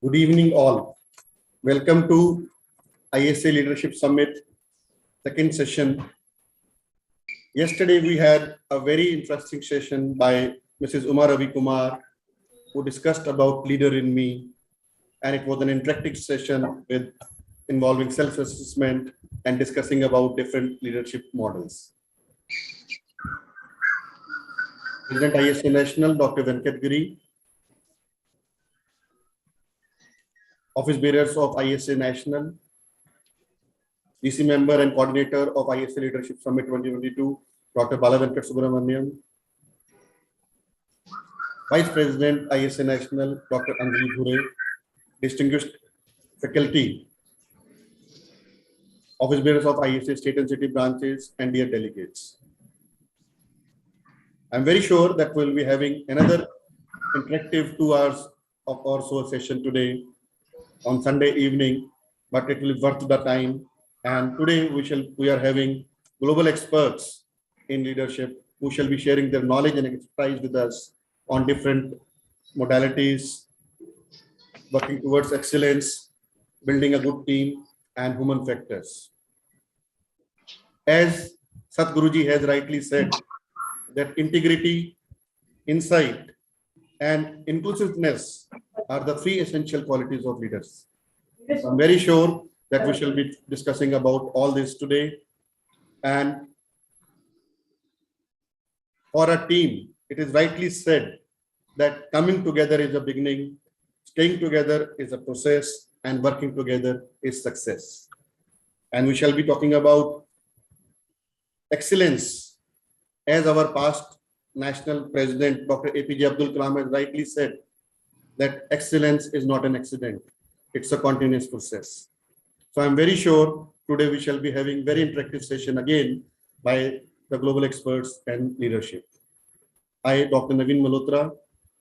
Good evening, all. Welcome to ISA Leadership Summit, second session. Yesterday, we had a very interesting session by Mrs. Ravi Kumar, who discussed about Leader in Me, and it was an interactive session involving self-assessment and discussing about different leadership models. President ISA National, Dr. Venkat Giri, Office Bearers of ISA National, DC Member and Coordinator of ISA Leadership Summit 2022, Dr. Bala Venkat Subramaniam, Vice President ISA National, Dr. Anjali Bhure, distinguished faculty, Office Bearers of ISA State and City branches, and dear delegates. I'm very sure that we'll be having another interactive 2 hours of our so session today on Sunday evening, but it will be worth the time. And today we are having global experts in leadership who shall be sharing their knowledge and expertise with us on different modalities, working towards excellence, building a good team, and human factors. As Satguruji has rightly said, that integrity, insight, and inclusiveness are the 3 essential qualities of leaders. So I'm very sure that we shall be discussing about all this today. And for a team, it is rightly said that coming together is a beginning, staying together is a process, and working together is success. And we shall be talking about excellence, as our past National President, Dr. APJ Abdul Kalam, has rightly said that excellence is not an accident, it's a continuous process. So I'm very sure today we shall be having very interactive session again by the global experts and leadership. I, Dr. Naveen Malhotra,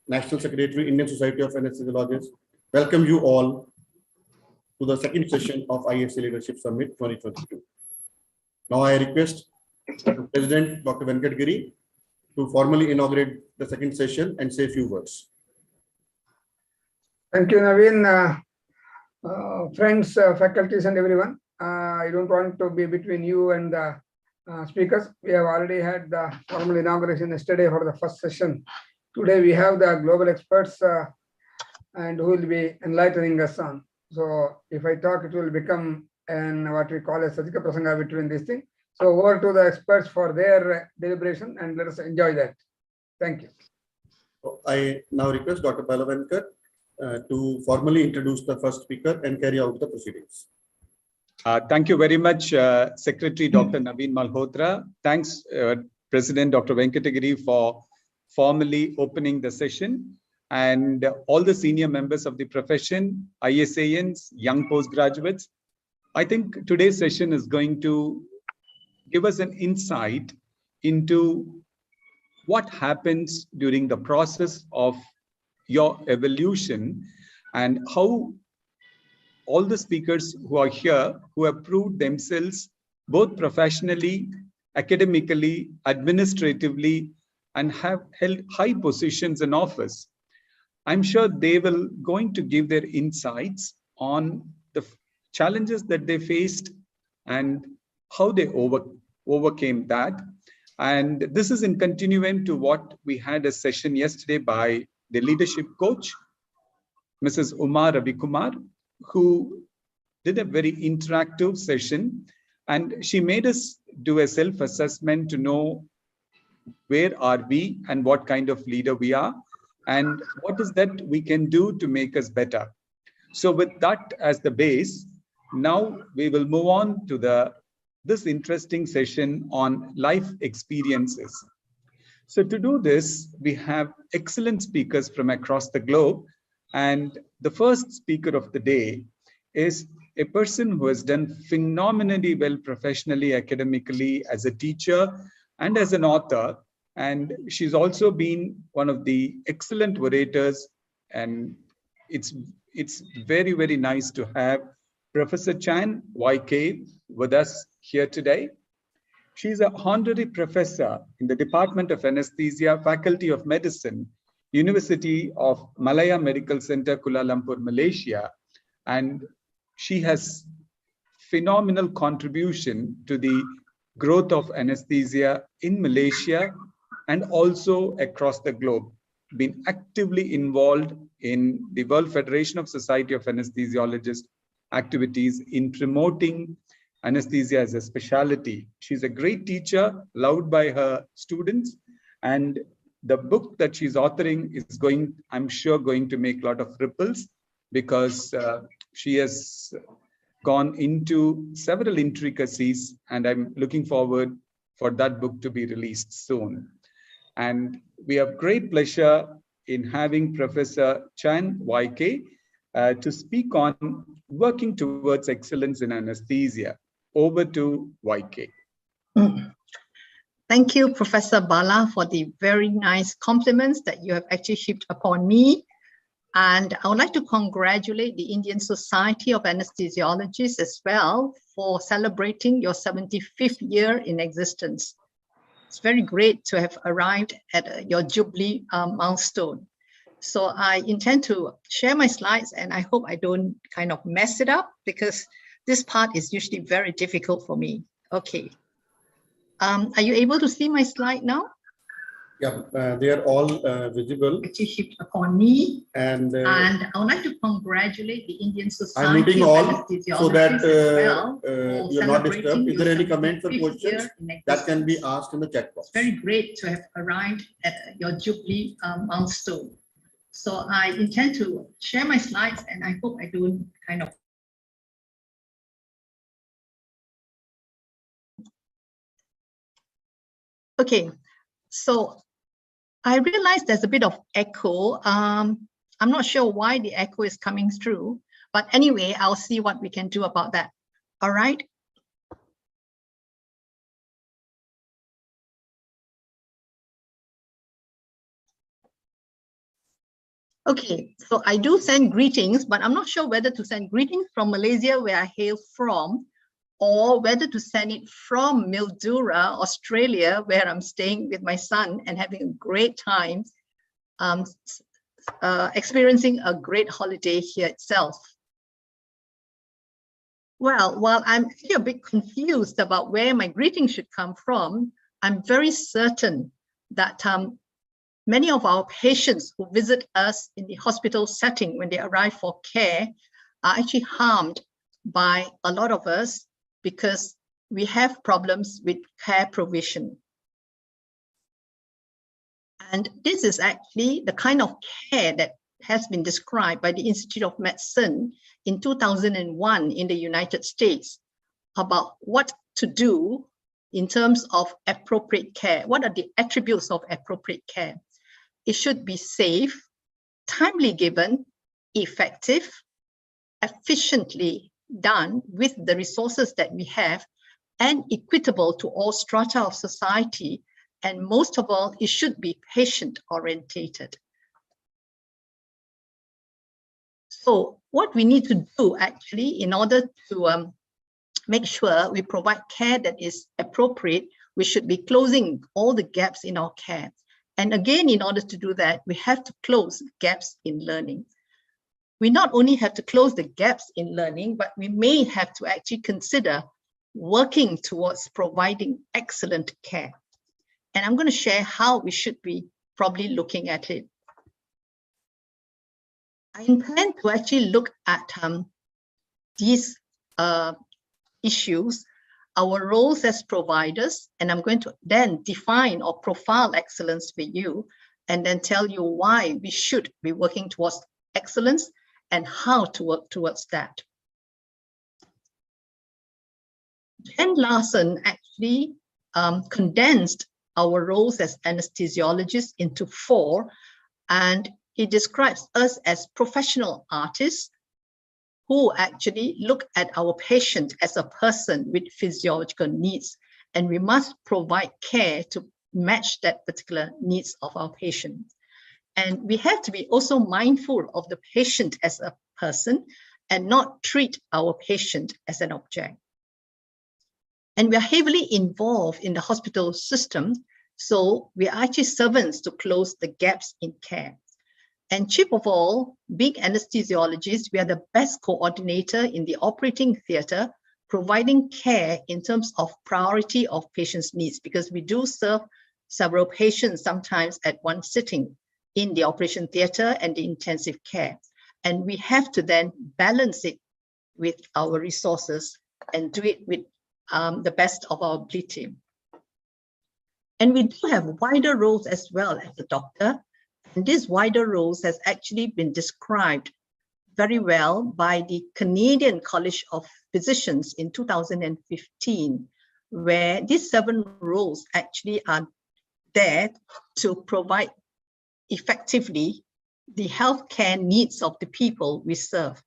National Secretary, Indian Society of Anesthesiologists, welcome you all to the second session of ISA Leadership Summit 2022. Now I request the President, Dr. Venkat Giri, to formally inaugurate the second session and say a few words. Thank you, Naveen. Friends, faculties, and everyone. I don't want to be between you and the speakers. We have already had the formal inauguration yesterday for the first session. Today we have the global experts and who will be enlightening us on. So if I talk, it will become what we call a Sajika Prasanga between these things. So over to the experts for their deliberation, and let us enjoy that. Thank you. I now request Dr. Bala Venkat to formally introduce the first speaker and carry out the proceedings. Thank you very much, Secretary Dr. Naveen Malhotra. Thanks, President Dr. Venkatagiri, for formally opening the session, and all the senior members of the profession, ISANs, young postgraduates. I think today's session is going to give us an insight into what happens during the process of your evolution, and how all the speakers who are here, who have proved themselves both professionally, academically, administratively, and have held high positions in office. I'm sure they will going to give their insights on the challenges that they faced and how they overcame that. And this is in continuum to what we had a session yesterday by the leadership coach, Mrs. Ravi Kumar, who did a very interactive session, and she made us do a self-assessment to know where are we and what kind of leader we are, and what is that we can do to make us better. So with that as the base, now we will move on to this interesting session on life experiences. So to do this, we have excellent speakers from across the globe. And the first speaker of the day is a person who has done phenomenally well professionally, academically, as a teacher and as an author. And she's also been one of the excellent orators. And it's very, very nice to have Professor Chan YK with us here today. She's an honorary professor in the Department of Anesthesia, Faculty of Medicine, University of Malaya Medical Center, Kuala Lumpur, Malaysia. And she has phenomenal contribution to the growth of anesthesia in Malaysia and also across the globe, been actively involved in the World Federation of Society of Anesthesiologists activities in promoting anesthesia as a specialty. She's a great teacher, loved by her students, and the book that she's authoring is going, I'm sure, going to make a lot of ripples because she has gone into several intricacies, and I'm looking forward for that book to be released soon. And we have great pleasure in having Professor Chong Wei to speak on working towards excellence in anesthesia. Over to YK. Thank you, Professor Bala, for the very nice compliments that you have actually heaped upon me. And I would like to congratulate the Indian Society of Anesthesiologists as well for celebrating your 75th year in existence. It's very great to have arrived at your Jubilee milestone. So I intend to share my slides, and I hope I don't kind of mess it up because this part is usually very difficult for me. Okay. Are you able to see my slide now? Yeah, they are all visible. Actually heaped upon me. And I would like to congratulate the Indian Society I'm muting of all Anesthesiologists so that as well you're not disturbed. If there are any comments or questions, that can be asked in the chat box. It's very great to have arrived at your Jubilee milestone. So I intend to share my slides, and I hope I don't kind of. Okay, so I realized there's a bit of echo. I'm not sure why the echo is coming through, but anyway, I'll see what we can do about that. All right. Okay, so I do send greetings, but I'm not sure whether to send greetings from Malaysia, where I hail from, or whether to send it from Mildura, Australia, where I'm staying with my son and having a great time, experiencing a great holiday here itself. Well, while I'm actually a bit confused about where my greeting should come from, I'm very certain that many of our patients who visit us in the hospital setting when they arrive for care are actually harmed by a lot of us because we have problems with care provision. And this is actually the kind of care that has been described by the Institute of Medicine in 2001 in the United States about what to do in terms of appropriate care. What are the attributes of appropriate care? It should be safe, timely given, effective, efficiently done with the resources that we have, and equitable to all strata of society. And most of all, it should be patient-orientated. So what we need to do actually in order to make sure we provide care that is appropriate, we should be closing all the gaps in our care. And again, in order to do that, we have to close gaps in learning. We not only have to close the gaps in learning, but we may have to actually consider working towards providing excellent care. And I'm going to share how we should be probably looking at it. I intend to actually look at these issues, our roles as providers, and I'm going to then define or profile excellence for you, and then tell you why we should be working towards excellence and how to work towards that. Jen Larson actually condensed our roles as anesthesiologists into 4, and he describes us as professional artists who actually look at our patient as a person with physiological needs, and we must provide care to match that particular needs of our patient. And we have to be also mindful of the patient as a person and not treat our patient as an object. And we are heavily involved in the hospital system, so we are actually servants to close the gaps in care. And chief of all, being anesthesiologists, we are the best coordinator in the operating theatre, providing care in terms of priority of patients' needs, because we do serve several patients sometimes at one sitting in the operation theatre and the intensive care. And we have to then balance it with our resources and do it with the best of our ability. And we do have wider roles as well as a doctor. And these wider roles has actually been described very well by the Canadian College of Physicians in 2015, where these 7 roles actually are there to provide effectively the healthcare needs of the people we serve.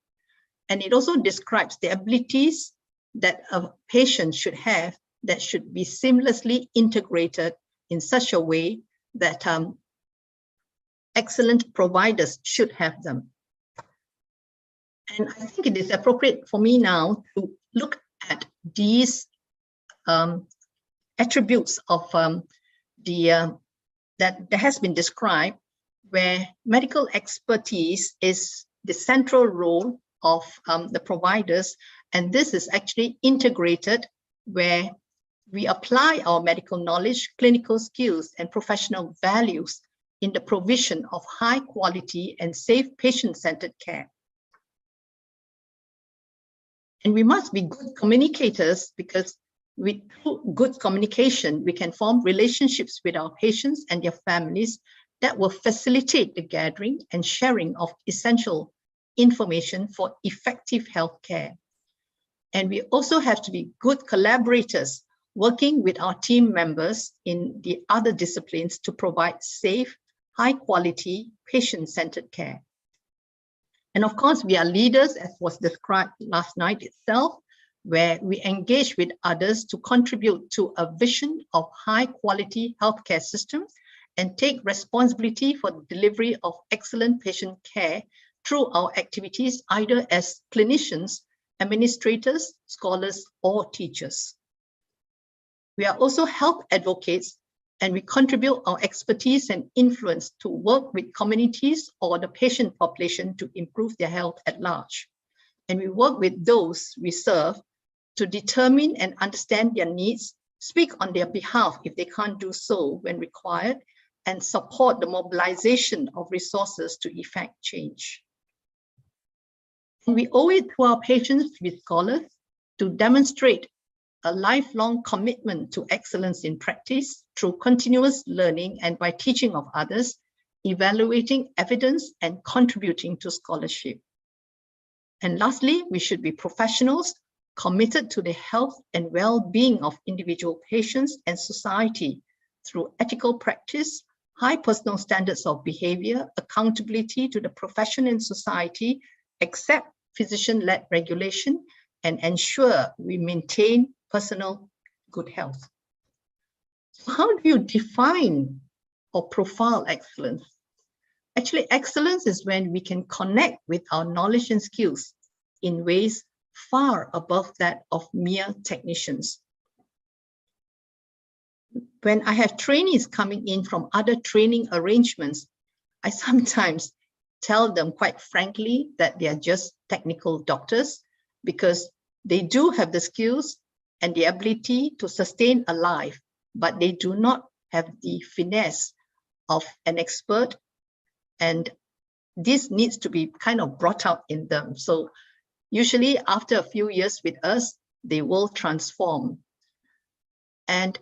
And it also describes the abilities that a patient should have that should be seamlessly integrated in such a way that excellent providers should have them. And I think it is appropriate for me now to look at these attributes of that has been described, where medical expertise is the central role of the providers. And this is actually integrated, where we apply our medical knowledge, clinical skills, and professional values in the provision of high quality and safe patient-centered care. And we must be good communicators, because with good communication, we can form relationships with our patients and their families that will facilitate the gathering and sharing of essential information for effective healthcare. And we also have to be good collaborators, working with our team members in the other disciplines to provide safe, high quality, patient-centered care. And of course, we are leaders, as was described last night itself, where we engage with others to contribute to a vision of high quality healthcare systems and take responsibility for the delivery of excellent patient care through our activities, either as clinicians, administrators, scholars, or teachers. We are also health advocates, and we contribute our expertise and influence to work with communities or the patient population to improve their health at large. And we work with those we serve to determine and understand their needs, speak on their behalf if they can't do so when required, and support the mobilization of resources to effect change. And we owe it to our patients with scholars to demonstrate a lifelong commitment to excellence in practice through continuous learning and by teaching of others, evaluating evidence, and contributing to scholarship. And lastly, we should be professionals committed to the health and well-being of individual patients and society through ethical practice, high personal standards of behavior, accountability to the profession and society, accept physician-led regulation, and ensure we maintain personal good health. So how do you define or profile excellence? Actually, excellence is when we can connect with our knowledge and skills in ways far above that of mere technicians. When I have trainees coming in from other training arrangements, I sometimes tell them quite frankly that they are just technical doctors, because they do have the skills and the ability to sustain a life, but they do not have the finesse of an expert, and this needs to be kind of brought out in them. So usually after a few years with us, they will transform. And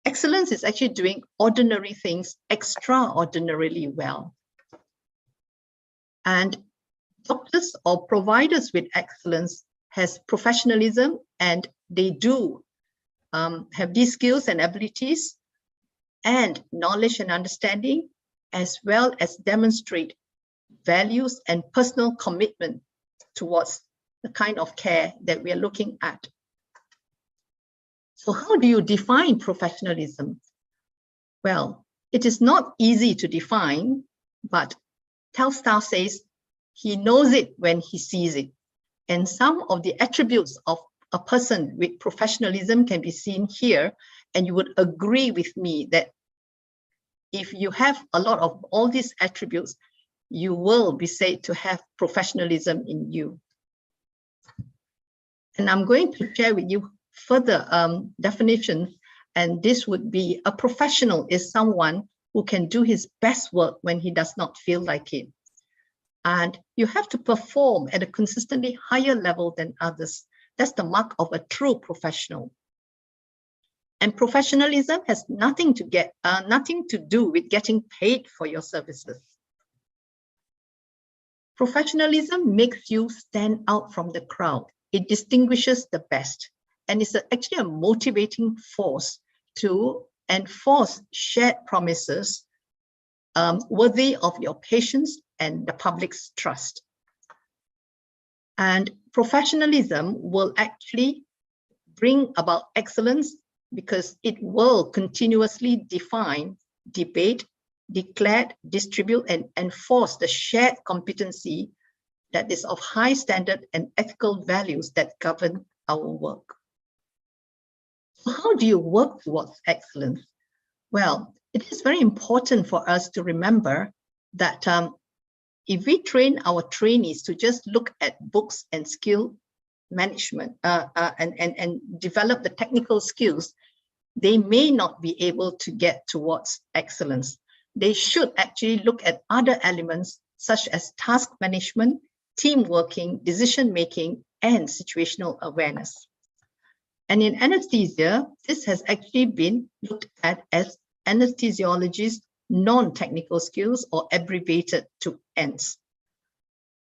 excellence is actually doing ordinary things extraordinarily well. And doctors or providers with excellence has professionalism, and they do have these skills and abilities and knowledge and understanding, as well as demonstrate values and personal commitment towards the kind of care that we are looking at. So how do you define professionalism? Well, it is not easy to define, but Telstar says he knows it when he sees it. And some of the attributes of a person with professionalism can be seen here. And you would agree with me that if you have a lot of all these attributes, you will be said to have professionalism in you. And I'm going to share with you further definitions, and this would be: a professional is someone who can do his best work when he does not feel like it. And you have to perform at a consistently higher level than others. That's the mark of a true professional. And professionalism has nothing to do with getting paid for your services. Professionalism makes you stand out from the crowd. It distinguishes the best, and it's actually a motivating force to enforce shared promises worthy of your patients and the public's trust. And professionalism will actually bring about excellence because it will continuously define, debate, declare, distribute, and enforce the shared competency that is of high standard and ethical values that govern our work. How do you work towards excellence? Well, it is very important for us to remember that if we train our trainees to just look at books and skill management and develop the technical skills, they may not be able to get towards excellence. They should actually look at other elements such as task management, team working, decision-making, and situational awareness. And in anesthesia, this has actually been looked at as anesthesiologists' non-technical skills, or abbreviated to ANTS.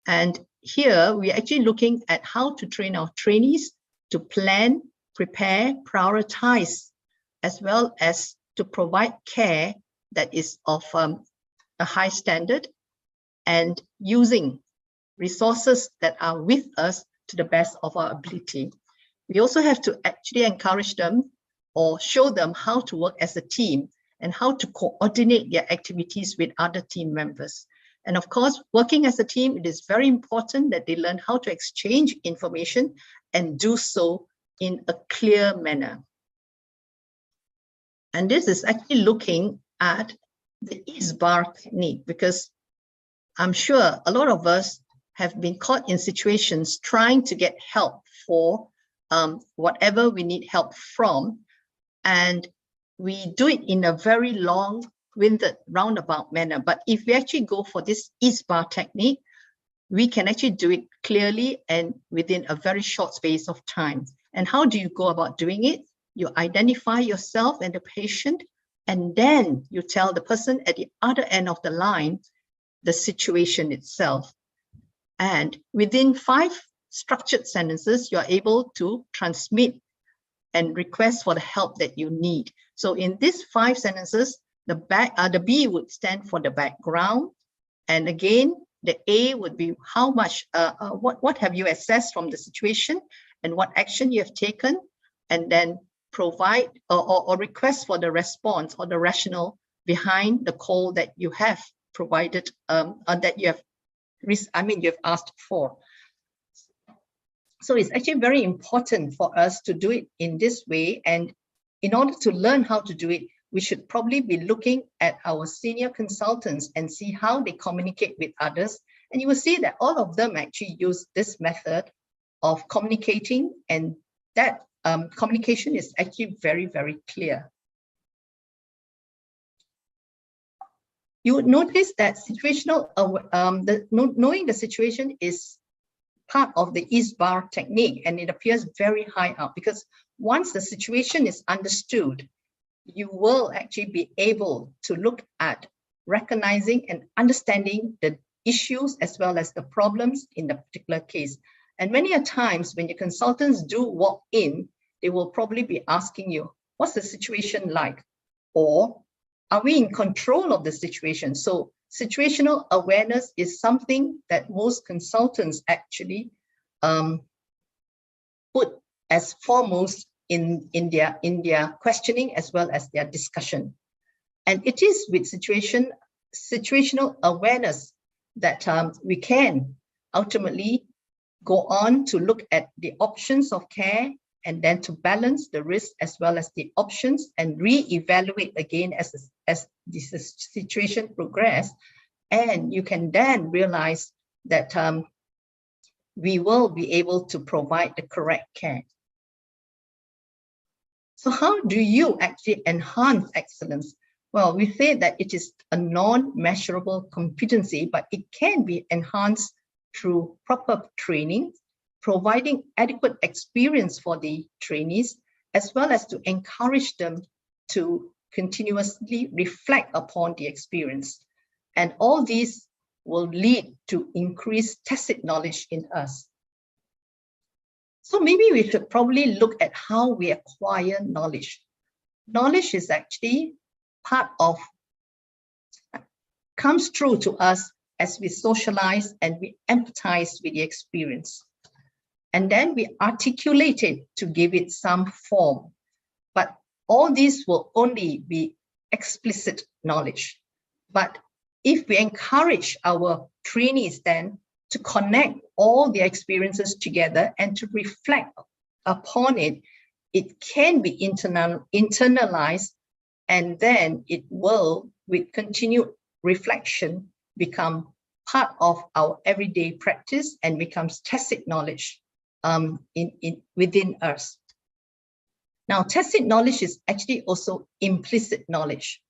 And here we're actually looking at how to train our trainees to plan, prepare, prioritize, as well as to provide care that is of a high standard and using resources that are with us to the best of our ability. We also have to actually encourage them or show them how to work as a team and how to coordinate their activities with other team members. And of course, working as a team, it is very important that they learn how to exchange information and do so in a clear manner. And this is actually looking at the Iceberg technique, because I'm sure a lot of us have been caught in situations trying to get help for whatever we need help from, and we do it in a very long-winded, roundabout manner. But if we actually go for this Iceberg technique, we can actually do it clearly and within a very short space of time. And how do you go about doing it? You identify yourself and the patient, and then you tell the person at the other end of the line the situation itself. And within 5 structured sentences, you're able to transmit and request for the help that you need. So in these 5 sentences, the B would stand for the background. And again, the A would be how much, what have you assessed from the situation and what action you have taken, and then provide or request for the response or the rationale behind the call that you have provided, that you have asked for. So it's actually very important for us to do it in this way. And in order to learn how to do it, we should probably be looking at our senior consultants and see how they communicate with others. And you will see that all of them actually use this method of communicating, and that communication is actually very, very clear. You would notice that knowing the situation is part of the Iceberg technique, and it appears very high up, because once the situation is understood, you will actually be able to look at recognizing and understanding the issues as well as the problems in the particular case. And many a times when your consultants do walk in, they will probably be asking you, what's the situation like? Or are we in control of the situation? So situational awareness is something that most consultants actually put as foremost in their questioning as well as their discussion. And it is with situational awareness that we can ultimately go on to look at the options of care, and then to balance the risk as well as the options, and re-evaluate again as the situation progresses, And you can then realize that we will be able to provide the correct care. So how do you actually enhance excellence? Well, we say that it is a non-measurable competency, but it can be enhanced through proper training, providing adequate experience for the trainees, as well as to encourage them to continuously reflect upon the experience. And all these will lead to increased tacit knowledge in us. So maybe we should probably look at how we acquire knowledge. Knowledge is actually comes through to us as we socialize and we empathize with the experience. And then we articulate it to give it some form. But all this will only be explicit knowledge. But if we encourage our trainees then to connect all their experiences together and to reflect upon it, it can be internalized, and then it will, with continued reflection, become part of our everyday practice and becomes tacit knowledge within us. Now, tacit knowledge is actually also implicit knowledge.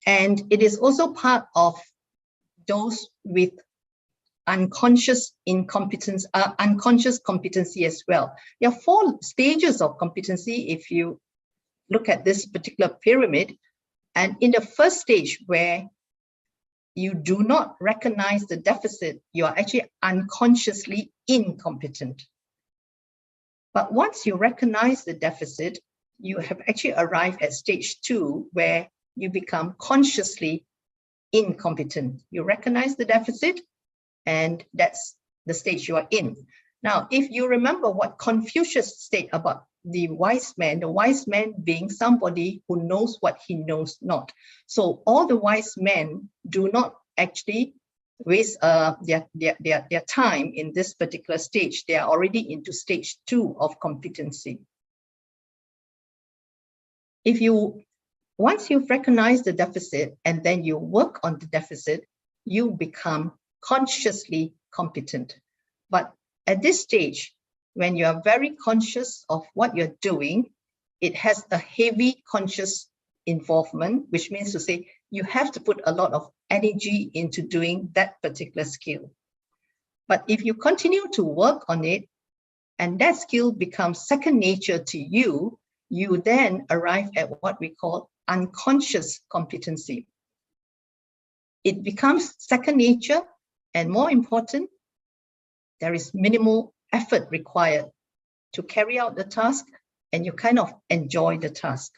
And it is also part of those with unconscious incompetence, unconscious competency as well. There are 4 stages of competency if you look at this particular pyramid. And in the first stage, where you do not recognize the deficit, you are actually unconsciously incompetent. But once you recognize the deficit, you have actually arrived at stage 2, where you become consciously incompetent. You recognize the deficit, and that's the stage you are in. Now, if you remember what Confucius said about the wise man being somebody who knows what he knows not. So all the wise men do not actually waste their time in this particular stage. They are already into stage 2 of competency. Once you've recognized the deficit and then you work on the deficit, you become consciously competent. But at this stage, when you are very conscious of what you're doing, it has a heavy conscious involvement, which means to say you have to put a lot of energy into doing that particular skill. But if you continue to work on it, and that skill becomes second nature to you, you then arrive at what we call unconscious competency. It becomes second nature, and more important, there is minimal effort required to carry out the task, and you kind of enjoy the task.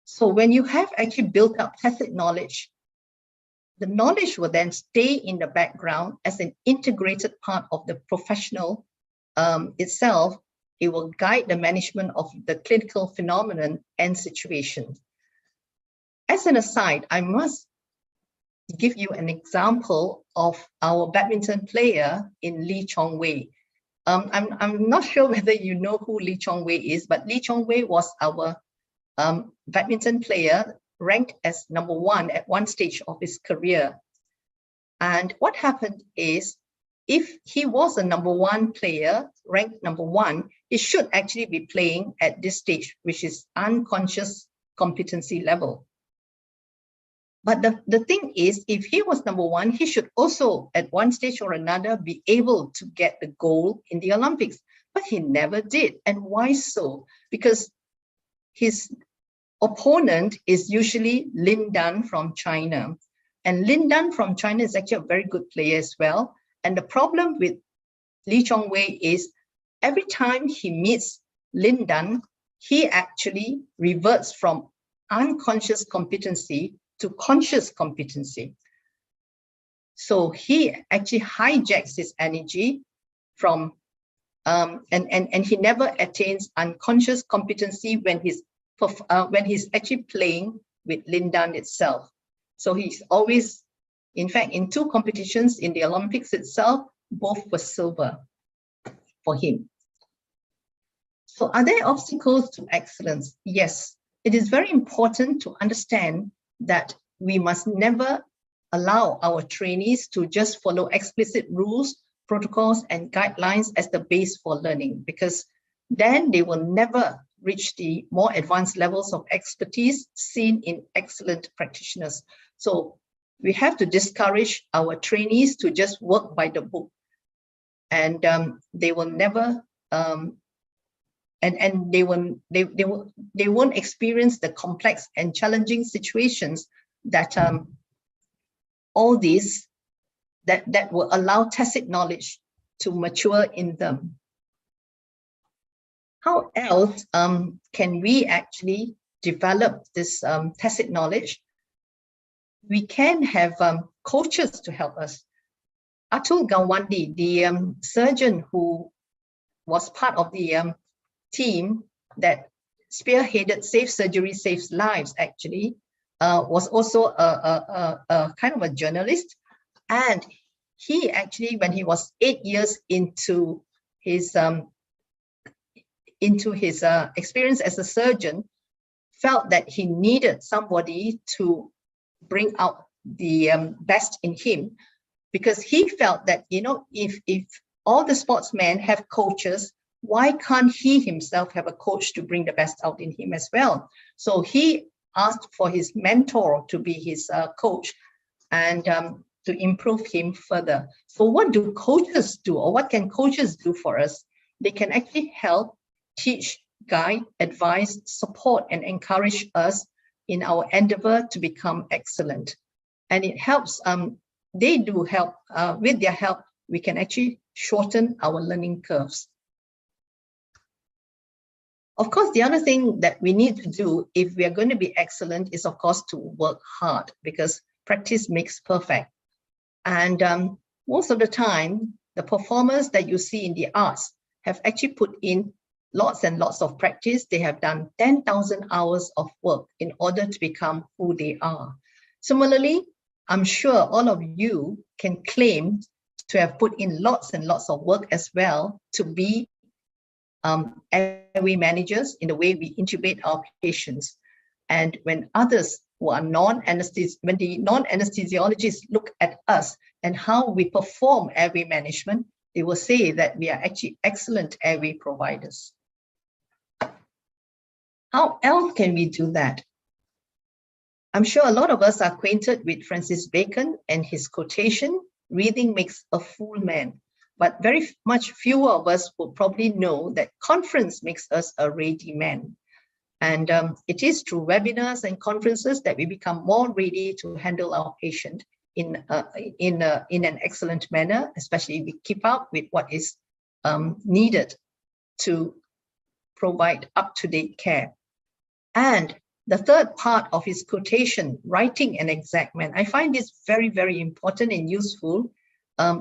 So when you have actually built up tacit knowledge, the knowledge will then stay in the background as an integrated part of the professional itself. It will guide the management of the clinical phenomenon and situation. As an aside, I must give you an example of our badminton player in Chong Wei. I'm not sure whether you know who Chong Wei is, but Chong Wei was our badminton player, ranked as #1 at one stage of his career. And what happened is, if he was a #1 player, ranked #1, he should actually be playing at this stage, which is unconscious competency level. But the thing is, if he was #1, he should also at one stage or another be able to get the gold in the Olympics, but he never did. And why so? Because his opponent is usually Lin Dan from China. And Lin Dan from China is actually a very good player as well. And the problem with Chong Wei is every time he meets Lin Dan, he actually reverts from unconscious competency to conscious competency. So he actually hijacks his energy from, and he never attains unconscious competency when he's actually playing with Lin Dan itself. So he's always, in fact, in 2 competitions in the Olympics itself, both were silver for him. So are there obstacles to excellence? Yes, it is very important to understand that we must never allow our trainees to just follow explicit rules, protocols, and guidelines as the base for learning, because then they will never reach the more advanced levels of expertise seen in excellent practitioners. So we have to discourage our trainees to just work by the book, and they will never they won't experience the complex and challenging situations that all these that will allow tacit knowledge to mature in them. How else can we actually develop this tacit knowledge? We can have coaches to help us. Atul Gawande, the surgeon who was part of the team that spearheaded Safe Surgery Saves Lives, actually, was also a kind of a journalist. And he actually, when he was 8 years into his experience as a surgeon, felt that he needed somebody to bring out the best in him, because he felt that, you know, if all the sportsmen have coaches, why can't he himself have a coach to bring the best out in him as well? So he asked for his mentor to be his coach and to improve him further. So what do coaches do, or what can coaches do for us? They can actually help, teach, guide, advise, support, and encourage us in our endeavor to become excellent. And it helps, they do help, with their help, we can actually shorten our learning curves. Of course, the other thing that we need to do if we are going to be excellent is, of course, to work hard, because practice makes perfect. And most of the time, the performers that you see in the arts have actually put in lots and lots of practice. They have done 10,000 hours of work in order to become who they are. Similarly, I'm sure all of you can claim to have put in lots and lots of work as well to be airway managers in the way we intubate our patients. And when others who are when the non-anesthesiologists look at us and how we perform airway management, they will say that we are actually excellent airway providers. How else can we do that? I'm sure a lot of us are acquainted with Francis Bacon and his quotation, "Reading makes a fool man." But very much fewer of us will probably know that conference makes us a ready man. And it is through webinars and conferences that we become more ready to handle our patient in an excellent manner, especially if we keep up with what is needed to provide up-to-date care. And the third part of his quotation, writing an exact man, I find this very, very important and useful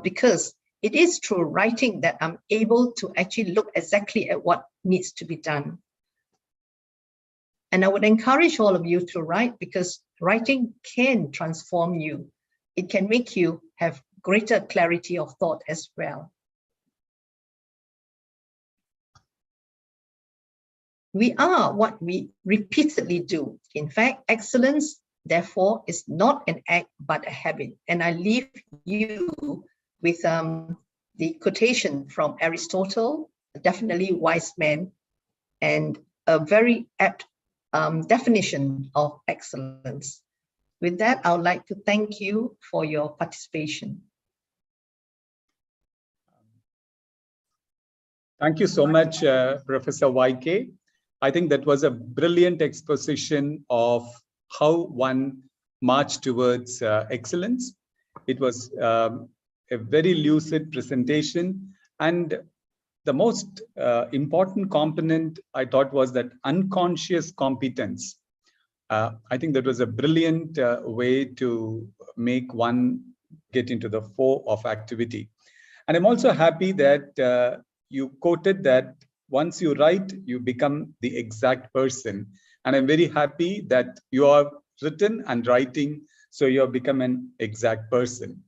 because it is through writing that I'm able to actually look exactly at what needs to be done. And I would encourage all of you to write, because writing can transform you. It can make you have greater clarity of thought as well. We are what we repeatedly do. In fact, excellence, therefore, is not an act, but a habit. And I leave you with the quotation from Aristotle, definitely wise man, and a very apt definition of excellence. With that, I would like to thank you for your participation. Thank you so much, Professor YK. I think that was a brilliant exposition of how one marched towards excellence. It was a very lucid presentation, and the most important component I thought was that unconscious competence. I think that was a brilliant way to make one get into the flow of activity. And I'm also happy that you quoted that once you write, you become the exact person. And I'm very happy that you are written and writing, so you have become an exact person.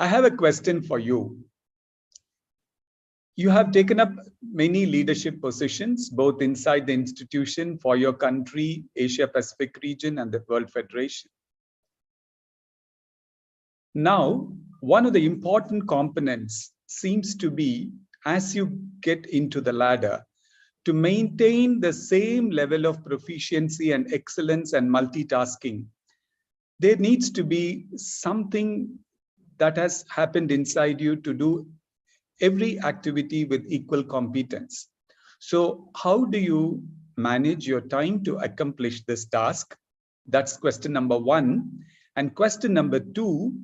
I have a question for you. You have taken up many leadership positions, both inside the institution for your country, Asia Pacific region, and the World Federation. Now, one of the important components seems to be, as you get into the ladder, to maintain the same level of proficiency and excellence and multitasking. There needs to be something that has happened inside you to do every activity with equal competence. So how do you manage your time to accomplish this task? That's question number one. And question number two,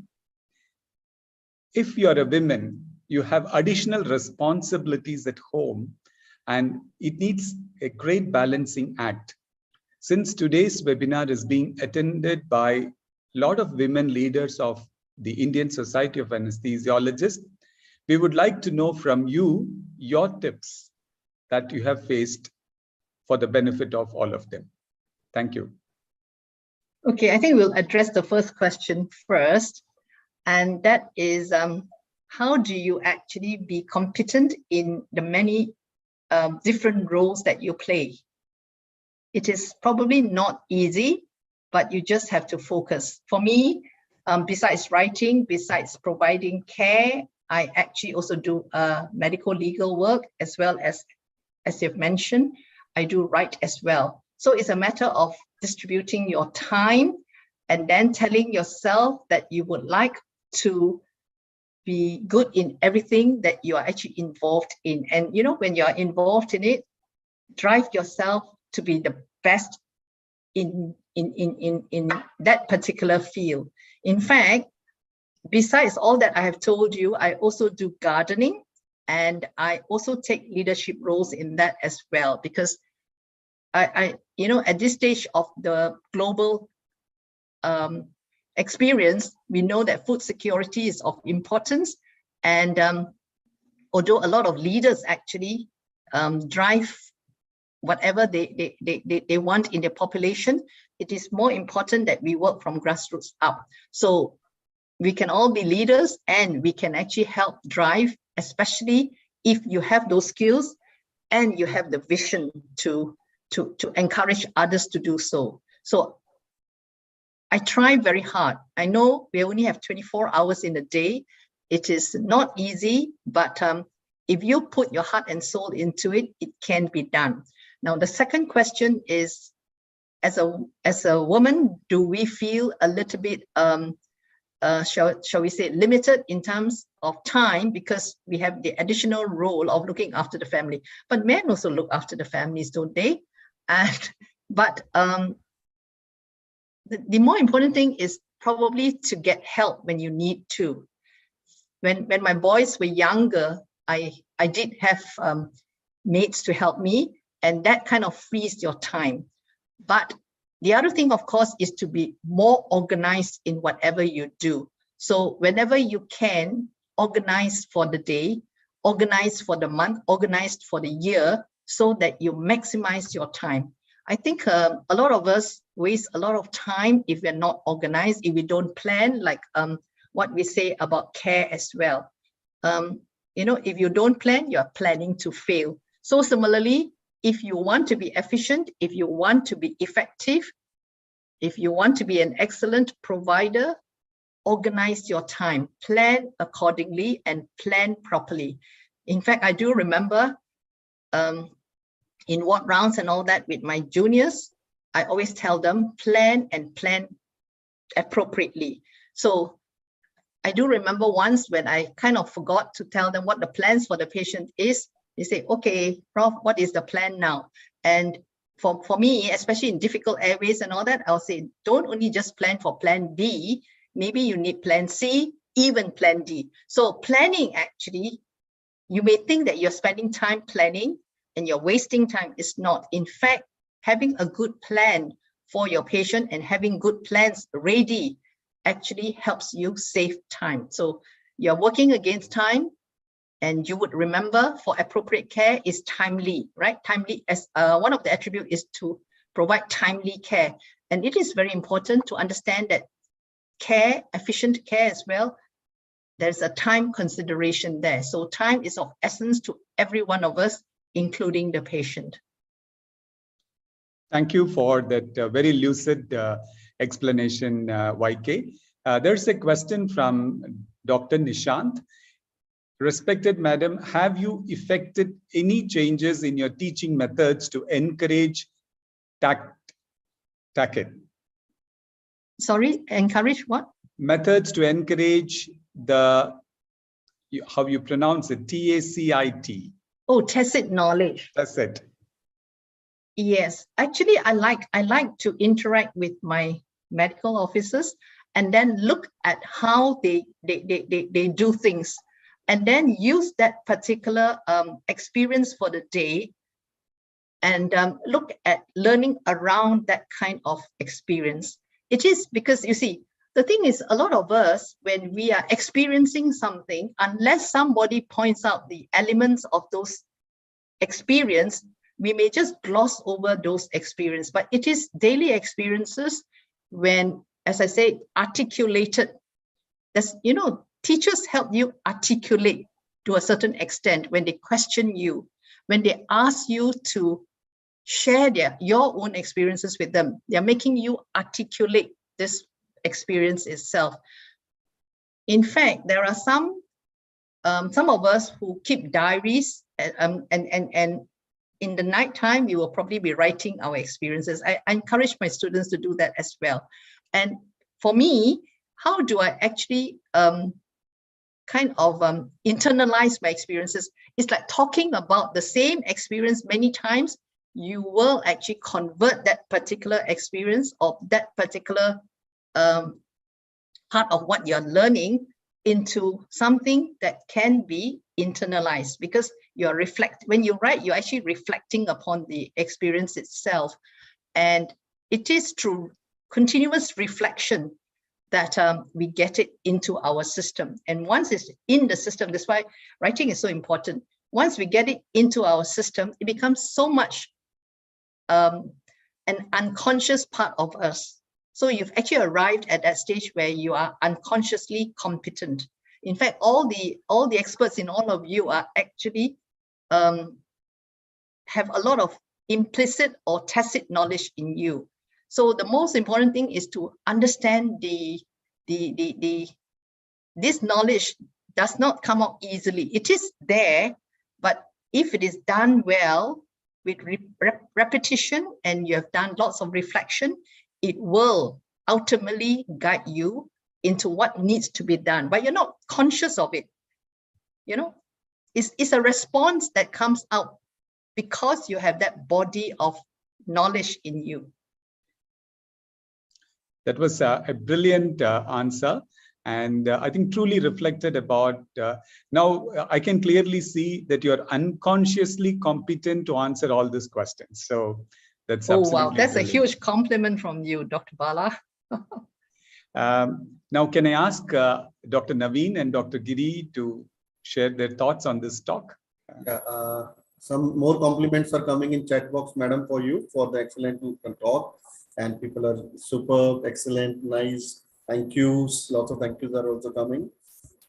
if you're a woman, you have additional responsibilities at home, and it needs a great balancing act. Since today's webinar is being attended by a lot of women leaders of the Indian Society of Anesthesiologists, we would like to know from you your tips that you have faced for the benefit of all of them. Thank you. Okay, I think we'll address the first question first, and that is how do you actually be competent in the many different roles that you play? It is probably not easy, but you just have to focus. For me, besides writing, besides providing care, I actually also do medical legal work, as well as you've mentioned, I do write as well. So it's a matter of distributing your time and then telling yourself that you would like to be good in everything that you are actually involved in. And you know, when you're involved in it, drive yourself to be the best in that particular field. In fact, besides all that I have told you, I also do gardening, and I also take leadership roles in that as well, because I you know, at this stage of the global experience, we know that food security is of importance, and although a lot of leaders actually drive whatever they want in their population, it is more important that we work from grassroots up. So we can all be leaders, and we can actually help drive, especially if you have those skills and you have the vision to encourage others to do so. So I try very hard. I know we only have 24 hours in a day. It is not easy, but if you put your heart and soul into it, it can be done. Now, the second question is, as a woman, do we feel a little bit, shall we say, limited in terms of time, because we have the additional role of looking after the family? But men also look after the families, don't they? But the more important thing is probably to get help when you need to. When my boys were younger, I did have mates to help me, and that kind of frees your time. But the other thing, of course, is to be more organized in whatever you do. So whenever you can, organize for the day, organize for the month, organize for the year, so that you maximize your time. I think a lot of us waste a lot of time if we're not organized, if we don't plan, like what we say about care as well. You know, if you don't plan, you're planning to fail. So similarly, if you want to be efficient, if you want to be effective, if you want to be an excellent provider, organize your time, plan accordingly, and plan properly. In fact, I do remember in ward rounds and all that with my juniors, I always tell them, plan and plan appropriately. So I do remember once when I kind of forgot to tell them what the plans for the patient is. They say, okay, Prof, what is the plan now? And for me, especially in difficult airways and all that, I'll say, don't only just plan for plan B, maybe you need plan C, even plan D. So planning, actually, you may think that you're spending time planning and you're wasting time. It's not. In fact, having a good plan for your patient and having good plans ready actually helps you save time. So you're working against time, and you would remember for appropriate care is timely, right? Timely, as one of the attributes is to provide timely care. And it is very important to understand that care, efficient care as well, there's a time consideration there. So time is of essence to every one of us, including the patient. Thank you for that very lucid explanation, YK. There's a question from Dr. Nishant. Respected Madam, have you effected any changes in your teaching methods to encourage TACIT? Sorry, encourage what? Methods to encourage the, how you pronounce it, TACIT. Oh, tacit knowledge. That's it. Yes, actually, I like to interact with my medical officers and then look at how they do things, and then use that particular experience for the day, and look at learning around that kind of experience. It is because, you see, the thing is, a lot of us, when we are experiencing something, unless somebody points out the elements of those experience, we may just gloss over those experiences. But it is daily experiences when, as I say, articulated. That's, you know, teachers help you articulate to a certain extent when they question you, when they ask you to share your own experiences with them. They're making you articulate this experience itself. In fact, there are some of us who keep diaries, and in the night time, we will probably be writing our experiences. I encourage my students to do that as well. And for me, how do I actually kind of internalize my experiences? It's like talking about the same experience many times. You will actually convert that particular experience or that particular part of what you're learning into something that can be internalized, because you're when you write, you're actually reflecting upon the experience itself. And it is through continuous reflection that we get it into our system. And once it's in the system, that's why writing is so important. Once we get it into our system, it becomes so much an unconscious part of us. So you've actually arrived at that stage where you are unconsciously competent. In fact, all the experts in all of you are actually have a lot of implicit or tacit knowledge in you. So the most important thing is to understand this knowledge does not come out easily. It is there, but if it is done well with repetition and you have done lots of reflection, it will ultimately guide you into what needs to be done, but you're not conscious of it. You know, it's a response that comes out because you have that body of knowledge in you. That was a brilliant answer, and I think truly reflected about, now I can clearly see that you're unconsciously competent to answer all these questions. So that's absolutely wow, that's brilliant. A huge compliment from you, Dr. Bala. Now, can I ask Dr. Naveen and Dr. Giri to share their thoughts on this talk? Some more compliments are coming in chat box, madam, for you for the excellent talk. And people are superb, excellent, nice. Thank yous. Lots of thank yous are also coming.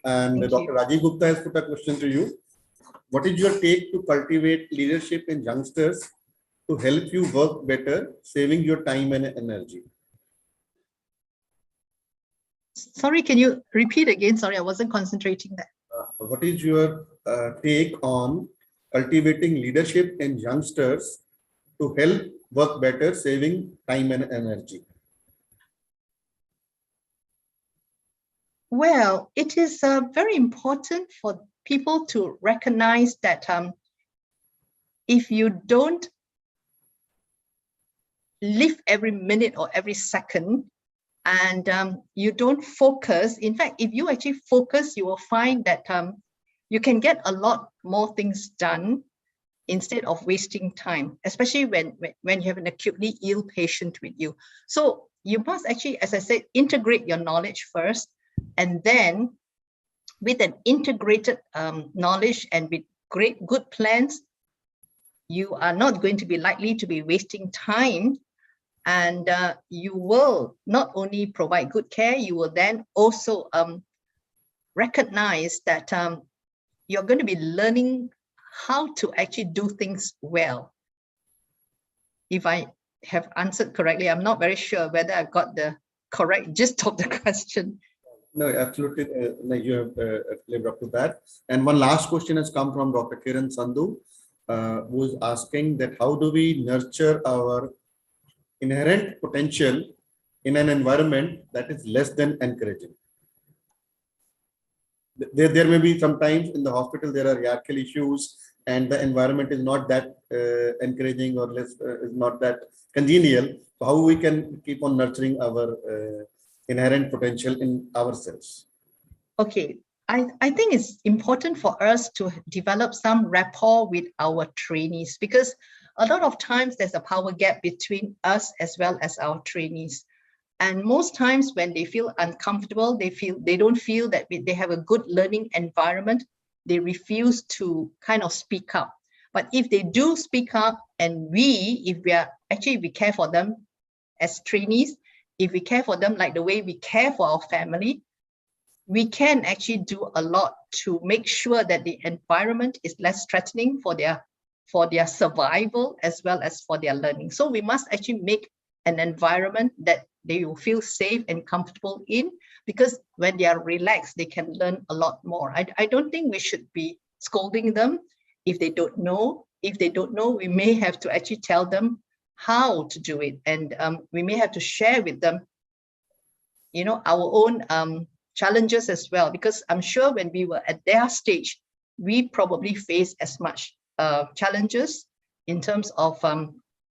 And Dr. Rajiv Gupta has put a question to you. What is your take to cultivate leadership in youngsters to help you work better, saving your time and energy? Sorry, can you repeat again? Sorry, I wasn't concentrating there. What is your take on cultivating leadership in youngsters to help work better, saving time and energy? Well, it is very important for people to recognize that if you don't live every minute or every second, and you don't focus, in fact, if you actually focus, you will find that you can get a lot more things done instead of wasting time, especially when you have an acutely ill patient with you. So you must actually, as I said, integrate your knowledge first, and then with an integrated knowledge and with good plans, you are not going to be likely to be wasting time, and you will not only provide good care, you will then also recognize that you're going to be learning how to actually do things well. If I have answered correctly, I'm not very sure whether I've got the correct gist of the question. No, absolutely. You have lived up to that. And one last question has come from Dr. Kiran Sandhu, who is asking that how do we nurture our inherent potential in an environment that is less than encouraging? There may be sometimes in the hospital, there are hierarchical issues and the environment is not that encouraging or less, is not that congenial. So how we can keep on nurturing our inherent potential in ourselves? Okay, I think it's important for us to develop some rapport with our trainees, because a lot of times there's a power gap between us as well as our trainees. And most times when they feel uncomfortable, they don't feel that they have a good learning environment, they refuse to kind of speak up. But if they do speak up, and if we care for them as trainees, if we care for them like the way we care for our family, we can actually do a lot to make sure that the environment is less threatening for their survival as well as for their learning. So we must actually make an environment that they will feel safe and comfortable in, because when they are relaxed, they can learn a lot more. I don't think we should be scolding them if they don't know. If they don't know, we may have to actually tell them how to do it. And we may have to share with them, our own challenges as well, because I'm sure when we were at their stage, we probably faced as much challenges in terms of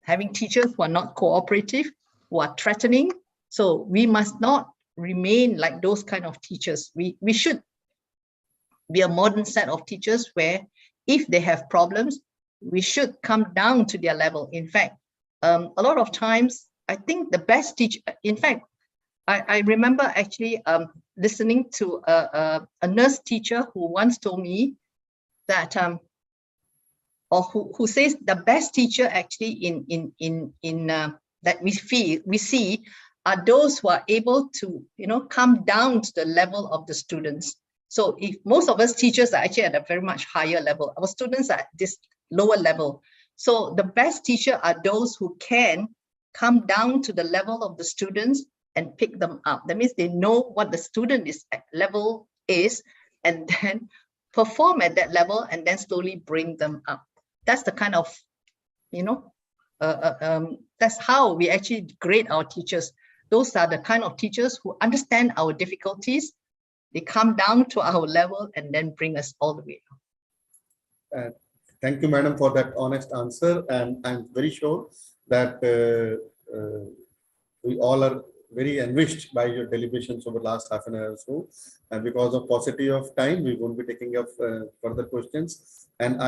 having teachers who are not cooperative, who are threatening. So we must not remain like those kind of teachers. We should be a modern set of teachers where if they have problems, we should come down to their level. In fact, a lot of times, I think the best teacher, in fact, I remember actually listening to a nurse teacher who once told me that, or who says the best teacher actually in that we see are those who are able to come down to the level of the students. So if most of us teachers are actually at a very much higher level, our students are at this lower level. So the best teacher are those who can come down to the level of the students and pick them up. That means they know what the student level is, and then perform at that level and then slowly bring them up. That's the kind of, that's how we actually grade our teachers. Those are the kind of teachers who understand our difficulties. They come down to our level and then bring us all the way up. Thank you, madam, for that honest answer. And I'm very sure that we all are very enriched by your deliberations over the last half an hour or so. And because of paucity of time, we won't be taking up further questions. And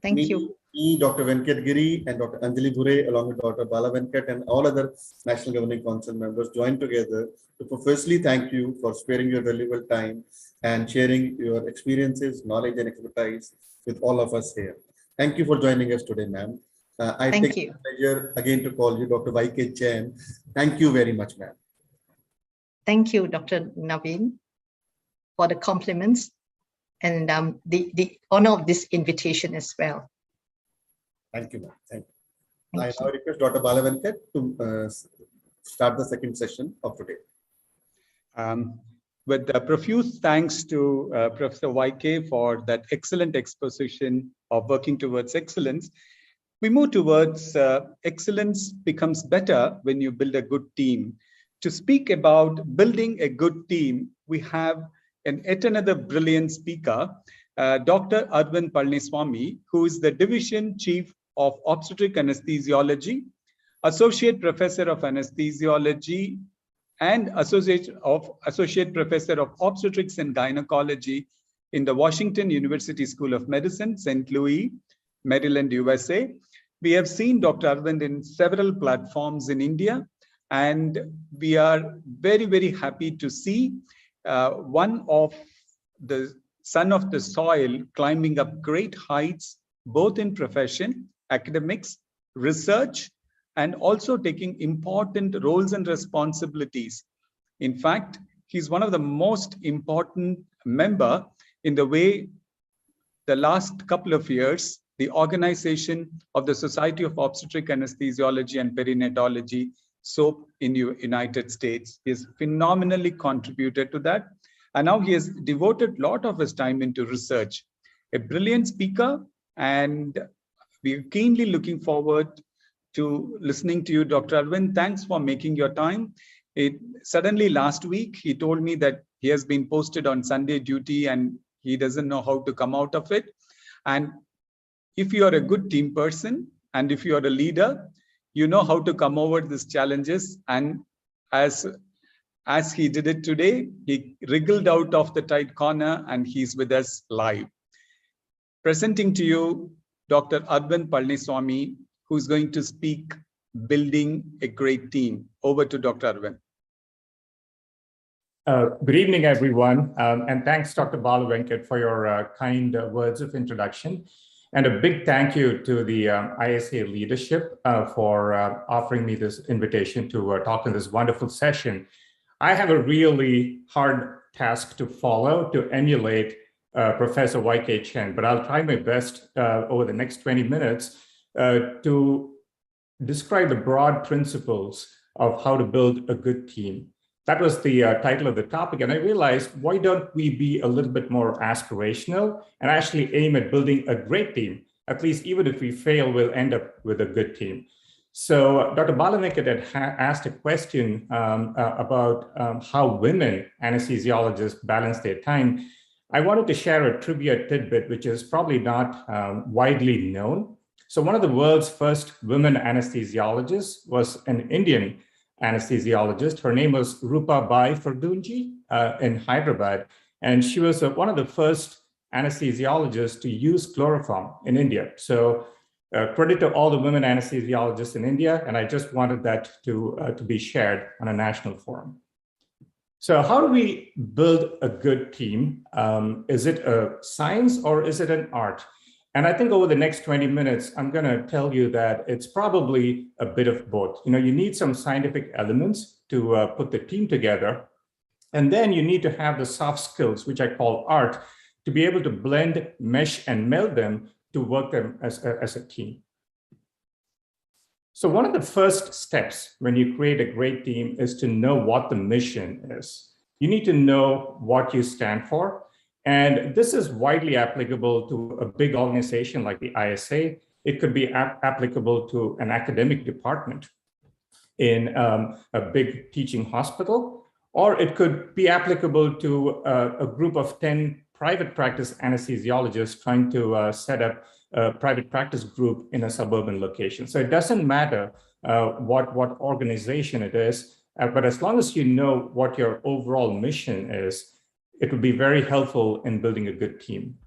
Thank you. Dr. Venkat Giri and Dr. Anjali Bhure, along with Dr. Bala Venkat and all other National Governing Council members joined together to profusely thank you for sparing your valuable time and sharing your experiences, knowledge and expertise with all of us here. Thank you for joining us today, ma'am. I take the pleasure again to call you Dr. Y.K. Chen. Thank you very much, ma'am. Thank you, Dr. Naveen, for the compliments and the honor of this invitation as well. Thank you, ma'am. Thank you. I now request Dr. Bala Venkat to start the second session of today. With profuse thanks to Professor YK for that excellent exposition of working towards excellence, we move towards excellence becomes better when you build a good team. To speak about building a good team, we have yet another brilliant speaker, Dr. Arvind Palniswamy, who is the Division Chief of Obstetric Anesthesiology, Associate Professor of Anesthesiology, and Associate Professor of Obstetrics and Gynecology in the Washington University School of Medicine, St. Louis, Maryland, USA. We have seen Dr. Arvind in several platforms in India, and we are very, very happy to see one of the son of the soil climbing up great heights, both in profession, academics, research, and also taking important roles and responsibilities. In fact, he's one of the most important member in the way the last couple of years, the organization of the Society of Obstetric Anesthesiology and Perinatology, SOAP in United States, he has phenomenally contributed to that. And now he has devoted a lot of his time into research. A brilliant speaker, and we're keenly looking forward to listening to you, Dr. Arvind. Thanks for making your time. Suddenly last week, he told me that he has been posted on Sunday duty and he doesn't know how to come out of it. And if you are a good team person and if you are a leader, you know how to come over these challenges. And as he did it today, he wriggled out of the tight corner and he's with us live. Presenting to you, Dr. Arvind Palniswamy, who's going to speak Building a Great Team. Over to Dr. Arvind. Good evening, everyone. And thanks, Dr. Balu Venkat, for your kind words of introduction. And a big thank you to the ISA leadership for offering me this invitation to talk in this wonderful session. I have a really hard task to follow, to emulate Professor YK Chen, but I'll try my best over the next 20 minutes to describe the broad principles of how to build a good team. That was the title of the topic. And I realized, why don't we be a little bit more aspirational and actually aim at building a great team? At least even if we fail, we'll end up with a good team. So Dr. Balu Venkat had asked a question about how women anesthesiologists balance their time. I wanted to share a trivia tidbit, which is probably not widely known. So one of the world's first women anesthesiologists was an Indian anesthesiologist. Her name was Rupa Bai Fardunji in Hyderabad. And she was one of the first anesthesiologists to use chloroform in India. So credit to all the women anesthesiologists in India. And I just wanted that to be shared on a national forum. So how do we build a good team? Is it a science or is it an art? And I think over the next 20 minutes, I'm going to tell you that it's probably a bit of both. You know, you need some scientific elements to put the team together. And then you need to have the soft skills, which I call art, to be able to blend, mesh, and meld them to work them as a team. So one of the first steps when you create a great team is to know what the mission is. You need to know what you stand for. And this is widely applicable to a big organization like the ISA. It could be applicable to an academic department in a big teaching hospital, or it could be applicable to a group of 10 private practice anesthesiologists trying to set up a private practice group in a suburban location. So it doesn't matter what organization it is, but as long as you know what your overall mission is, it would be very helpful in building a good team.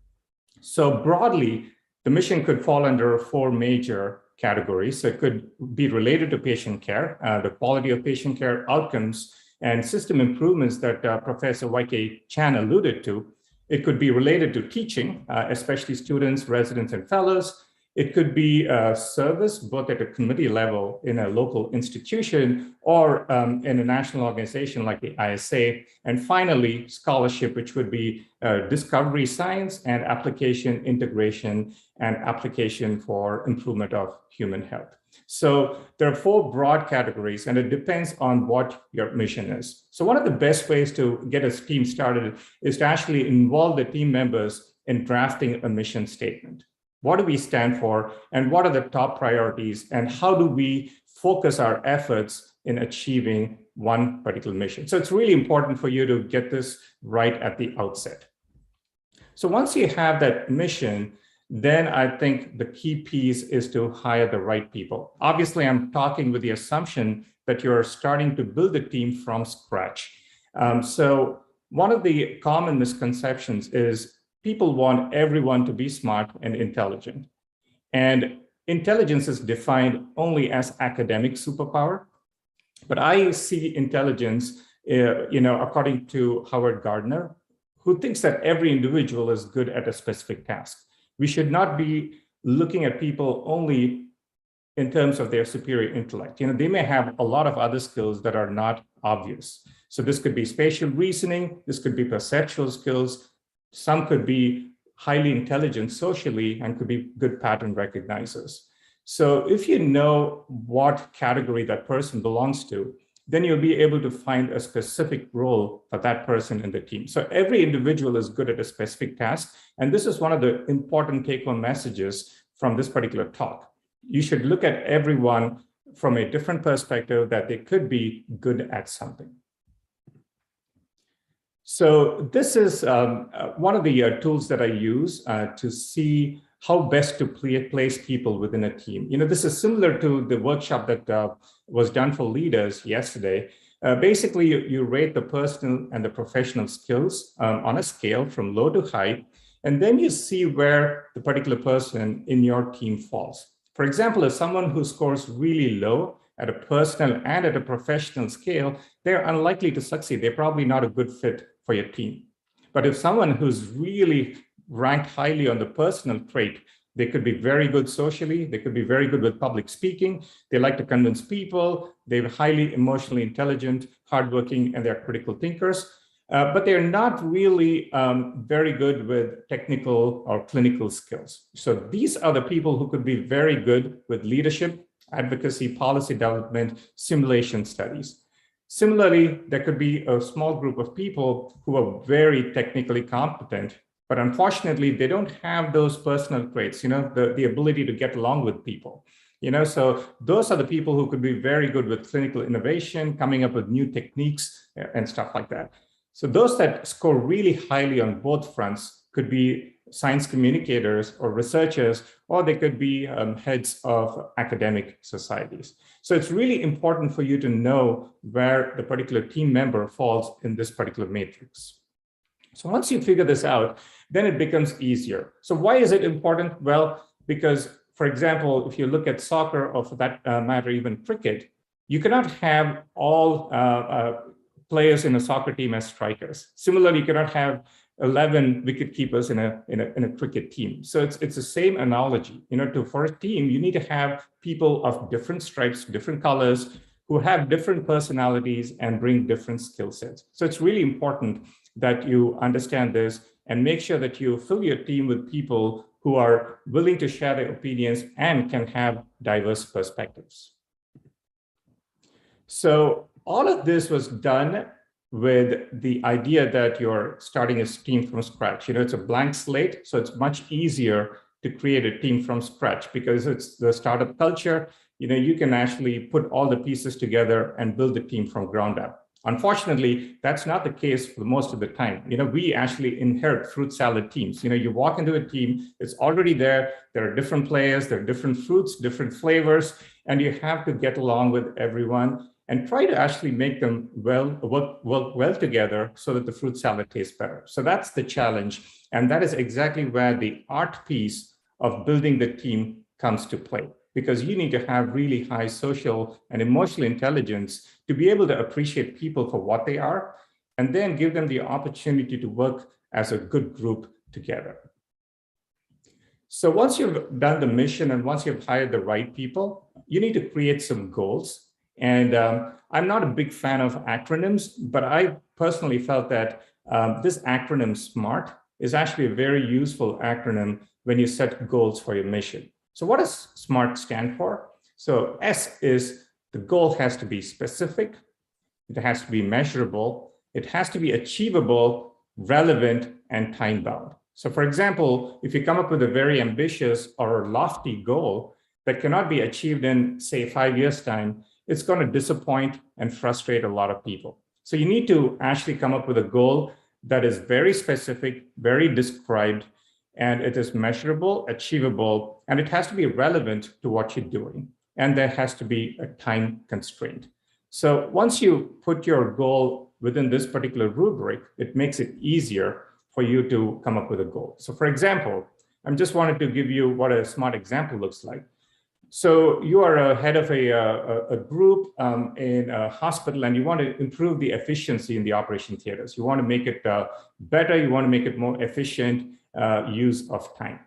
So broadly, the mission could fall under 4 major categories. So it could be related to patient care, the quality of patient care outcomes, and system improvements that Professor YK Chen alluded to. It could be related to teaching, especially students, residents, and fellows. It could be service, both at a committee level in a local institution or in a national organization like the ISA. And finally, scholarship, which would be discovery science and application integration and application for improvement of human health. So there are 4 broad categories, and it depends on what your mission is. So one of the best ways to get a team started is to actually involve the team members in drafting a mission statement. What do we stand for, and what are the top priorities, and how do we focus our efforts in achieving one particular mission? So it's really important for you to get this right at the outset. So once you have that mission, then I think the key piece is to hire the right people. Obviously, I'm talking with the assumption that you're starting to build a team from scratch. So one of the common misconceptions is people want everyone to be smart and intelligent. And intelligence is defined only as academic superpower. But I see intelligence, according to Howard Gardner, who thinks that every individual is good at a specific task. We should not be looking at people only in terms of their superior intellect. They may have a lot of other skills that are not obvious. So this could be spatial reasoning, this could be perceptual skills, some could be highly intelligent socially and could be good pattern recognizers. So if you know what category that person belongs to, then you'll be able to find a specific role for that person in the team. So every individual is good at a specific task. And this is one of the important take-home messages from this particular talk. You should look at everyone from a different perspective, that they could be good at something. So this is one of the tools that I use to see how best to place people within a team. You know, this is similar to the workshop that was done for leaders yesterday. Basically, you rate the personal and the professional skills on a scale from low to high, and then you see where the particular person in your team falls. For example, if someone who scores really low at a personal and at a professional scale, they're unlikely to succeed. They're probably not a good fit for your team. But if someone who's really ranked highly on the personal trait, they could be very good socially, they could be very good with public speaking, they like to convince people, they're highly emotionally intelligent, hardworking, and they're critical thinkers. But they're not really very good with technical or clinical skills. So these are the people who could be very good with leadership, advocacy, policy development, simulation studies. Similarly, there could be a small group of people who are very technically competent, but unfortunately, they don't have those personal traits, you know, the ability to get along with people. You know, so those are the people who could be very good with clinical innovation, coming up with new techniques and stuff like that. So those that score really highly on both fronts could be science communicators or researchers, or they could be heads of academic societies. So it's really important for you to know where the particular team member falls in this particular matrix. So once you figure this out, then it becomes easier. So why is it important? Well, because, for example, if you look at soccer, or for that matter, even cricket, you cannot have all players in a soccer team as strikers. Similarly, you cannot have 11 wicket keepers in a cricket team. So it's the same analogy. You know, for a team, you need to have people of different stripes, different colors, who have different personalities and bring different skill sets. So it's really important that you understand this and make sure that you fill your team with people who are willing to share their opinions and can have diverse perspectives. So all of this was done with the idea that you're starting a team from scratch. You know, it's a blank slate, so it's much easier to create a team from scratch because it's the startup culture. You know, you can actually put all the pieces together and build a team from ground up. Unfortunately, that's not the case for most of the time. You know, we actually inherit fruit salad teams. You know, you walk into a team, it's already there. There are different players, there are different fruits, different flavors, and you have to get along with everyone and try to actually make them work well together so that the fruit salad tastes better. So that's the challenge. And that is exactly where the art piece of building the team comes to play, because you need to have really high social and emotional intelligence to be able to appreciate people for what they are, and then give them the opportunity to work as a good group together. So once you've done the mission and once you've hired the right people, you need to create some goals. And I'm not a big fan of acronyms, but I personally felt that this acronym SMART is actually a very useful acronym when you set goals for your mission. So what does SMART stand for? So S is the goal has to be specific, it has to be measurable, it has to be achievable, relevant, and time-bound. So for example, if you come up with a very ambitious or lofty goal that cannot be achieved in, say, 5 years' time, it's going to disappoint and frustrate a lot of people. So you need to actually come up with a goal that is very specific, very described, and it is measurable, achievable, and it has to be relevant to what you're doing. And there has to be a time constraint. So once you put your goal within this particular rubric, it makes it easier for you to come up with a goal. So for example, I just wanted to give you what a SMART example looks like. So you are a head of a group in a hospital, and you want to improve the efficiency in the operation theaters. You want to make it better. You want to make it more efficient use of time.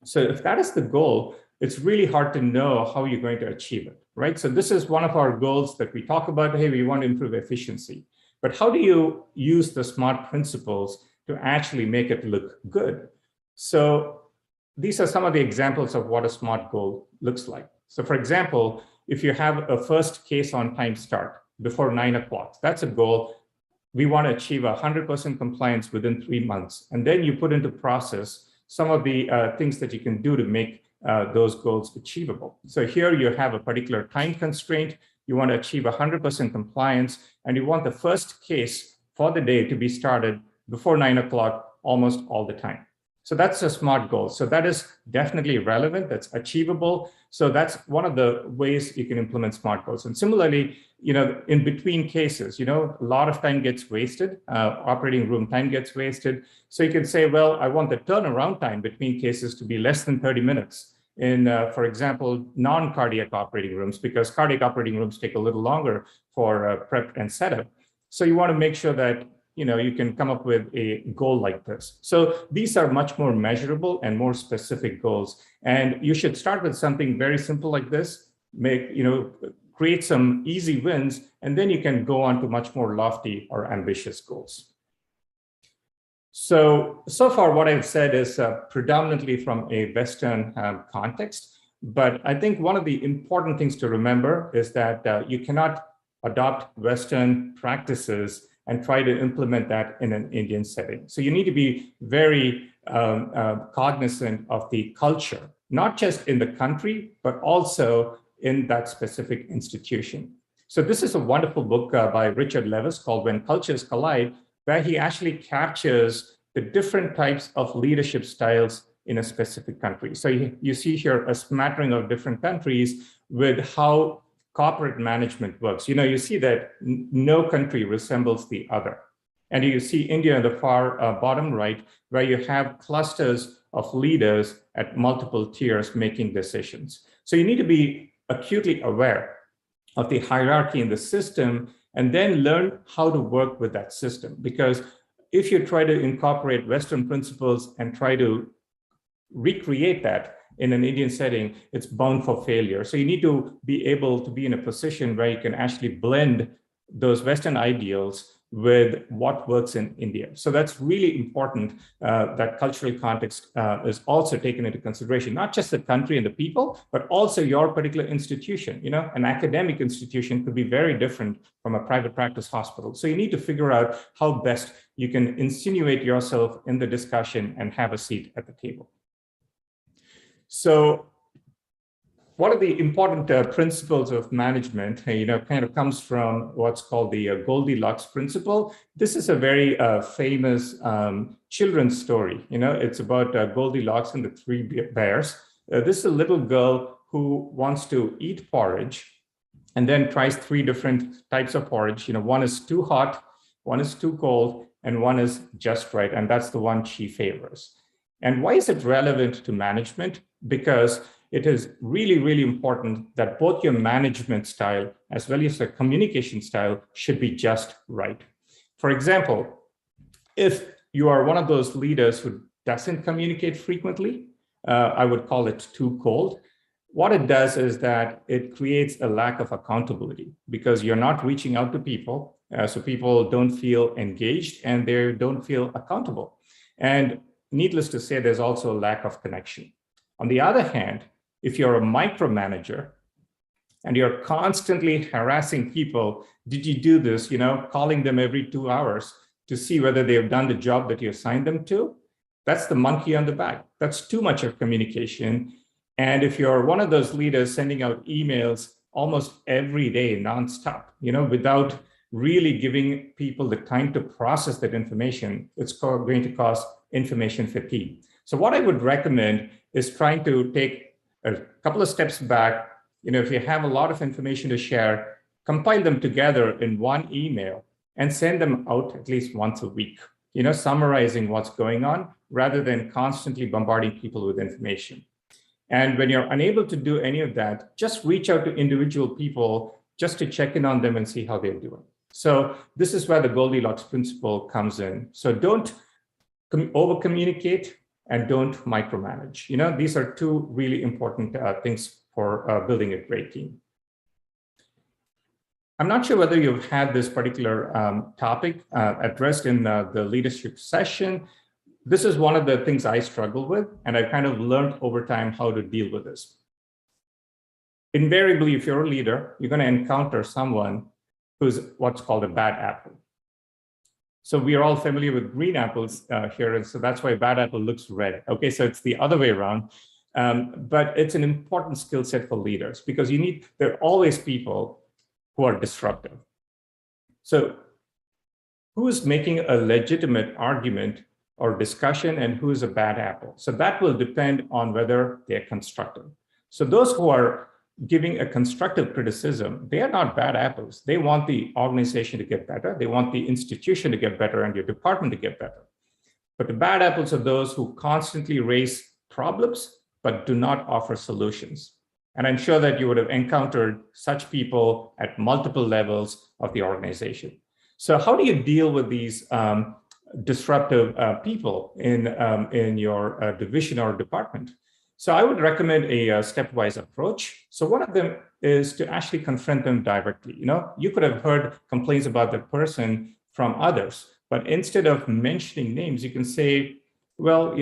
So if that is the goal, it's really hard to know how you're going to achieve it. right? So this is one of our goals that we talk about. Hey, we want to improve efficiency. But how do you use the SMART principles to actually make it look good? So these are some of the examples of what a SMART goal looks like. So for example, if you have a first case on time start before 9 o'clock, that's a goal. We want to achieve 100% compliance within 3 months. And then you put into process some of the things that you can do to make those goals achievable. So here you have a particular time constraint. You want to achieve 100% compliance, and you want the first case for the day to be started before 9 o'clock almost all the time. So that's a SMART goal. So that is definitely relevant, that's achievable. So that's one of the ways you can implement SMART goals. And similarly, in between cases, a lot of time gets wasted, operating room time gets wasted. So you can say, well, I want the turnaround time between cases to be less than 30 minutes. In, for example, non-cardiac operating rooms, because cardiac operating rooms take a little longer for prep and setup. So you want to make sure that you can come up with a goal like this. So these are much more measurable and more specific goals. And you should start with something very simple like this, create some easy wins, and then you can go on to much more lofty or ambitious goals. So far what I've said is predominantly from a Western context, but I think one of the important things to remember is that you cannot adopt Western practices and try to implement that in an Indian setting. So you need to be very cognizant of the culture, not just in the country, but also in that specific institution. So this is a wonderful book by Richard Levis called When Cultures Collide, where he actually captures the different types of leadership styles in a specific country. So you see here a smattering of different countries with how corporate management works. You see that no country resembles the other. And you see India in the far bottom right, where you have clusters of leaders at multiple tiers making decisions. So you need to be acutely aware of the hierarchy in the system and then learn how to work with that system. Because if you try to incorporate Western principles and try to recreate that in an Indian setting, it's bound for failure. So you need to be able to be in a position where you can actually blend those Western ideals with what works in India. So that's really important that cultural context is also taken into consideration, not just the country and the people, but also your particular institution. An academic institution could be very different from a private practice hospital. So you need to figure out how best you can insinuate yourself in the discussion and have a seat at the table. So one of the important principles of management, kind of comes from what's called the Goldilocks Principle. This is a very famous children's story. It's about Goldilocks and the three bears. This is a little girl who wants to eat porridge and then tries 3 different types of porridge. One is too hot, one is too cold, and one is just right. And that's the one she favors. And why is it relevant to management? Because it is really, really important that both your management style as well as your communication style should be just right. For example, if you are one of those leaders who doesn't communicate frequently, I would call it too cold. What it does is that it creates a lack of accountability because you're not reaching out to people. So people don't feel engaged and they don't feel accountable. And needless to say, there's also a lack of connection. On the other hand, if you're a micromanager and you're constantly harassing people, did you do this, calling them every 2 hours to see whether they've done the job that you assigned them to? That's the monkey on the back. That's too much of communication. And if you're one of those leaders sending out emails almost every day, nonstop, without really giving people the time to process that information, it's going to cause information fatigue. So what I would recommend is trying to take a couple of steps back. If you have a lot of information to share, compile them together in one email and send them out at least once a week, summarizing what's going on rather than constantly bombarding people with information. And when you're unable to do any of that, just reach out to individual people just to check in on them and see how they're doing. So this is where the Goldilocks Principle comes in. So don't over-communicate and don't micromanage. These are 2 really important things for building a great team. I'm not sure whether you've had this particular topic addressed in the leadership session. This is one of the things I struggle with, and I've kind of learned over time how to deal with this. Invariably, if you're a leader, you're going to encounter someone who's what's called a bad apple. So we are all familiar with green apples here, and so that's why bad apple looks red. Okay, so it's the other way around. But it's an important skill set for leaders because there are always people who are disruptive. So who is making a legitimate argument or discussion and who is a bad apple? So that will depend on whether they're constructive. So those who are giving a constructive criticism, they are not bad apples. They want the organization to get better. They want the institution to get better and your department to get better. But the bad apples are those who constantly raise problems, but do not offer solutions. And I'm sure that you would have encountered such people at multiple levels of the organization. So how do you deal with these disruptive people in your division or department? So I would recommend a stepwise approach. So one of them is to actually confront them directly. You could have heard complaints about the person from others, but instead of mentioning names, you can say, well,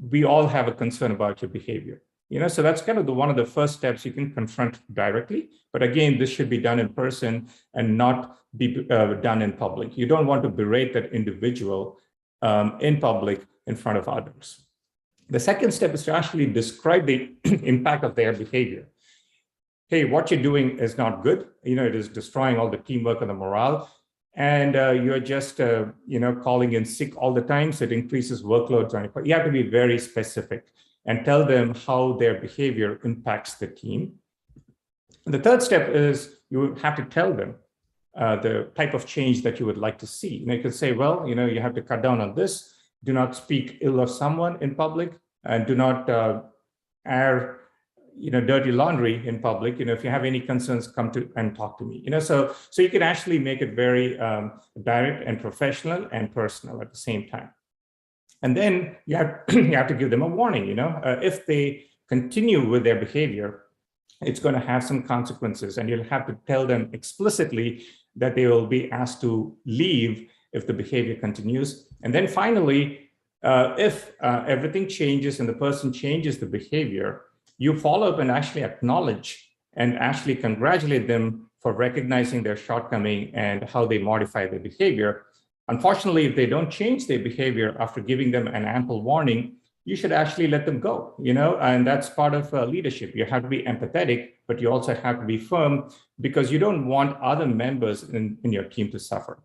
we all have a concern about your behavior. So that's kind of one of the first steps you can confront directly. But again, this should be done in person and not be done in public. You don't want to berate that individual in public in front of others. The second step is to actually describe the impact of their behavior. Hey, what you're doing is not good. It is destroying all the teamwork and the morale. And you're just, calling in sick all the time. So it increases workloads on you. You have to be very specific and tell them how their behavior impacts the team. And the third step is you have to tell them the type of change that you would like to see. You could say, well, you have to cut down on this. Do not speak ill of someone in public, and do not air, dirty laundry in public. If you have any concerns, come to and talk to me. So you can actually make it very direct and professional and personal at the same time. And then you have to give them a warning. If they continue with their behavior, it's going to have some consequences, and you'll have to tell them explicitly that they will be asked to leave if the behavior continues. And then finally, if everything changes and the person changes the behavior, you follow up and actually acknowledge and actually congratulate them for recognizing their shortcoming and how they modify their behavior. Unfortunately, if they don't change their behavior after giving them an ample warning, you should actually let them go, and that's part of leadership. You have to be empathetic, but you also have to be firm because you don't want other members in your team to suffer.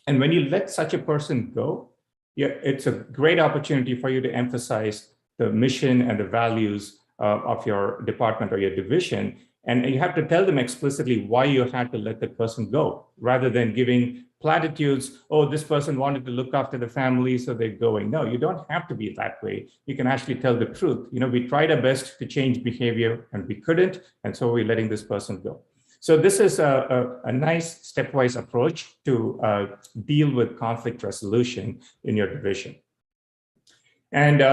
And when you let such a person go, it's a great opportunity for you to emphasize the mission and the values of your department or your division. And you have to tell them explicitly why you had to let that person go, rather than giving platitudes, oh, this person wanted to look after the family, so they're going. No, you don't have to be that way. You can actually tell the truth. We tried our best to change behavior and we couldn't, and so we're letting this person go. So this is a nice stepwise approach to deal with conflict resolution in your division. And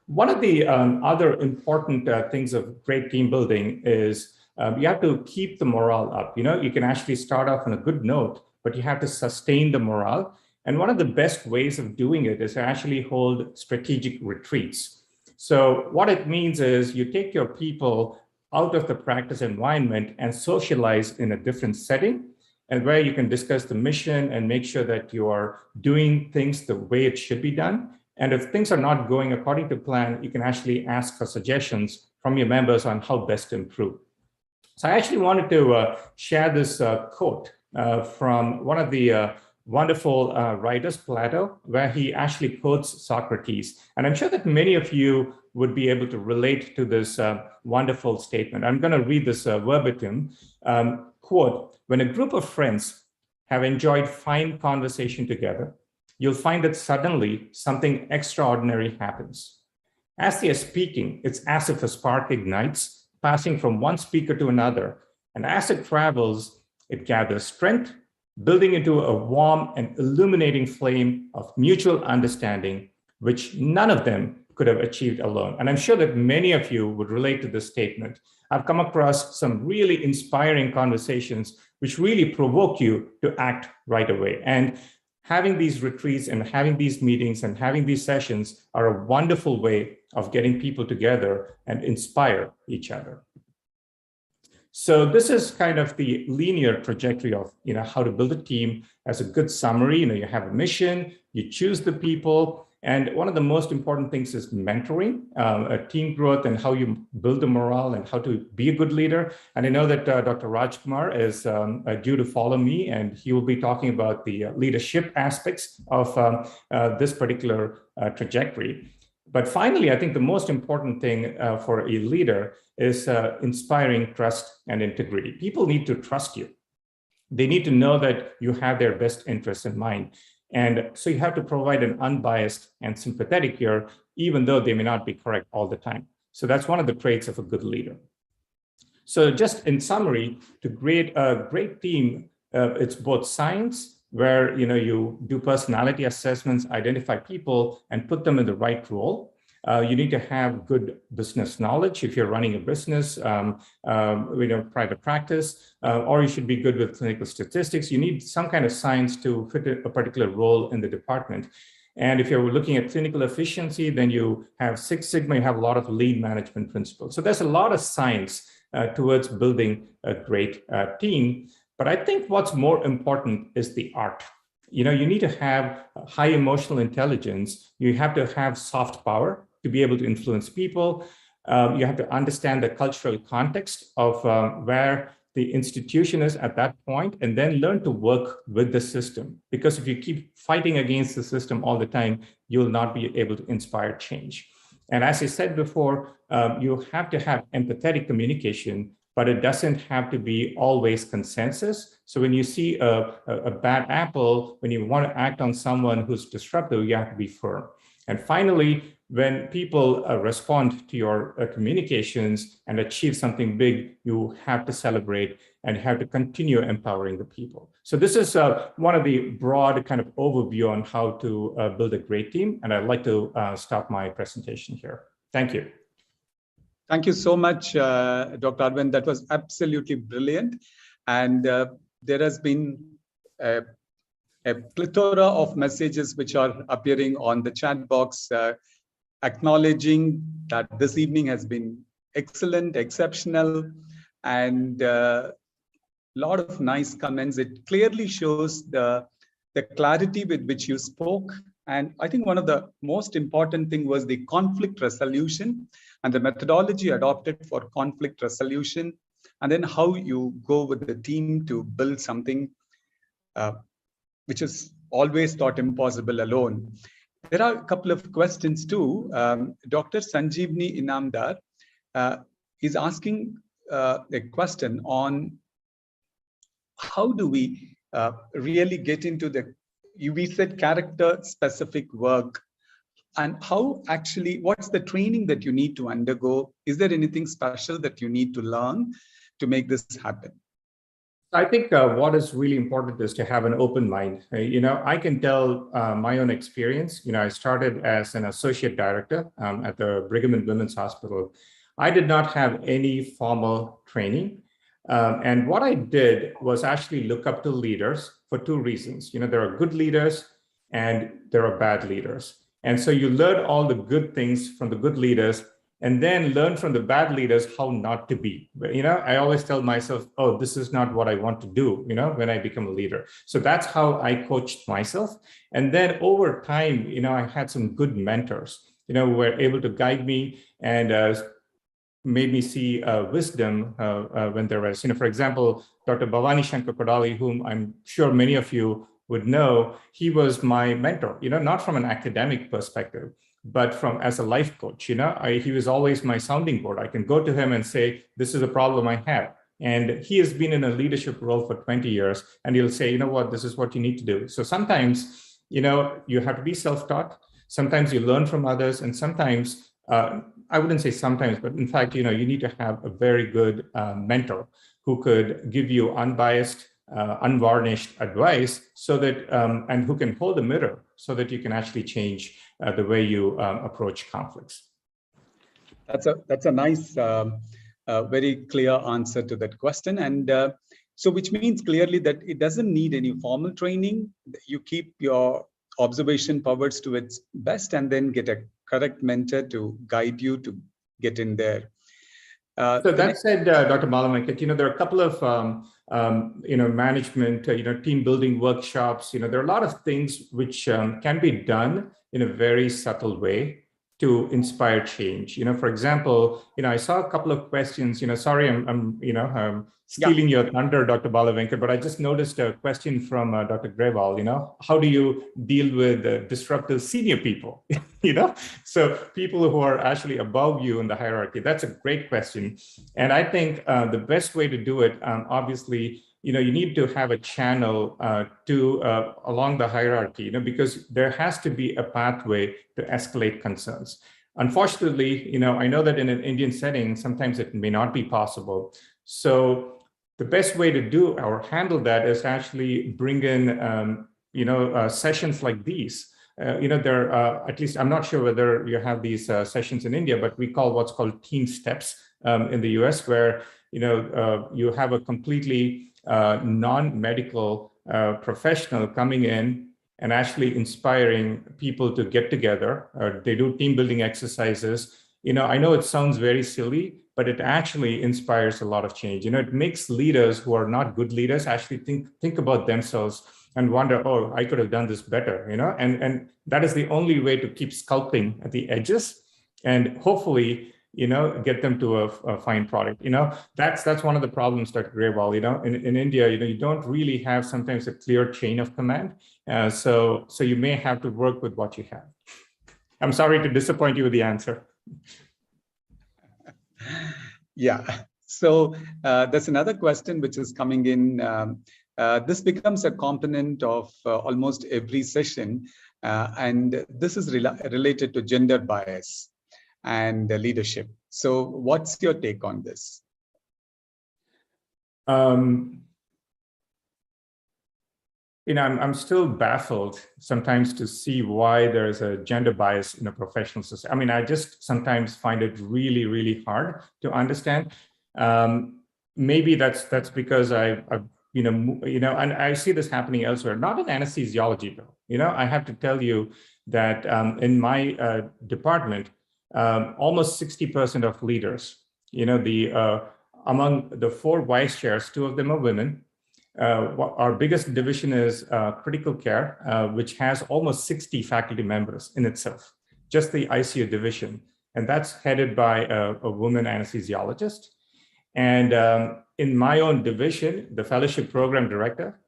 one of the other important things of great team building is you have to keep the morale up. You can actually start off on a good note, but you have to sustain the morale. And one of the best ways of doing it is to actually hold strategic retreats. So what it means is you take your people out of the practice environment and socialize in a different setting, and where you can discuss the mission and make sure that you are doing things the way it should be done. And if things are not going according to plan, you can actually ask for suggestions from your members on how best to improve. So I actually wanted to share this quote from one of the wonderful writers, Plato, where he actually quotes Socrates. And I'm sure that many of you would be able to relate to this wonderful statement. I'm going to read this verbatim quote. When a group of friends have enjoyed fine conversation together, you'll find that suddenly something extraordinary happens. As they are speaking, it's as if a spark ignites, passing from one speaker to another. And as it travels, it gathers strength, building into a warm and illuminating flame of mutual understanding, which none of them could have achieved alone. And I'm sure that many of you would relate to this statement. I've come across some really inspiring conversations which really provoke you to act right away. And having these retreats and having these meetings and having these sessions are a wonderful way of getting people together and inspire each other. So this is kind of the linear trajectory of how to build a team. As a good summary, you have a mission, you choose the people, and one of the most important things is mentoring, team growth, and how you build the morale and how to be a good leader. And I know that Dr. Raj Kumar is due to follow me, and he will be talking about the leadership aspects of this particular trajectory. But finally, I think the most important thing for a leader is inspiring trust and integrity. People need to trust you. They need to know that you have their best interests in mind. And so you have to provide an unbiased and sympathetic ear, even though they may not be correct all the time. So that's one of the traits of a good leader. So just in summary, to create a great team, it's both science, where you do personality assessments, identify people, and put them in the right role. You need to have good business knowledge if you're running a business, private practice, or you should be good with clinical statistics. You need some kind of science to fit a particular role in the department. And if you're looking at clinical efficiency, then you have Six Sigma, you have a lot of lean management principles. So there's a lot of science towards building a great team. But I think what's more important is the art. You need to have high emotional intelligence. You have to have soft power to be able to influence people. You have to understand the cultural context of where the institution is at that point, and then learn to work with the system. Because if you keep fighting against the system all the time, you'll not be able to inspire change. And as I said before, you have to have empathetic communication, but it doesn't have to be always consensus. So when you see a bad apple, when you want to act on someone who's disruptive, you have to be firm. And finally, when people respond to your communications and achieve something big, you have to celebrate and have to continue empowering the people. So this is one of the broad kind of overview on how to build a great team. And I'd like to stop my presentation here. Thank you. Thank you so much, Dr. Arvind. That was absolutely brilliant. And there has been a plethora of messages which are appearing on the chat box, acknowledging that this evening has been excellent, exceptional, and a lot of nice comments. It clearly shows the clarity with which you spoke. And I think one of the most important thing was the conflict resolution and the methodology adopted for conflict resolution, and then how you go with the team to build something which is always thought impossible alone. There are a couple of questions too. Dr. Sanjeevni Inamdar is asking a question on how do we really get into we said character specific work, and how actually, what's the training that you need to undergo? Is there anything special that you need to learn to make this happen? I think what is really important is to have an open mind. I can tell my own experience. I started as an associate director at the Brigham and Women's Hospital. I did not have any formal training. And what I did was actually look up to leaders for two reasons. There are good leaders and there are bad leaders. And so you learn all the good things from the good leaders, and then learn from the bad leaders how not to be. I always tell myself, oh, this is not what I want to do, when I become a leader. So that's how I coached myself. And then over time, I had some good mentors, who were able to guide me and made me see wisdom when there was, for example, Dr. Bhavani Shankar Kodali, whom I'm sure many of you would know. He was my mentor, not from an academic perspective, but as a life coach. He was always my sounding board. I can go to him and say, this is a problem I have. And he has been in a leadership role for 20 years. And he'll say, this is what you need to do. So sometimes, you have to be self-taught. Sometimes you learn from others. And sometimes, I wouldn't say sometimes, but in fact, you need to have a very good mentor who could give you unbiased, unvarnished advice, so that and who can hold a mirror so that you can actually change the way you approach conflicts. That's a nice, very clear answer to that question. And So which means clearly that it doesn't need any formal training. You keep your observation powers to its best and then get a correct mentor to guide you to get in there. So that said, Dr. Malamankat, there are a couple of management, team building workshops. There are a lot of things which can be done in a very subtle way to inspire change. For example, I saw a couple of questions. Sorry, I'm stealing your thunder, Dr. Balavenkat, but I just noticed a question from Dr. Grewal. How do you deal with disruptive senior people? So people who are actually above you in the hierarchy. That's a great question, and I think the best way to do it, obviously, you need to have a channel along the hierarchy, because there has to be a pathway to escalate concerns. Unfortunately, I know that in an Indian setting, sometimes it may not be possible. So the best way to do or handle that is actually bring in, sessions like these. There at least, I'm not sure whether you have these sessions in India, but we call what's called team steps in the US, where, you have a completely non-medical professional coming in and actually inspiring people to get together. They do team building exercises. I know it sounds very silly, but it actually inspires a lot of change. It makes leaders who are not good leaders actually think about themselves and wonder, oh, I could have done this better, and that is the only way to keep sculpting at the edges and hopefully, get them to a fine product. That's one of the problems, Dr. Grewal, in India, you don't really have sometimes a clear chain of command. So you may have to work with what you have. I'm sorry to disappoint you with the answer. Yeah. So there's another question which is coming in. This becomes a component of almost every session, and this is related to gender bias and leadership. So what's your take on this? I'm still baffled sometimes to see why there's a gender bias in a professional society. I just sometimes find it really, really hard to understand. Maybe that's because and I see this happening elsewhere, not in anesthesiology though. I have to tell you that in my department, almost 60% of leaders, among the 4 vice chairs, 2 of them are women. Our biggest division is critical care, which has almost 60 faculty members in itself, just the ICU division. And that's headed by a woman anesthesiologist. And in my own division, the fellowship program director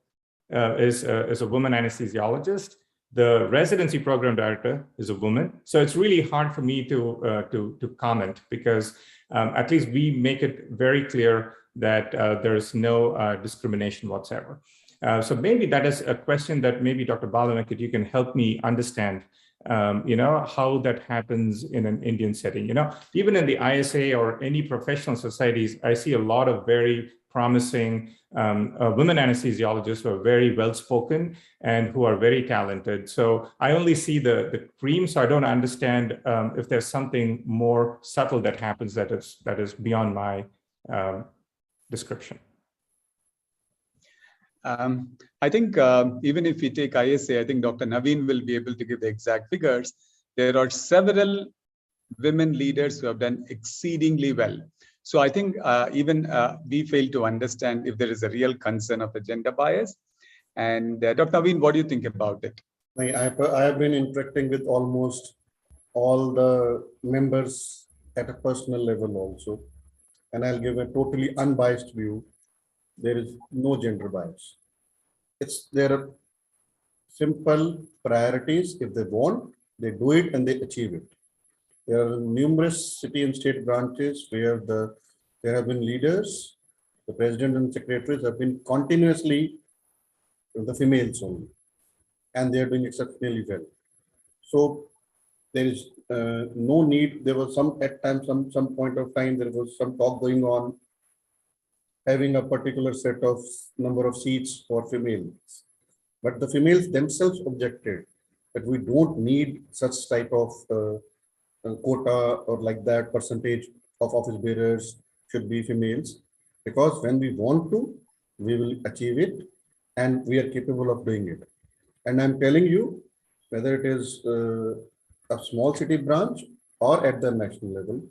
is a woman anesthesiologist. The residency program director is a woman. So it's really hard for me to comment because at least we make it very clear that there is no discrimination whatsoever. So maybe that is a question that maybe Dr. Balavenkat, you can help me understand, how that happens in an Indian setting. Even in the ISA or any professional societies, I see a lot of very promising women anesthesiologists who are very well-spoken and who are very talented. So I only see the cream, so I don't understand if there's something more subtle that happens that is beyond my description. I think even if we take ISA, I think Dr. Naveen will be able to give the exact figures. There are several women leaders who have done exceedingly well. So I think even we fail to understand if there is a real concern of a gender bias. And Dr. Naveen, what do you think about it? I have been interacting with almost all the members at a personal level also. And I'll give a totally unbiased view. There is no gender bias. There are simple priorities. If they want, they do it and they achieve it. There are numerous city and state branches where there have been leaders, the president and secretaries have been continuously the females only, and they are doing exceptionally well. So there is no need. There was at times some point of time there was some talk going on having a particular set of number of seats for females, but the females themselves objected that we don't need such type of quota or like that percentage of office bearers should be females, because when we want to, we will achieve it, and we are capable of doing it. And I'm telling you, whether it is a small city branch or at the national level,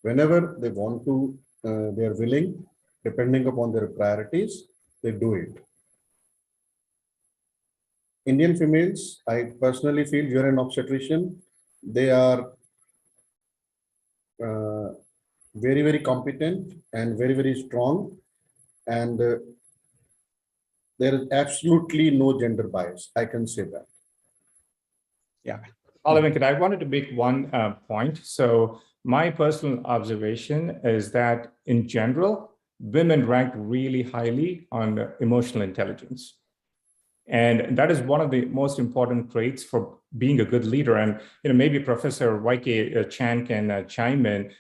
whenever they want to, they are willing, depending upon their priorities, they do it. Indian females, I personally feel, you're an obstetrician, they are very, very competent and very, very strong. And there is absolutely no gender bias. I can say that. Yeah. Venkat, I wanted to make one point. So my personal observation is that in general, women rank really highly on emotional intelligence. And that is one of the most important traits for being a good leader. And maybe Professor YK Chan can chime in.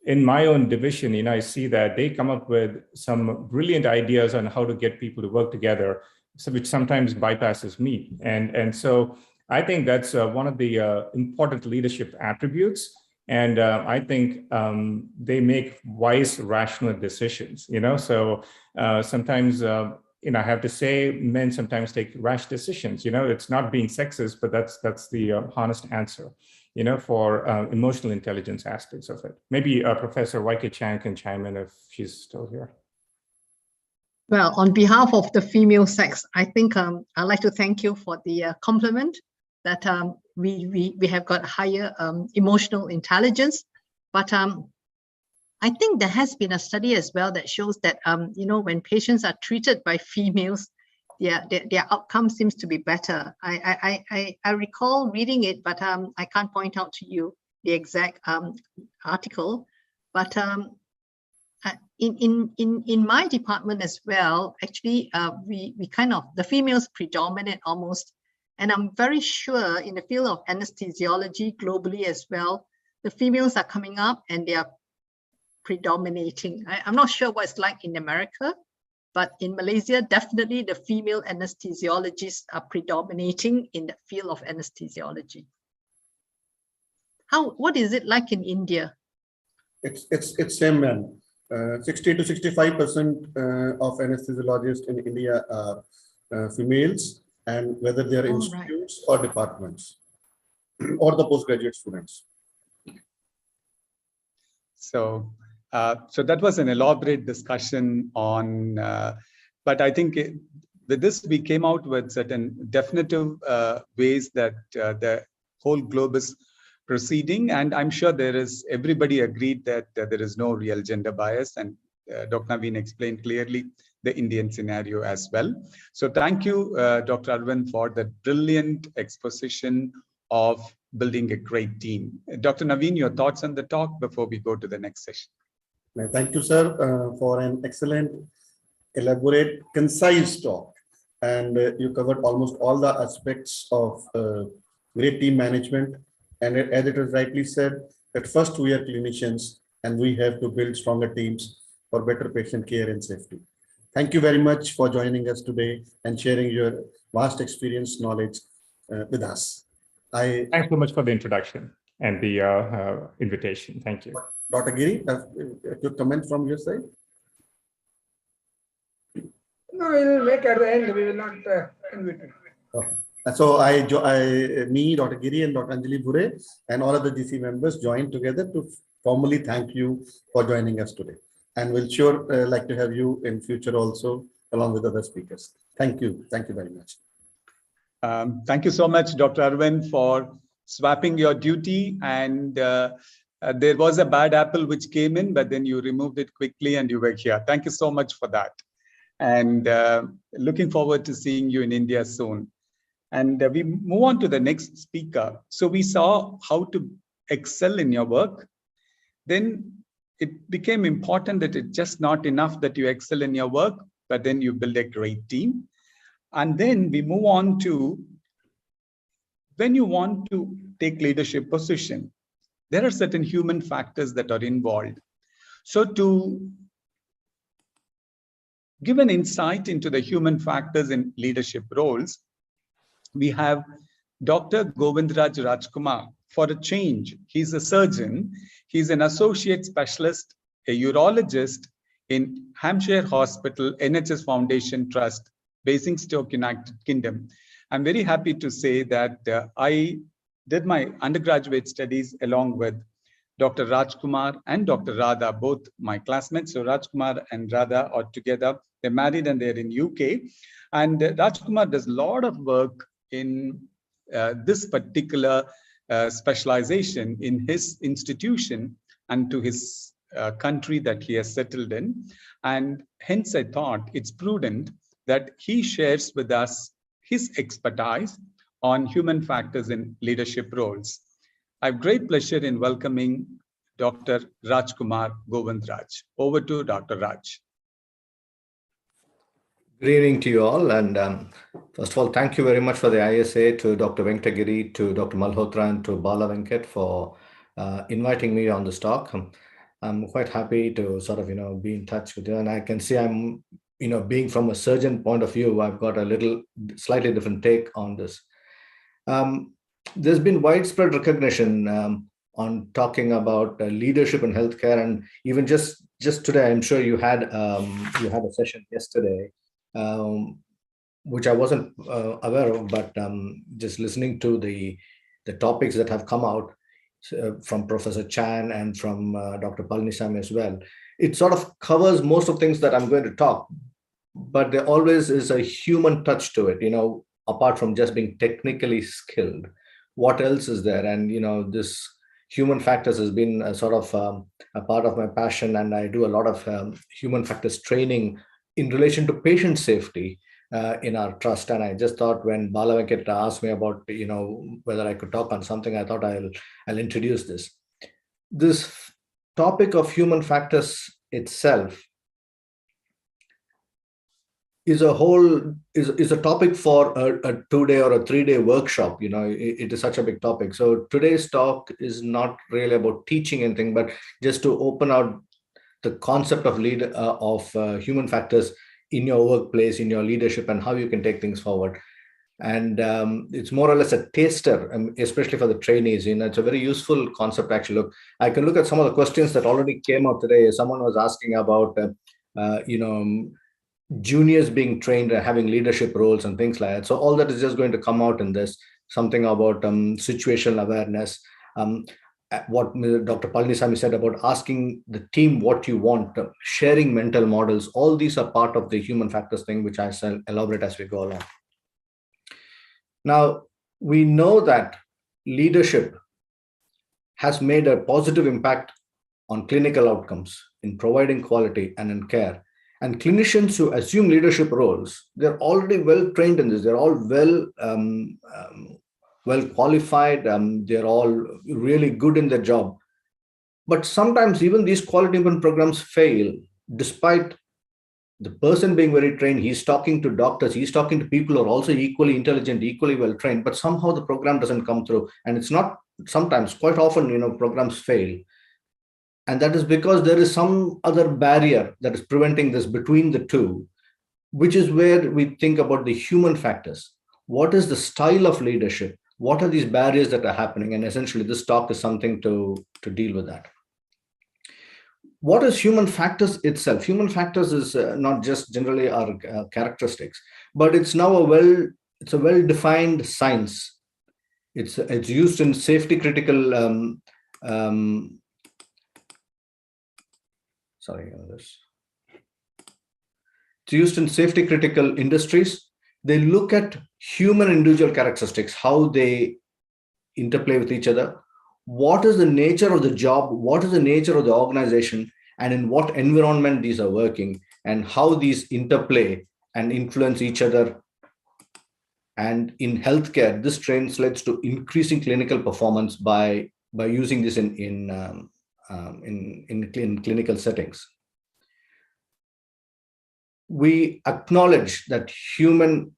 In my own division, I see that they come up with some brilliant ideas on how to get people to work together, which sometimes bypasses me. And so I think that's one of the important leadership attributes. And I think they make wise, rational decisions, So sometimes, I have to say men sometimes take rash decisions, it's not being sexist, but that's the honest answer, for emotional intelligence aspects of it. Maybe Professor YK Chan can chime in if she's still here. Well, on behalf of the female sex, I think I'd like to thank you for the compliment that we have got higher emotional intelligence. But I think there has been a study as well that shows that when patients are treated by females, their outcome seems to be better. I recall reading it, but I can't point out to you the exact article. But in my department as well, actually, we kind of, the females predominate almost. And I'm very sure in the field of anesthesiology globally as well, the females are coming up and they are predominating. I'm not sure what it's like in America, but in Malaysia, definitely the female anesthesiologists are predominating in the field of anesthesiology. What is it like in India? It's same, man. 60 to 65% of anesthesiologists in India are females, and whether they are institutes or departments or the postgraduate students. So that was an elaborate discussion on, but I think with this we came out with certain definitive ways that the whole globe is proceeding, and I'm sure everybody agreed that there is no real gender bias, and Dr. Naveen explained clearly the Indian scenario as well. So thank you, Dr. Arvind, for the brilliant exposition of building a great team. Dr. Naveen, your thoughts on the talk before we go to the next session. Thank you, sir, for an excellent, elaborate, concise talk. And you covered almost all the aspects of great team management. And as it was rightly said, that first we are clinicians and we have to build stronger teams for better patient care and safety. Thank you very much for joining us today and sharing your vast experience, knowledge with us. Thanks so much for the introduction and the invitation. Thank you. Dr. Giri, a quick comment from your side? No, we will make at the end. We will not invite you. Okay. So me, Dr. Giri and Dr. Anjali Bhure and all of the GC members joined together to formally thank you for joining us today. And we'll sure like to have you in future also along with other speakers. Thank you. Thank you very much. Thank you so much, Dr. Arvind, for swapping your duty. And there was a bad apple which came in, but then you removed it quickly and you were here. Thank you so much for that. And looking forward to seeing you in India soon. And we move on to the next speaker. So we saw how to excel in your work. Then it became important that it's just not enough that you excel in your work, but then you build a great team. And then we move on to when you want to take leadership position, there are certain human factors that are involved. So to give an insight into the human factors in leadership roles, we have Dr. Govantraj Raj Kumar. For a change, he's a surgeon, he's an associate specialist, a urologist, in Hampshire Hospital NHS Foundation Trust, Basingstoke, United Kingdom. I'm very happy to say that I did my undergraduate studies along with Dr. Raj Kumar and Dr. Radha, both my classmates. So Raj Kumar and Radha are together. They're married and they're in UK. And Raj Kumar does a lot of work in this particular specialization in his institution and to his country that he has settled in. And hence I thought it's prudent that he shares with us his expertise on human factors in leadership roles. I have great pleasure in welcoming Dr. Raj Kumar Govantraj. Over to Dr. Raj. Good evening to you all. And first of all, thank you very much for the ISA, to Dr. Venkatagiri, to Dr. Malhotra, and to Bala Venkat for inviting me on this talk. I'm quite happy to sort of, be in touch with you. And I can see I'm, being from a surgeon point of view, I've got a slightly different take on this. There's been widespread recognition on talking about leadership in healthcare, and even just today, I'm sure you had a session yesterday, which I wasn't aware of, but just listening to the topics that have come out from Professor Chan and from Dr. Palanisamy as well, it sort of covers most of things that I'm going to talk, but there always is a human touch to it, apart from just being technically skilled. What else is there? And, this human factors has been a sort of a part of my passion, and I do a lot of human factors training in relation to patient safety in our trust. And I just thought, when Bala Venkat asked me about, whether I could talk on something, I thought I'll introduce this. This topic of human factors itself is a topic for a 2-day or a 3-day workshop. It is such a big topic. So today's talk is not really about teaching anything, but just to open out the concept of human factors in your workplace, in your leadership, and how you can take things forward. And it's more or less a taster, especially for the trainees. It's a very useful concept, actually. I can look at some of the questions that already came out today. Someone was asking about, juniors being trained and having leadership roles and things like that. So all that is just going to come out in this. Something about situational awareness. What Dr. Palanisamy said about asking the team what you want, sharing mental models. All these are part of the human factors thing, which I shall elaborate as we go along. Now, we know that leadership has made a positive impact on clinical outcomes in providing quality and in care. And clinicians who assume leadership roles, they're already well trained in this. They're all well qualified. They're all really good in their job. But sometimes even these quality improvement programs fail, despite the person being very trained. He's talking to doctors. He's talking to people who are also equally intelligent, equally well trained. But somehow the program doesn't come through. And it's not sometimes, quite often, programs fail. And that is because there is some other barrier that is preventing this between the two, which is where we think about the human factors. What is the style of leadership? What are these barriers that are happening? And essentially, this talk is something to deal with that. What is human factors itself? Human factors is not just generally our characteristics, but it's now a well-defined science. It's used in safety critical It's used in safety critical industries. They look at human individual characteristics, how they interplay with each other. What is the nature of the job? What is the nature of the organization? And in what environment these are working, and how these interplay and influence each other. And in healthcare, this translates to increasing clinical performance by using this in clinical settings. We acknowledge that human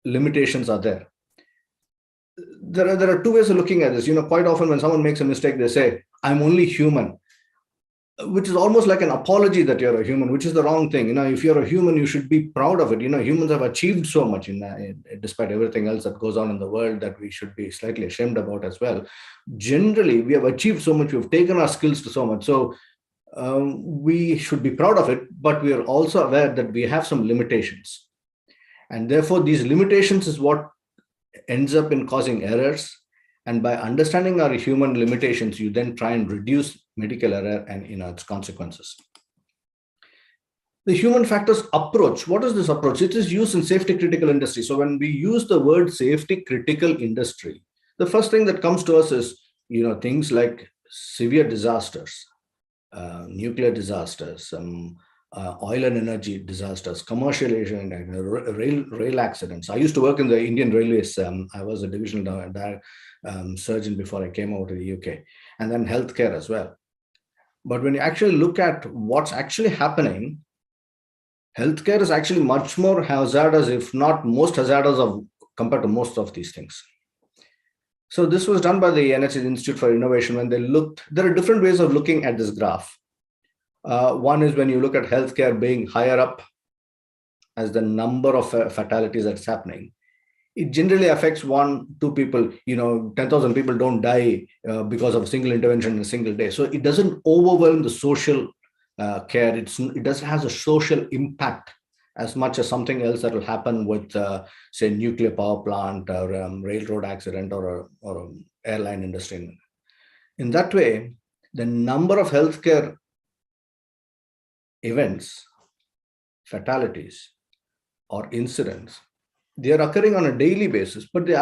limitations are there. There are two ways of looking at this. Quite often when someone makes a mistake, they say, "I'm only human," which is almost like an apology that you're a human, which is the wrong thing. If you're a human, you should be proud of it. Humans have achieved so much despite everything else that goes on in the world that we should be slightly ashamed about as well. Generally, we have achieved so much. We've taken our skills to so much. So we should be proud of it, but we are also aware that we have some limitations. And therefore, these limitations is what ends up in causing errors. And by understanding our human limitations, you then try and reduce medical error and its consequences. The human factors approach. What is this approach? It is used in safety critical industry. So when we use the word safety critical industry, the first thing that comes to us is, things like severe disasters, nuclear disasters, oil and energy disasters, commercial rail accidents. I used to work in the Indian Railways. I was a divisional surgeon before I came over to the UK, and then healthcare as well. But when you actually look at what's actually happening, healthcare is actually much more hazardous, if not most hazardous compared to most of these things. So this was done by the NHS Institute for Innovation. When they looked, there are different ways of looking at this graph. One is when you look at healthcare being higher up as the number of fatalities that's happening. It generally affects 1-2 people. 10,000 people don't die because of a single intervention in a single day. So it doesn't overwhelm the social care. It doesn't have a social impact as much as something else that will happen with, say, nuclear power plant or railroad accident or airline industry. In that way, the number of healthcare events, fatalities, or incidents, they are occurring on a daily basis, but they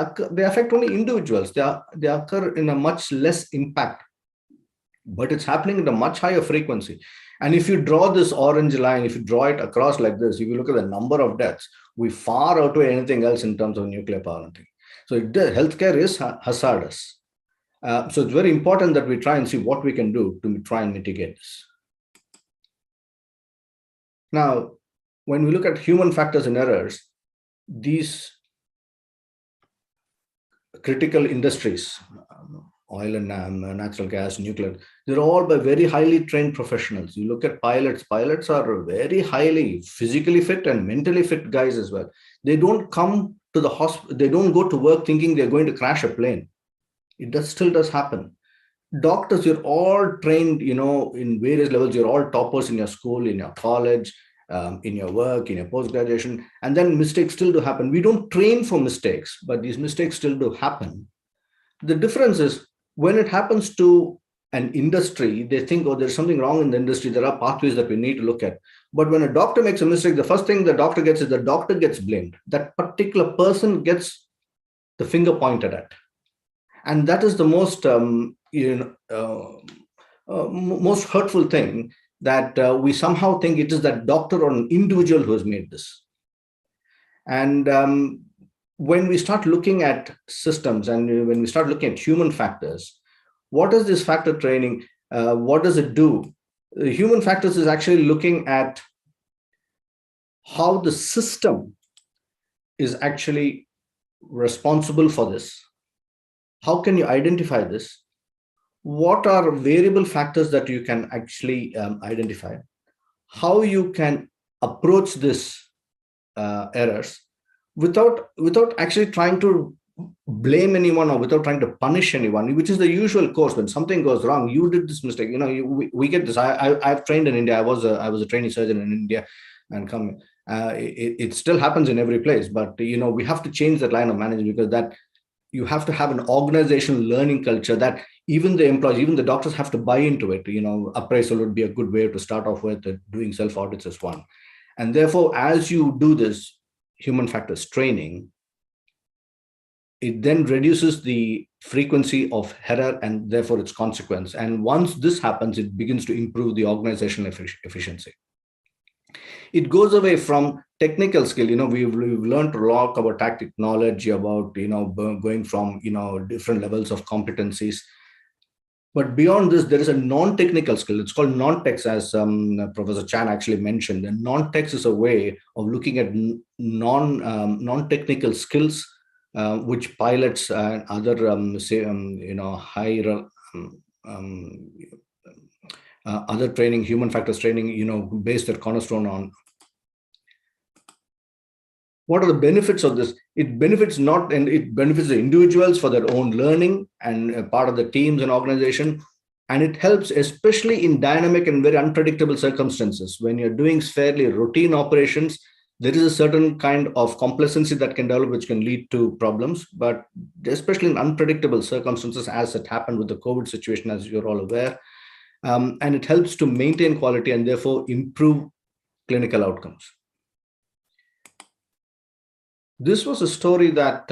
affect only individuals. They occur in a much less impact, but it's happening at a much higher frequency. And if you draw this orange line, if you draw it across like this, if you look at the number of deaths, we far outweigh anything else in terms of nuclear power and things. So healthcare is hazardous. So it's very important that we try and see what we can do to try and mitigate this. Now, when we look at human factors and errors, these critical industries, oil and natural gas, nuclear, they're all by very highly trained professionals. You look at pilots. Pilots are very highly physically fit and mentally fit guys as well. They don't come to the hospital. They don't go to work thinking they're going to crash a plane. It still does happen. Doctors, you're all trained, in various levels. You're all toppers in your school, in your college, in your work, in your post-graduation, and then mistakes still do happen. We don't train for mistakes, but these mistakes still do happen. The difference is when it happens to an industry, they think, oh, there's something wrong in the industry. There are pathways that we need to look at. But when a doctor makes a mistake, the first thing the doctor gets is the doctor gets blamed. That particular person gets the finger pointed at. And that is the most, most hurtful thing, that we somehow think it is that doctor or an individual who has made this. And when we start looking at systems and when we start looking at human factors, what is this factor training? What does it do? Human factors is actually looking at how the system is actually responsible for this. How can you identify this? What are variable factors that you can actually identify? How you can approach this errors without actually trying to blame anyone or without trying to punish anyone, which is the usual course. When something goes wrong, you did this mistake. We get this. I've trained in India. I was a trainee surgeon in India, and it still happens in every place. But we have to change that line of management, because that you have to have an organizational learning culture that even the employees, even the doctors have to buy into it. Appraisal would be a good way to start off with. Doing self audits is one, and therefore, as you do this human factors training, it then reduces the frequency of error and therefore its consequence. And once this happens, it begins to improve the organizational efficiency. It goes away from technical skill. We've learned a lot about tactic knowledge, about, going from, different levels of competencies. But beyond this, there is a non-technical skill. It's called non-tex, as Professor Chan actually mentioned. And non-tex is a way of looking at non-technical skills, which pilots and other, higher other training, human factors training, base their cornerstone on. What are the benefits of this? It benefits the individuals for their own learning and part of the teams and organization, And it helps, especially in dynamic and very unpredictable circumstances. When you're doing fairly routine operations, there is a certain kind of complacency that can develop, which can lead to problems. But especially in unpredictable circumstances, as it happened with the COVID situation, as you're all aware, and it helps to maintain quality and therefore improve clinical outcomes. This was a story that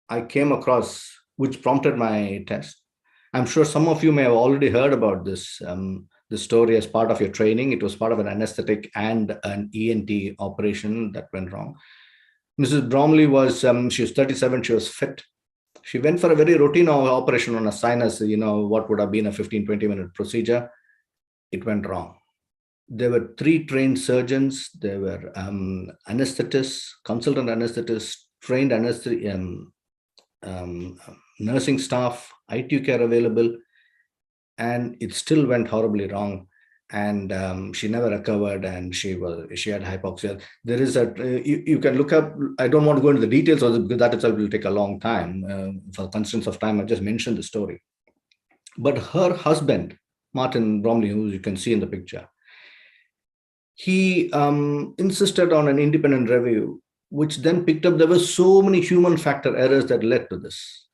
I came across, which prompted my test. I'm sure some of you may have already heard about this story as part of your training. It was part of an anesthetic and an ENT operation that went wrong. Mrs. Bromley was, she was 37, she was fit. She went for a very routine operation on a sinus, what would have been a 15, 20-minute procedure. It went wrong. There were 3 trained surgeons. There were anesthetists, consultant anesthetists, trained nursing staff, ITU care available, and it still went horribly wrong. And she never recovered, and she had hypoxia. There is you can look up. I don't want to go into the details of it because that itself will take a long time. For constraints of time, I just mentioned the story. But her husband, Martin Bromley, who you can see in the picture, he insisted on an independent review, which then picked up there were so many human factor errors that led to this.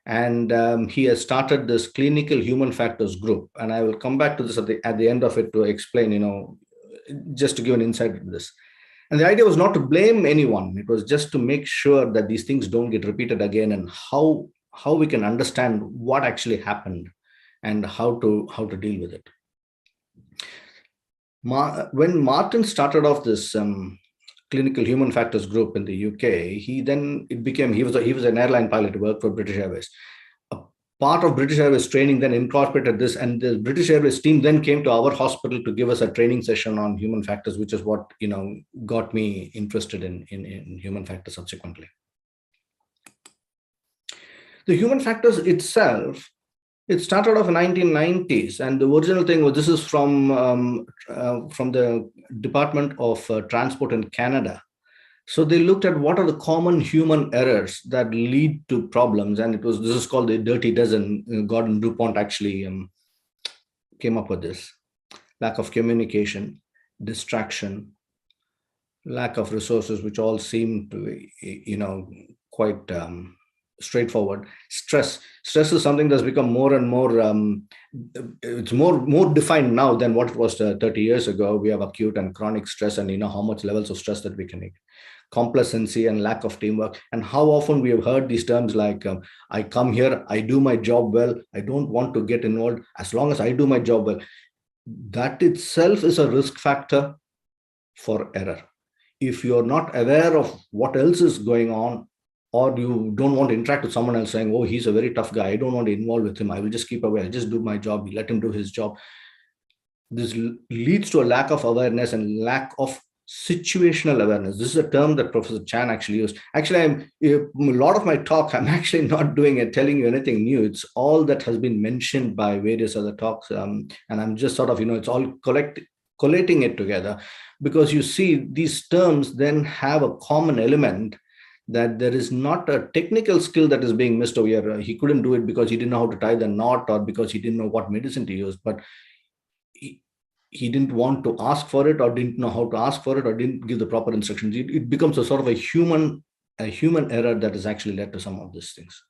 And he has started this clinical human factors group. And I will come back to this at the end of it to explain, just to give an insight into this. And the idea was not to blame anyone. It was just to make sure that these things don't get repeated again, and how we can understand what actually happened and how to deal with it. When Martin started off this clinical human factors group in the UK, he was an airline pilot who worked for British Airways. A part of British Airways training then incorporated this, and the British Airways team then came to our hospital to give us a training session on human factors, which is what got me interested in human factors subsequently. The human factors itself, it started off in the 1990s, and the original thing was, this is from the Department of Transport in Canada. So they looked at what are the common human errors that lead to problems, and this is called the Dirty Dozen. Gordon DuPont actually came up with this: lack of communication, distraction, lack of resources, which all seem to be, quite straightforward. Stress is something that's become more and more it's more defined now than what it was 30 years ago. We have acute and chronic stress, and how much levels of stress that we can make. Complacency and lack of teamwork, and how often we have heard these terms like I come here, I do my job well, I don't want to get involved as long as I do my job well. That itself is a risk factor for error. If you're not aware of what else is going on, or you don't want to interact with someone else saying, oh, he's a very tough guy, I don't want to involve with him, I will just keep away, I'll just do my job, let him do his job. This leads to a lack of awareness and lack of situational awareness. This is a term that Professor Chan actually used. Actually, a lot of my talk, I'm actually not telling you anything new. It's all that has been mentioned by various other talks. And I'm just sort of, it's all collating it together, because you see these terms then have a common element, that there is not a technical skill that is being missed over here. He couldn't do it because he didn't know how to tie the knot, or because he didn't know what medicine to use, but he didn't want to ask for it, or didn't know how to ask for it, or didn't give the proper instructions. It becomes a sort of a human error that has actually led to some of these things.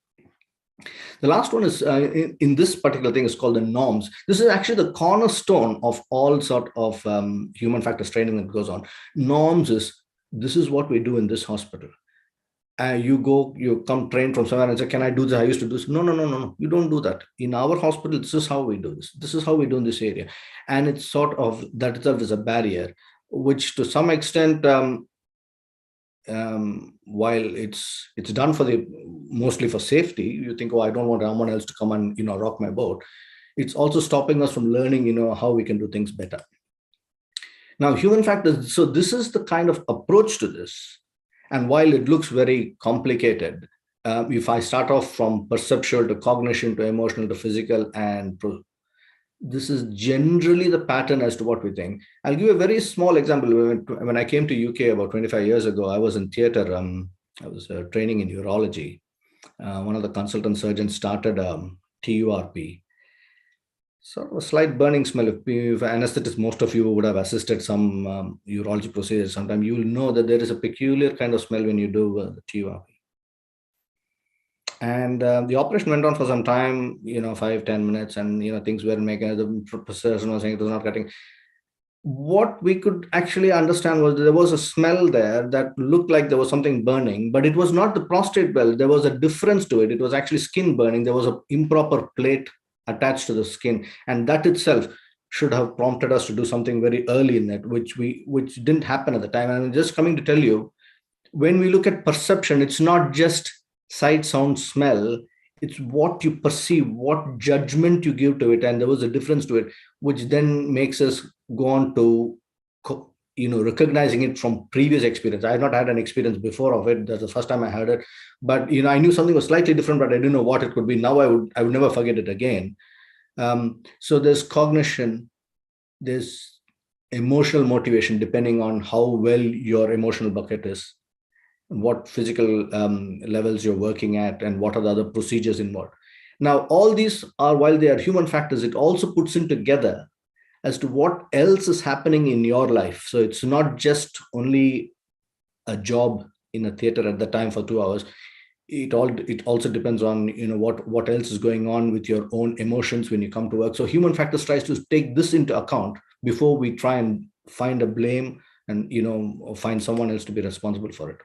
The last one is in this particular thing is called the norms. This is actually the cornerstone of all sort of human factors training that goes on. Norms is, this is what we do in this hospital. You come trained from somewhere and say, can I do this? I used to do this. No. You don't do that. In our hospital, this is how we do this. This is how we do in this area. And it's sort of, that itself is a barrier, which to some extent, while it's done mostly for safety, you think, oh, I don't want someone else to come and, rock my boat. It's also stopping us from learning, how we can do things better. Now, human factors, so this is the kind of approach to this. And while it looks very complicated, if I start off from perceptual to cognition to emotional to physical, and this is generally the pattern as to what we think. I'll give a very small example. When I came to UK about 25 years ago, I was in theater. I was training in urology. One of the consultant surgeons started TURP. sort of a slight burning smell. If anesthetists, most of you would have assisted some urology procedures. Sometimes you will know that there is a peculiar kind of smell when you do the TURP. And the operation went on for some time, 5-10 minutes, and things weren't making. The professor was saying it was not cutting. What we could actually understand was that there was a smell there that looked like there was something burning, but it was not the prostate well. There was a difference to it. It was actually skin burning. There was an improper plate attached to the skin, and that itself should have prompted us to do something very early in that, which didn't happen at the time. And I'm just coming to tell you, when we look at perception, it's not just sight, sound, smell. It's what you perceive, what judgment you give to it, and there was a difference to it, which then makes us go on to recognizing it from previous experience. I have not had an experience before of it. That's the first time I heard it, but I knew something was slightly different, but I didn't know what it could be. Now I would never forget it again. So there's cognition, there's emotional motivation, depending on how well your emotional bucket is, what physical levels you're working at, and what are the other procedures involved. Now, all these are, while they are human factors, it also puts in together as to what else is happening in your life. So it's not just only a job in a theater at the time for 2 hours. It also depends on what else is going on with your own emotions when you come to work. So human factors tries to take this into account before we try and find a blame and find someone else to be responsible for it.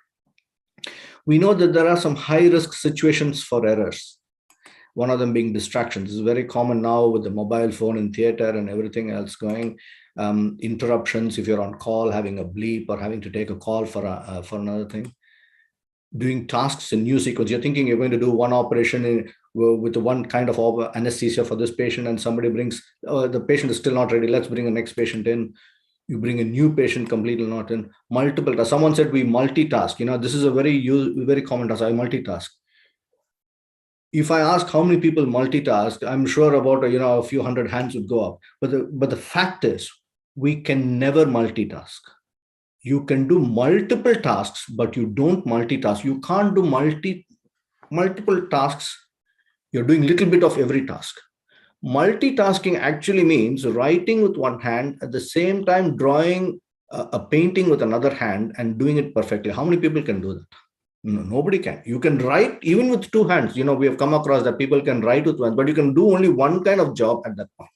We know that there are some high risk situations for errors. One of them being distractions. This is very common now with the mobile phone in theater and everything else going. Interruptions, if you're on call, having a bleep or having to take a call for another thing. Doing tasks in new sequence. You're thinking you're going to do one operation with one kind of anesthesia for this patient, and somebody brings, the patient is still not ready. Let's bring the next patient in. You bring a new patient completely not in. Multiple tasks. Someone said we multitask. This is a very common task. I multitask. If I ask how many people multitask, I'm sure about a few hundred hands would go up. But the fact is, we can never multitask. You can do multiple tasks, but you don't multitask. You can't do multiple tasks. You're doing a little bit of every task. Multitasking actually means writing with one hand, at the same time drawing a painting with another hand and doing it perfectly. How many people can do that? No, nobody can. You can write even with two hands. We have come across that people can write with one, but you can do only one kind of job at that point.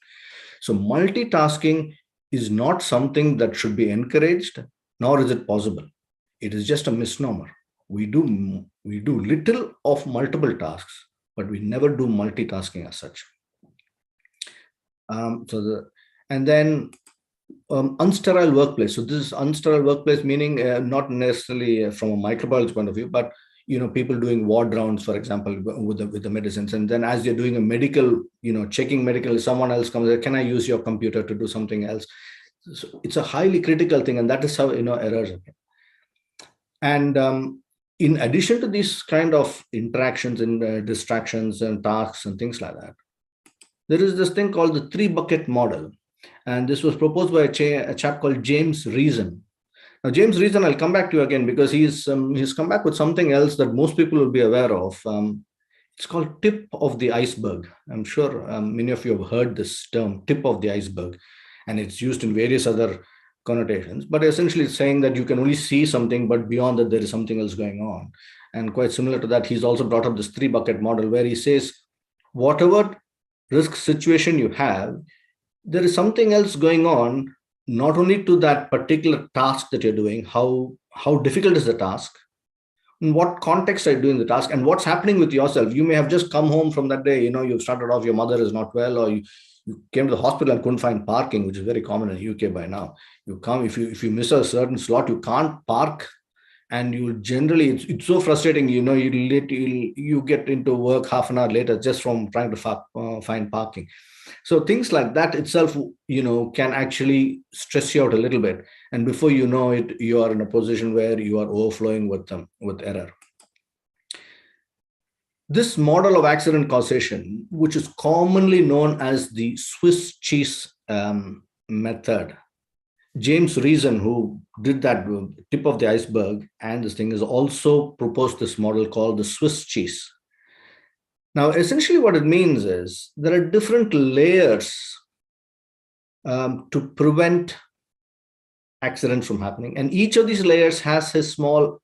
So multitasking is not something that should be encouraged, nor is it possible. It is just a misnomer. We do little of multiple tasks, but we never do multitasking as such. Unsterile workplace. So this is unsterile workplace, meaning not necessarily from a microbiology point of view, but people doing ward rounds, for example, with the medicines, and then as you're doing a medical, checking medical, someone else comes, can I use your computer to do something else? So it's a highly critical thing, and that is how errors occur. And in addition to these kind of interactions and distractions and tasks and things like that, there is this thing called the 3-bucket model. And this was proposed by a chap called James Reason. Now, James Reason, I'll come back to you again because he's come back with something else that most people will be aware of. It's called tip of the iceberg. I'm sure many of you have heard this term, tip of the iceberg, and it's used in various other connotations. But essentially, it's saying that you can only see something, but beyond that, there is something else going on. And quite similar to that, he's also brought up this 3-bucket model where he says, whatever risk situation you have, there is something else going on, not only to that particular task that you're doing, how difficult is the task, in what context are you doing the task, and what's happening with yourself. You may have just come home from that day, you've started off, your mother is not well, or you came to the hospital and couldn't find parking, which is very common in the UK by now. You come, if you miss a certain slot, you can't park, and you generally, it's so frustrating, you get into work half an hour later just from trying to find parking. So things like that itself, can actually stress you out a little bit. And before you know it, you are in a position where you are overflowing with error. This model of accident causation, which is commonly known as the Swiss cheese method, James Reason, who did that tip of the iceberg and this thing, has also proposed this model called the Swiss cheese. Now, essentially what it means is there are different layers to prevent accidents from happening. And each of these layers has a small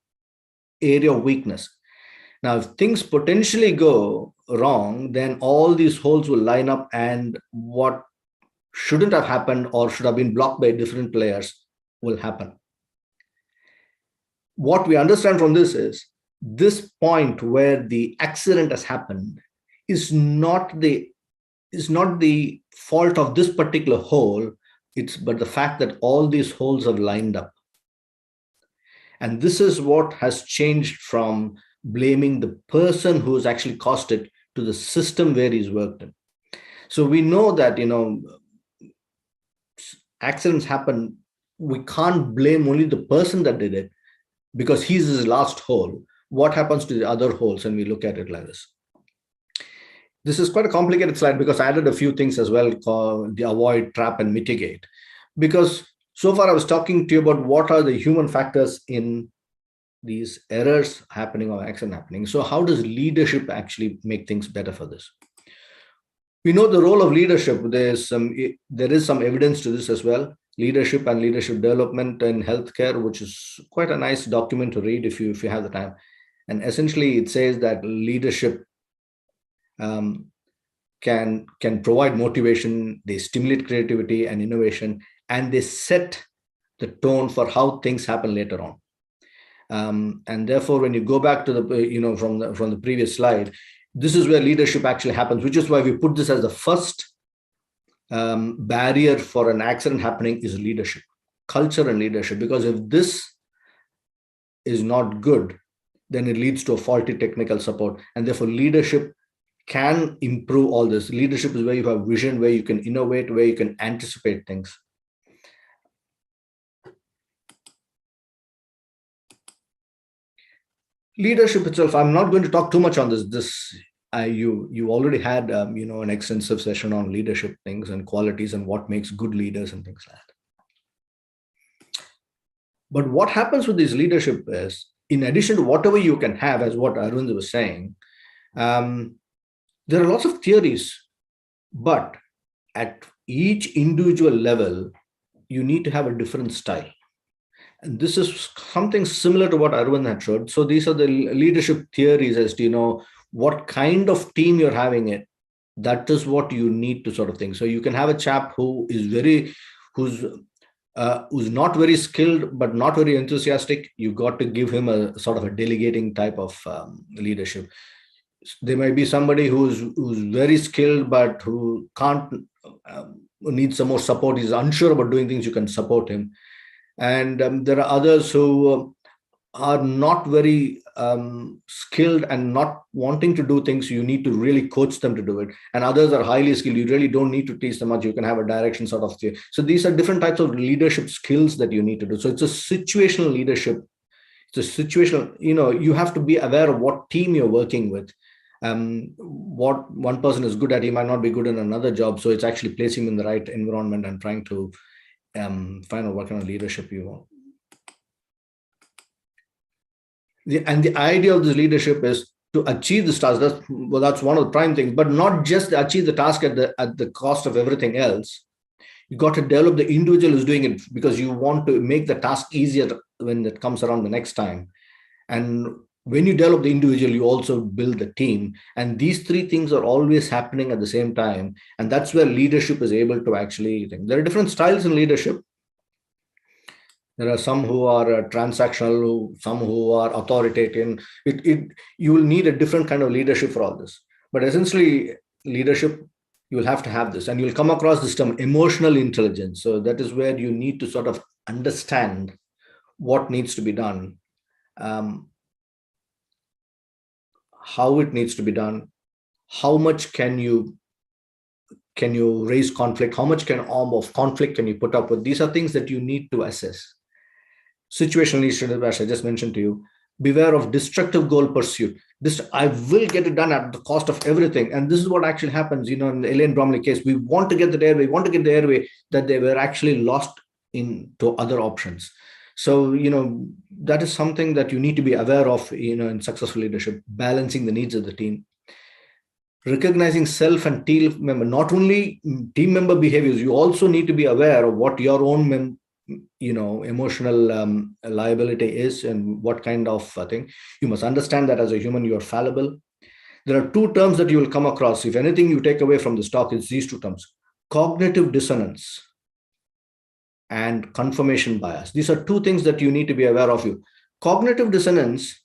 area of weakness. Now, if things potentially go wrong, then all these holes will line up, and what shouldn't have happened or should have been blocked by different layers will happen. What we understand from this is this point where the accident has happened is not the fault of this particular hole, but the fact that all these holes have lined up. And this is what has changed from blaming the person who's actually caused it to the system where he's worked in. So we know that, accidents happen. We can't blame only the person that did it because he's his last hole. What happens to the other holes? And we look at it like this. This is quite a complicated slide because I added a few things as well called the avoid, trap, and mitigate. Because so far I was talking to you about what are the human factors in these errors happening or accident happening. So how does leadership actually make things better for this? We know the role of leadership. There is some evidence to this as well. Leadership and leadership development in healthcare, which is quite a nice document to read if you have the time. And essentially it says that leadership can provide motivation, they stimulate creativity and innovation, and they set the tone for how things happen later on. And therefore, when you go back to the, from the previous slide, this is where leadership actually happens, which is why we put this as the first barrier for an accident happening is leadership, culture and leadership. Because if this is not good, then it leads to a faulty technical support. And therefore, leadership can improve all this. Leadership is where you have vision, where you can innovate, where you can anticipate things. Leadership itself, I'm not going to talk too much on this. You already had an extensive session on leadership things and qualities and what makes good leaders and things like that. But what happens with this leadership is, in addition to whatever you can have, as what Arvind was saying, there are lots of theories, but at each individual level, you need to have a different style. And this is something similar to what Arvind had showed. So these are the leadership theories as to, what kind of team you're having it. That is what you need to sort of think. So you can have a chap who's not very skilled, but not very enthusiastic. You got to give him a sort of a delegating type of leadership. There might be somebody who's very skilled, but who needs some more support. He's unsure about doing things. You can support him. And there are others who are not very skilled and not wanting to do things. You need to really coach them to do it. And others are highly skilled. You really don't need to teach them much. You can have a direction sort of thing. So these are different types of leadership skills that you need to do. So it's a situational leadership. It's a situational, you have to be aware of what team you're working with. What one person is good at, he might not be good in another job. So it's actually placing him in the right environment and trying to find out what kind of leadership you want. And the idea of this leadership is to achieve this task. That's one of the prime things, but not just achieve the task at the cost of everything else. You got to develop the individual who's doing it because you want to make the task easier when it comes around the next time. And when you develop the individual, you also build the team. And these three things are always happening at the same time. And that's where leadership is able to actually think. There are different styles in leadership. There are some who are transactional, some who are authoritarian. You will need a different kind of leadership for all this. But essentially, leadership, you will have to have this. And you'll come across this term, emotional intelligence. So that is where you need to sort of understand what needs to be done, how it needs to be done, how much can you raise conflict, how much of conflict can you put up with. These are things that you need to assess. Situational leadership, as I just mentioned to you, beware of destructive goal pursuit. I will get it done at the cost of everything. And this is what actually happens, in the Elaine Bromley case. We want to get the airway, that they were actually lost into other options. So, that is something that you need to be aware of, in successful leadership, balancing the needs of the team. recognizing self and team member, not only team member behaviors, you also need to be aware of what your own emotional liability is and what kind of thing. You must understand that as a human, you are fallible. There are two terms that you will come across. If anything you take away from this talk, it's these two terms: cognitive dissonance and confirmation bias. These are two things that you need to be aware of. Cognitive dissonance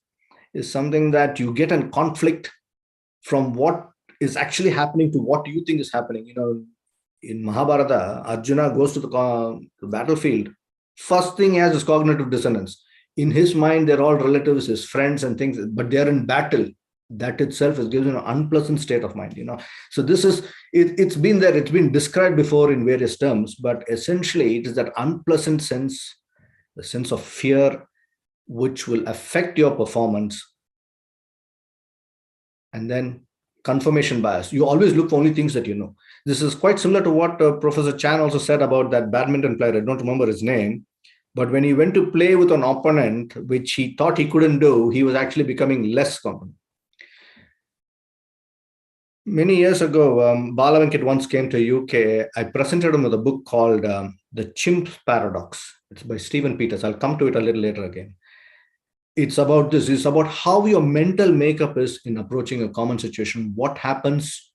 is something that you get in conflict from what is actually happening to what you think is happening. In Mahabharata, Arjuna goes to the battlefield. First thing he has is cognitive dissonance. In his mind, they're all relatives, his friends and things, but they're in battle. That itself is given an unpleasant state of mind. So this is, it's been there, it's been described before in various terms, but essentially it is that unpleasant sense, the sense of fear, which will affect your performance. And then confirmation bias. You always look for only things that you know. This is quite similar to what Professor Chan also said about that badminton player. I don't remember his name, but when he went to play with an opponent, which he thought he couldn't do, he was actually becoming less competent. Many years ago, Bala Venkat once came to UK. I presented him with a book called The Chimps Paradox. It's by Stephen Peters. I'll come to it a little later again. It's about this. It's about how your mental makeup is in approaching a common situation, what happens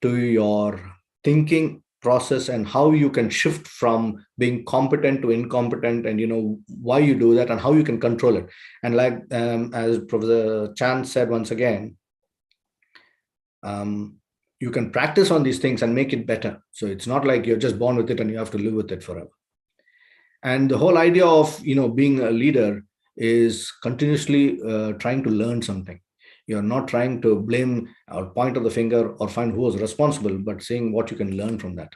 to your thinking process and how you can shift from being competent to incompetent, and why you do that and how you can control it. And like as Professor Chan said once again, you can practice on these things and make it better. So it's not like you're just born with it and you have to live with it forever. And the whole idea of being a leader is continuously trying to learn something. You're not trying to blame or point of the finger or find who was responsible, but seeing what you can learn from that.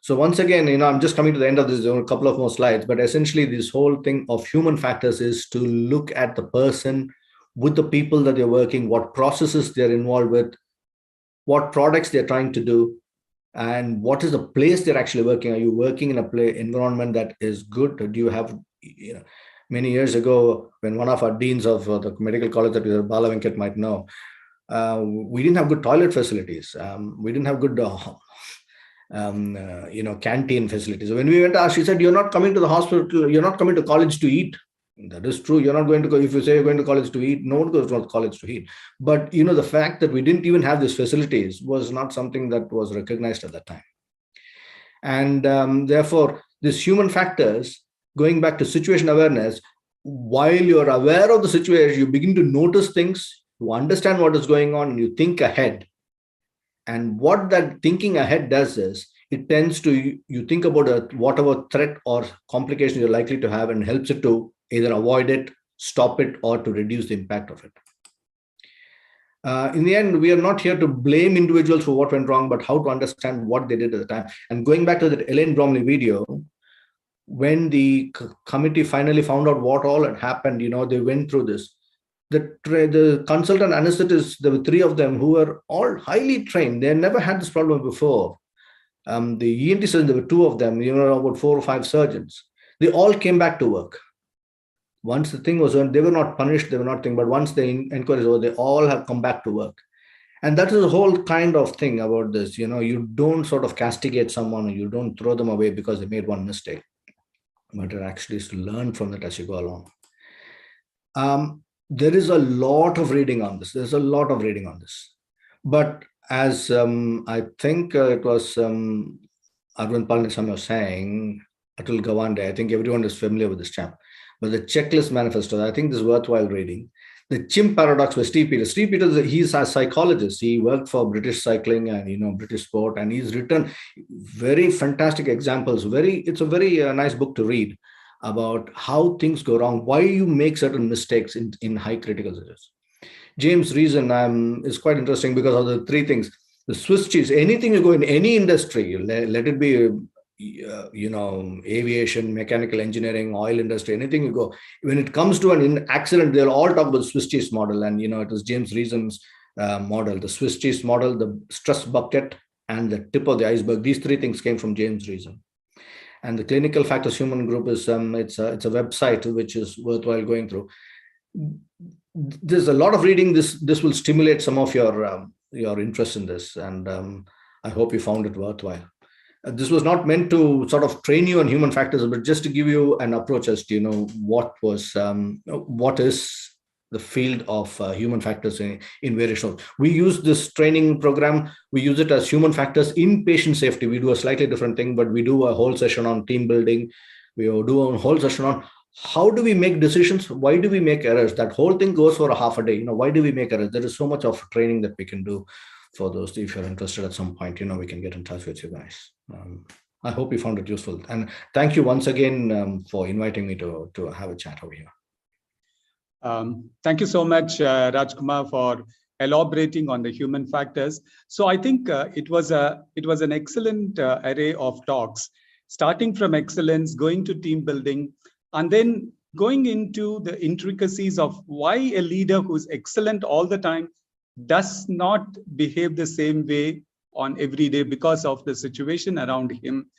So once again, I'm just coming to the end of this. There are a couple of more slides, but essentially this whole thing of human factors is to look at the person with the people that they're working, what processes they're involved with, what products they're trying to do, and what is the place they're actually working. Are you working in a environment that is good? Do you have, many years ago, when one of our deans of the medical college that Bala Venkat might know, we didn't have good toilet facilities. We didn't have good, canteen facilities. When we went to she said, "You're not coming to the hospital. You're not coming to college to eat." That is true. You're not going to go. If you say you're going to college to eat, no one goes to college to eat. But the fact that we didn't even have these facilities was not something that was recognized at that time. And therefore, these human factors, going back to situation awareness, while you're aware of the situation, you begin to notice things, you understand what is going on, and you think ahead. And what that thinking ahead does is, it tends to, you think about whatever threat or complication you're likely to have, and helps it to either avoid it, stop it, or to reduce the impact of it. In the end, we are not here to blame individuals for what went wrong, but how to understand what they did at the time. And going back to that Elaine Bromley video, when the committee finally found out what all had happened, they went through this. The consultant anesthetists, there were 3 of them who were all highly trained. They had never had this problem before. The ENT surgeons, there were 2 of them, about 4 or 5 surgeons. They all came back to work. Once the thing was on, they were not punished, they were not thing, but once the inquiry is over, they all have come back to work. And that is the whole kind of thing about this. You don't sort of castigate someone, or you don't throw them away because they made one mistake, but it actually is to learn from it as you go along. There is a lot of reading on this. There's a lot of reading on this. But as I think it was Arvind Palaniswamy was saying, Atul Gawande, I think everyone is familiar with this chap. But the Checklist Manifesto, I think this is worthwhile reading. The Chimps Paradox by Steve Peters. Steve Peters, he's a psychologist. He worked for British Cycling and British Sport, and he's written very fantastic examples. It's a very nice book to read about how things go wrong, why you make certain mistakes in high critical situations. James Reason is quite interesting because of the 3 things. The Swiss cheese. Anything you go in any industry, let it be aviation, mechanical engineering, oil industry, anything you go, when it comes to an accident, they'll all talk about the Swiss cheese model. And it was James Reason's model, the Swiss cheese model, the stress bucket, and the tip of the iceberg. These 3 things came from James Reason. And the Clinical Factors Human Group is it's a website which is worthwhile going through. there's a lot of reading. This will stimulate some of your interest in this, and I hope you found it worthwhile. This was not meant to sort of train you on human factors, but just to give you an approach as to what is the field of human factors in various roles. We use this training program. We use it as human factors in patient safety. We do a slightly different thing, but we do a whole session on team building. We do a whole session on how do we make decisions? Why do we make errors? That whole thing goes for a half a day. Why do we make errors? There is so much of training that we can do for those. If you're interested at some point, we can get in touch with you guys. I hope you found it useful. And thank you once again for inviting me to have a chat over here. Thank you so much, Raj Kumar, for elaborating on the human factors. So I think it was an excellent array of talks, starting from excellence, going to team building, and then going into the intricacies of why a leader who's excellent all the time does not behave the same way on every day because of the situation around him,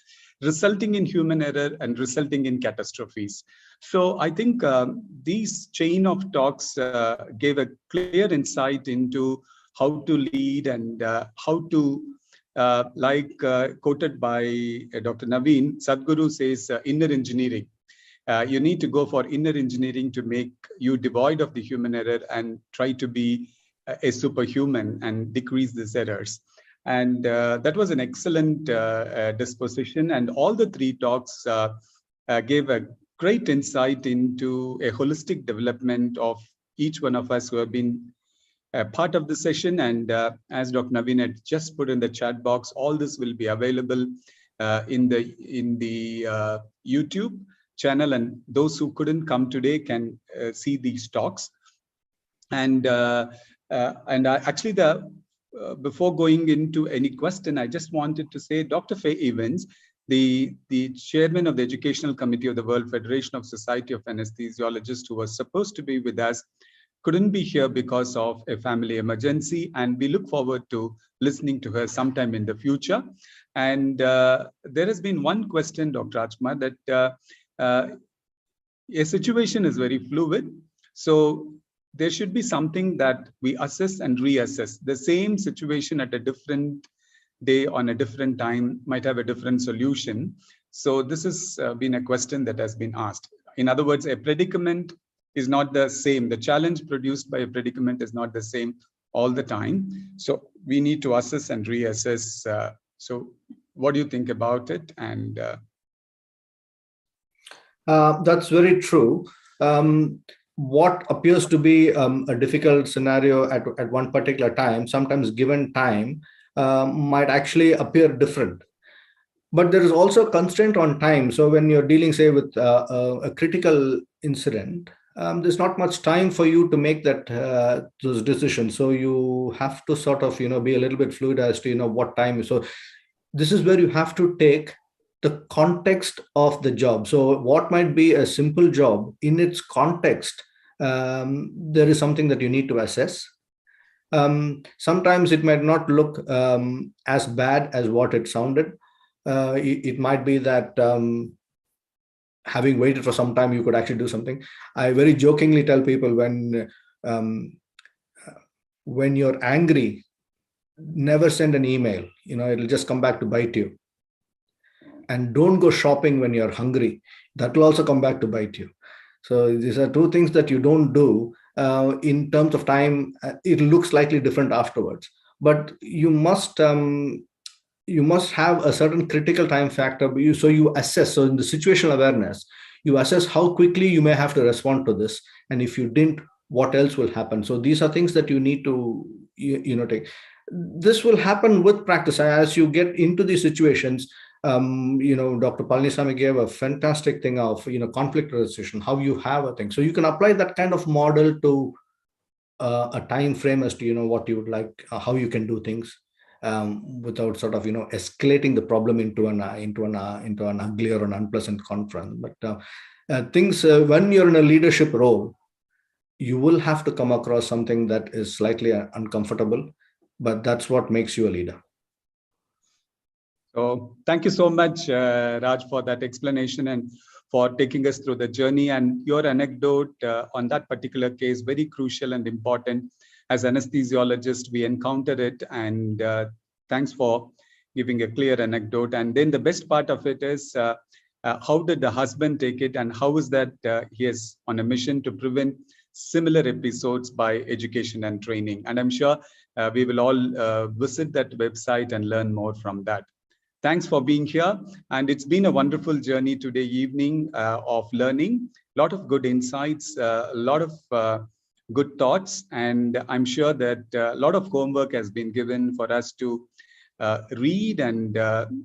resulting in human error and resulting in catastrophes. So I think these chain of talks gave a clear insight into how to lead and how to, quoted by Dr. Naveen, Sadhguru says inner engineering. You need to go for inner engineering to make you devoid of the human error and try to be a superhuman and decrease these errors. And that was an excellent disposition. And all the three talks gave a great insight into a holistic development of each one of us who have been part of the session. And as Dr. Naveen had just put in the chat box, all this will be available in the YouTube channel, and those who couldn't come today can see these talks. And actually, before going into any question, I just wanted to say Dr. Faye Evans, the chairman of the Educational Committee of the World Federation of Society of Anesthesiologists, who was supposed to be with us, couldn't be here because of a family emergency, and we look forward to listening to her sometime in the future. And there has been one question, Dr. Raj Kumar, that a situation is very fluid. So there should be something that we assess and reassess. The same situation at a different day on a different time might have a different solution. So this has been a question that has been asked. In other words, a predicament is not the same. The challenge produced by a predicament is not the same all the time. So we need to assess and reassess. So what do you think about it? And that's very true. What appears to be a difficult scenario at one particular time, sometimes given time, might actually appear different. But there is also a constraint on time. So when you're dealing, say, with a critical incident, there's not much time for you to make those decisions. So you have to sort of, be a little bit fluid as to, what time. So this is where you have to take the context of the job. So what might be a simple job, in its context, there is something that you need to assess. Sometimes it might not look as bad as what it sounded. It might be that having waited for some time, you could actually do something. I very jokingly tell people when you're angry, never send an email. It'll just come back to bite you. And don't go shopping when you're hungry. That will also come back to bite you. So these are two things that you don't do. In terms of time, it looks slightly different afterwards. But you must have a certain critical time factor. So you assess. So in the situational awareness, you assess how quickly you may have to respond to this. And if you didn't, what else will happen? So these are things that you need to take. This will happen with practice. As you get into these situations, Dr. Palanisamy gave a fantastic thing of, conflict resolution, how you have a thing. So you can apply that kind of model to a time frame as to, what you would like, how you can do things without sort of, escalating the problem into an ugly or an unpleasant confront. But things, when you're in a leadership role, you will have to come across something that is slightly uncomfortable, but that's what makes you a leader. So thank you so much, Raj, for that explanation and for taking us through the journey. And your anecdote on that particular case, very crucial and important. As anesthesiologists, we encounter it. And thanks for giving a clear anecdote. And then the best part of it is, how did the husband take it? And how is that he is on a mission to prevent similar episodes by education and training? And I'm sure we will all visit that website and learn more from that. Thanks for being here. And it's been a wonderful journey today evening of learning, a lot of good insights, a lot of good thoughts. And I'm sure that a lot of homework has been given for us to read and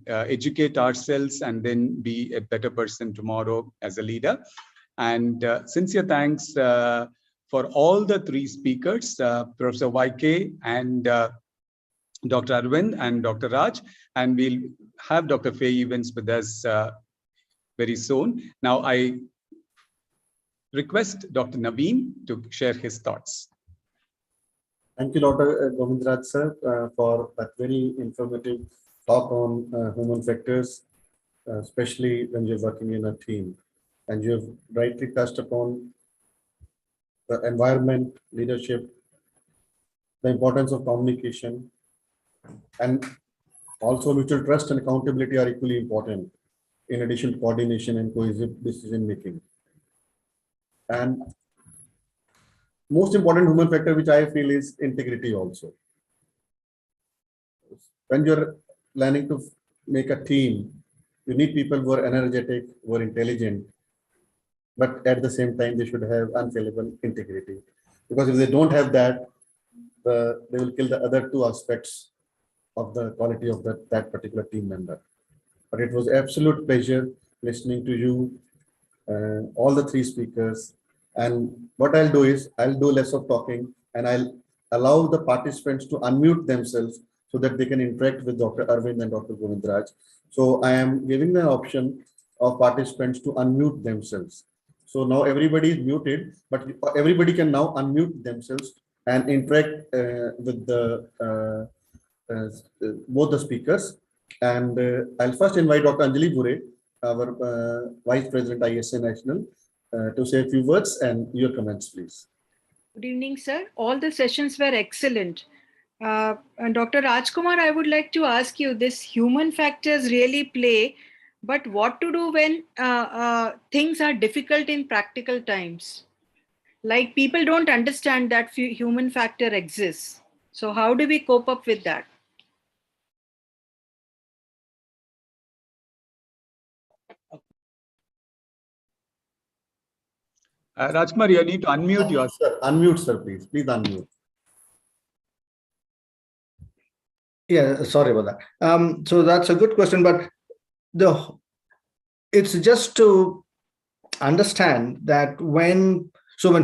educate ourselves and then be a better person tomorrow as a leader. And sincere thanks for all the three speakers, Professor YK and Dr. Arvind and Dr. Raj, and we'll have Dr. Faye Evans with us very soon. Now I request Dr. Naveen to share his thoughts. Thank you, Dr. Govantraj sir, for that very informative talk on human factors, especially when you're working in a team. And you have rightly touched upon the environment, leadership, the importance of communication, and also mutual trust and accountability are equally important, in addition to coordination and cohesive decision making. And most important human factor which I feel is integrity also. When you're planning to make a team, you need people who are energetic, who are intelligent, but at the same time they should have unfailable integrity. Because if they don't have that, they will kill the other two aspects of the quality of that particular team member. But it was absolute pleasure listening to you, all the three speakers. And what I'll do is I'll do less of talking and I'll allow the participants to unmute themselves so that they can interact with Dr. Arvind and Dr. Govantraj. So I am giving the option of participants to unmute themselves. So now everybody is muted, but everybody can now unmute themselves and interact with the both the speakers. And I'll first invite Dr. Anjali Bure, our Vice President ISA National, to say a few words and your comments, please. Good evening, sir. All the sessions were excellent. And Dr. Raj Kumar, I would like to ask you, this human factors really play, but what to do when things are difficult in practical times? Like people don't understand that human factor exists. So how do we cope up with that? Rajkumar, you need to unmute yourself. Sir, unmute, sir, please. Please unmute. Yeah, sorry about that. So that's a good question, but it's just to understand that when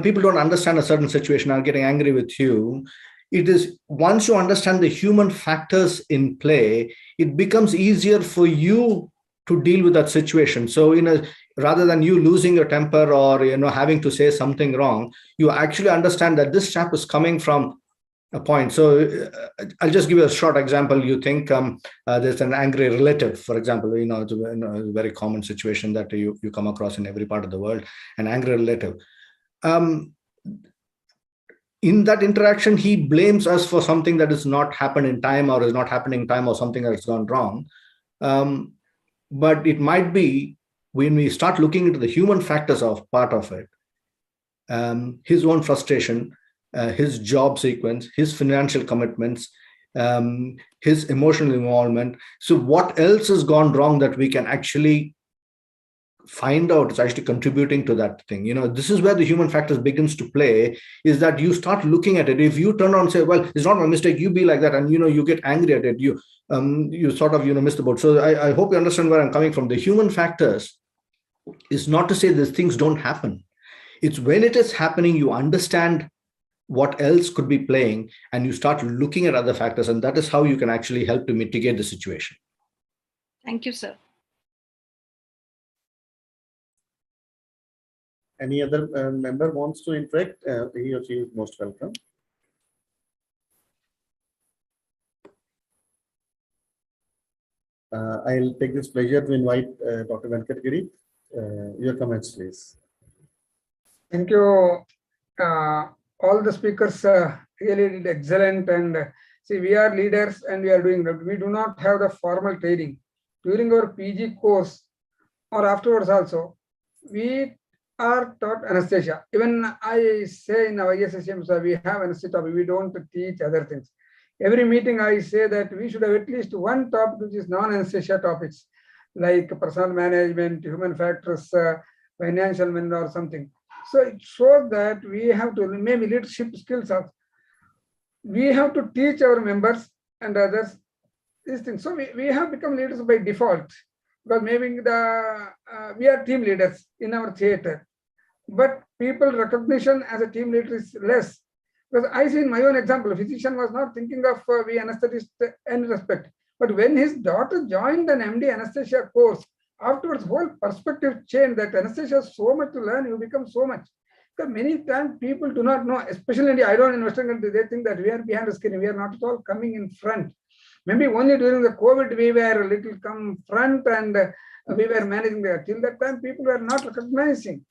people don't understand a certain situation, are getting angry with you, it is once you understand the human factors in play, it becomes easier for you to deal with that situation. So rather than you losing your temper or having to say something wrong, you actually understand that this chap is coming from a point. So I'll just give you a short example. You think there's an angry relative, for example, it's a very common situation that you come across in every part of the world, an angry relative. In that interaction, he blames us for something that has not happened in time or is not happening in time or something that has gone wrong. But it might be when we start looking into the human factors of part of it, his own frustration, his job sequence, his financial commitments, his emotional involvement. So what else has gone wrong that we can actually find out is actually contributing to that thing? This is where the human factors begins to play, is that you start looking at it. If you turn around and say, well, it's not my mistake, you be like that, and you get angry at it, you sort of miss the boat. So I hope you understand where I'm coming from. The human factors is not to say these things don't happen. It's when it is happening, you understand what else could be playing and you start looking at other factors, and that is how you can actually help to mitigate the situation. Thank you, sir. Any other member wants to interact? He or she is most welcome. I'll take this pleasure to invite Dr. Venkatagiri. Your comments, please. Thank you. All the speakers really did excellent. And see, we are leaders and we are doing that. We do not have the formal training. During our PG course or afterwards also, we are taught anesthesia. Even I say in our ISSM, we have anesthesia, we don't teach other things. Every meeting I say that we should have at least one topic which is non-anesthesia topics, like personal management, human factors, financial management or something. So it shows that we have to, maybe leadership skills also. We have to teach our members and others these things. So we have become leaders by default, because maybe we are team leaders in our theater, but people recognition as a team leader is less. Because I see in my own example, a physician was not thinking of we anesthetist in respect, but when his daughter joined an MD anesthesia course, afterwards whole perspective changed, that anesthesia is so much to learn, you become so much. Because many times people do not know, especially in the, I don't in Western countries, they think that we are behind the screen, we are not at all coming in front. Maybe only during the COVID we were a little come front and we were managing that. Till that time people were not recognizing.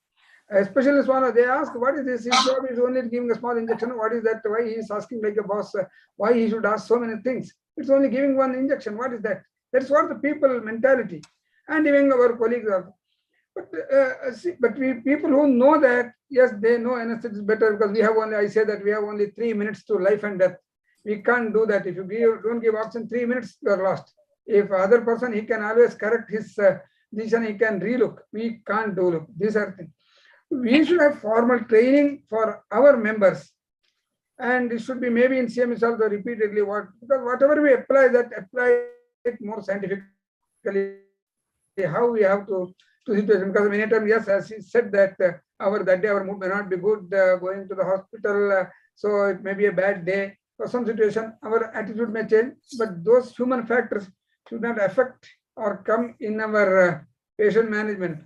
Especially one, they ask, what is this? His job is only giving a small injection. What is that? Why he is asking like a boss? Why he should ask so many things? It's only giving one injection. What is that? That's what the people mentality. And even our colleagues are. But we people who know that, yes, they know anesthesia is better, because we have only, I say that we have only 3 minutes to life and death. We can't do that. If you don't give oxygen 3 minutes, you are lost. If other person, he can always correct his decision, he can relook. We can't do look. These are things. We should have formal training for our members, and it should be maybe in CMS also repeatedly, because whatever we apply, that apply it more scientifically, how we have to situation. Because many times, yes, as he said that that day our mood may not be good, going to the hospital, so it may be a bad day. For some situation, our attitude may change, but those human factors should not affect or come in our patient management.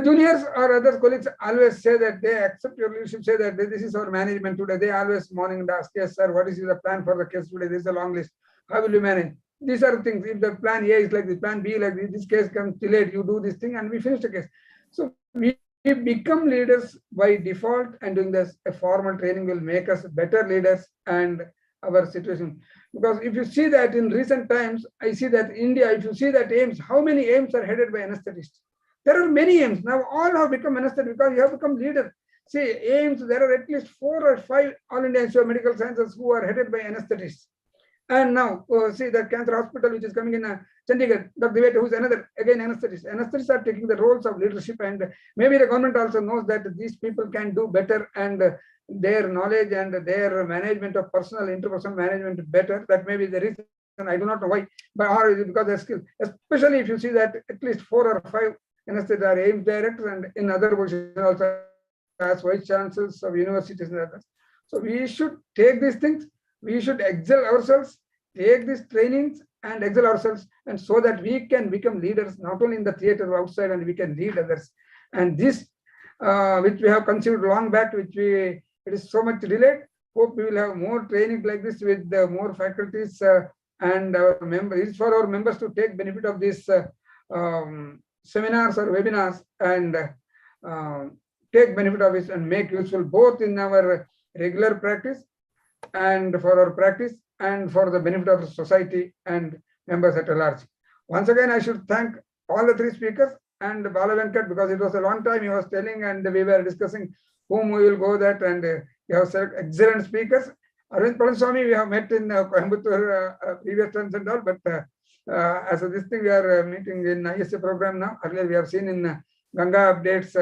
Juniors or other colleagues always say that they accept your leadership, say that this is our management today. They always morning ask, yes, sir, what is the plan for the case today? This is a long list. How will you manage? These are things. If the plan A is like this, plan B like this case comes delayed, you do this thing and we finish the case. So we become leaders by default, and doing this, a formal training will make us better leaders and our situation. Because if you see that in recent times, I see that India, if you see that AIMS, how many AIMS are headed by anesthetists? There are many AIMS. Now all have become anesthetists because you have become leaders. See, AIMS, there are at least 4 or 5 All India Institute of Medical Sciences who are headed by anesthetists. And now, see the cancer hospital which is coming in Chandigarh, Dr. Deveta, who is another, again, anesthetist. Anesthetists are taking the roles of leadership, and maybe the government also knows that these people can do better, and their knowledge and their management of personal, interpersonal management better. That may be the reason. I do not know why, but or is it because of skill? Especially if you see that at least 4 or 5 anesthetists are AIMS directors, and in other positions also as vice chancellors of universities and others. So we should take these things. We should excel ourselves, take these trainings and excel ourselves, and so that we can become leaders not only in the theater but outside, and we can lead others. And this, which we have conceived long back, it is so much delayed. Hope we will have more training like this with more faculties and our members. It's for our members to take benefit of these seminars or webinars, and take benefit of it and make useful both in our regular practice and for our practice, and for the benefit of society and members at large. Once again, I should thank all the 3 speakers and Bala Venkat, because it was a long time he was telling, and we were discussing whom we will go that, and we have selected excellent speakers. Arvind Palaniswamy, we have met in Coimbatore previous times and all, but as of this thing, we are meeting in ISA program now. Earlier we have seen in Ganga updates.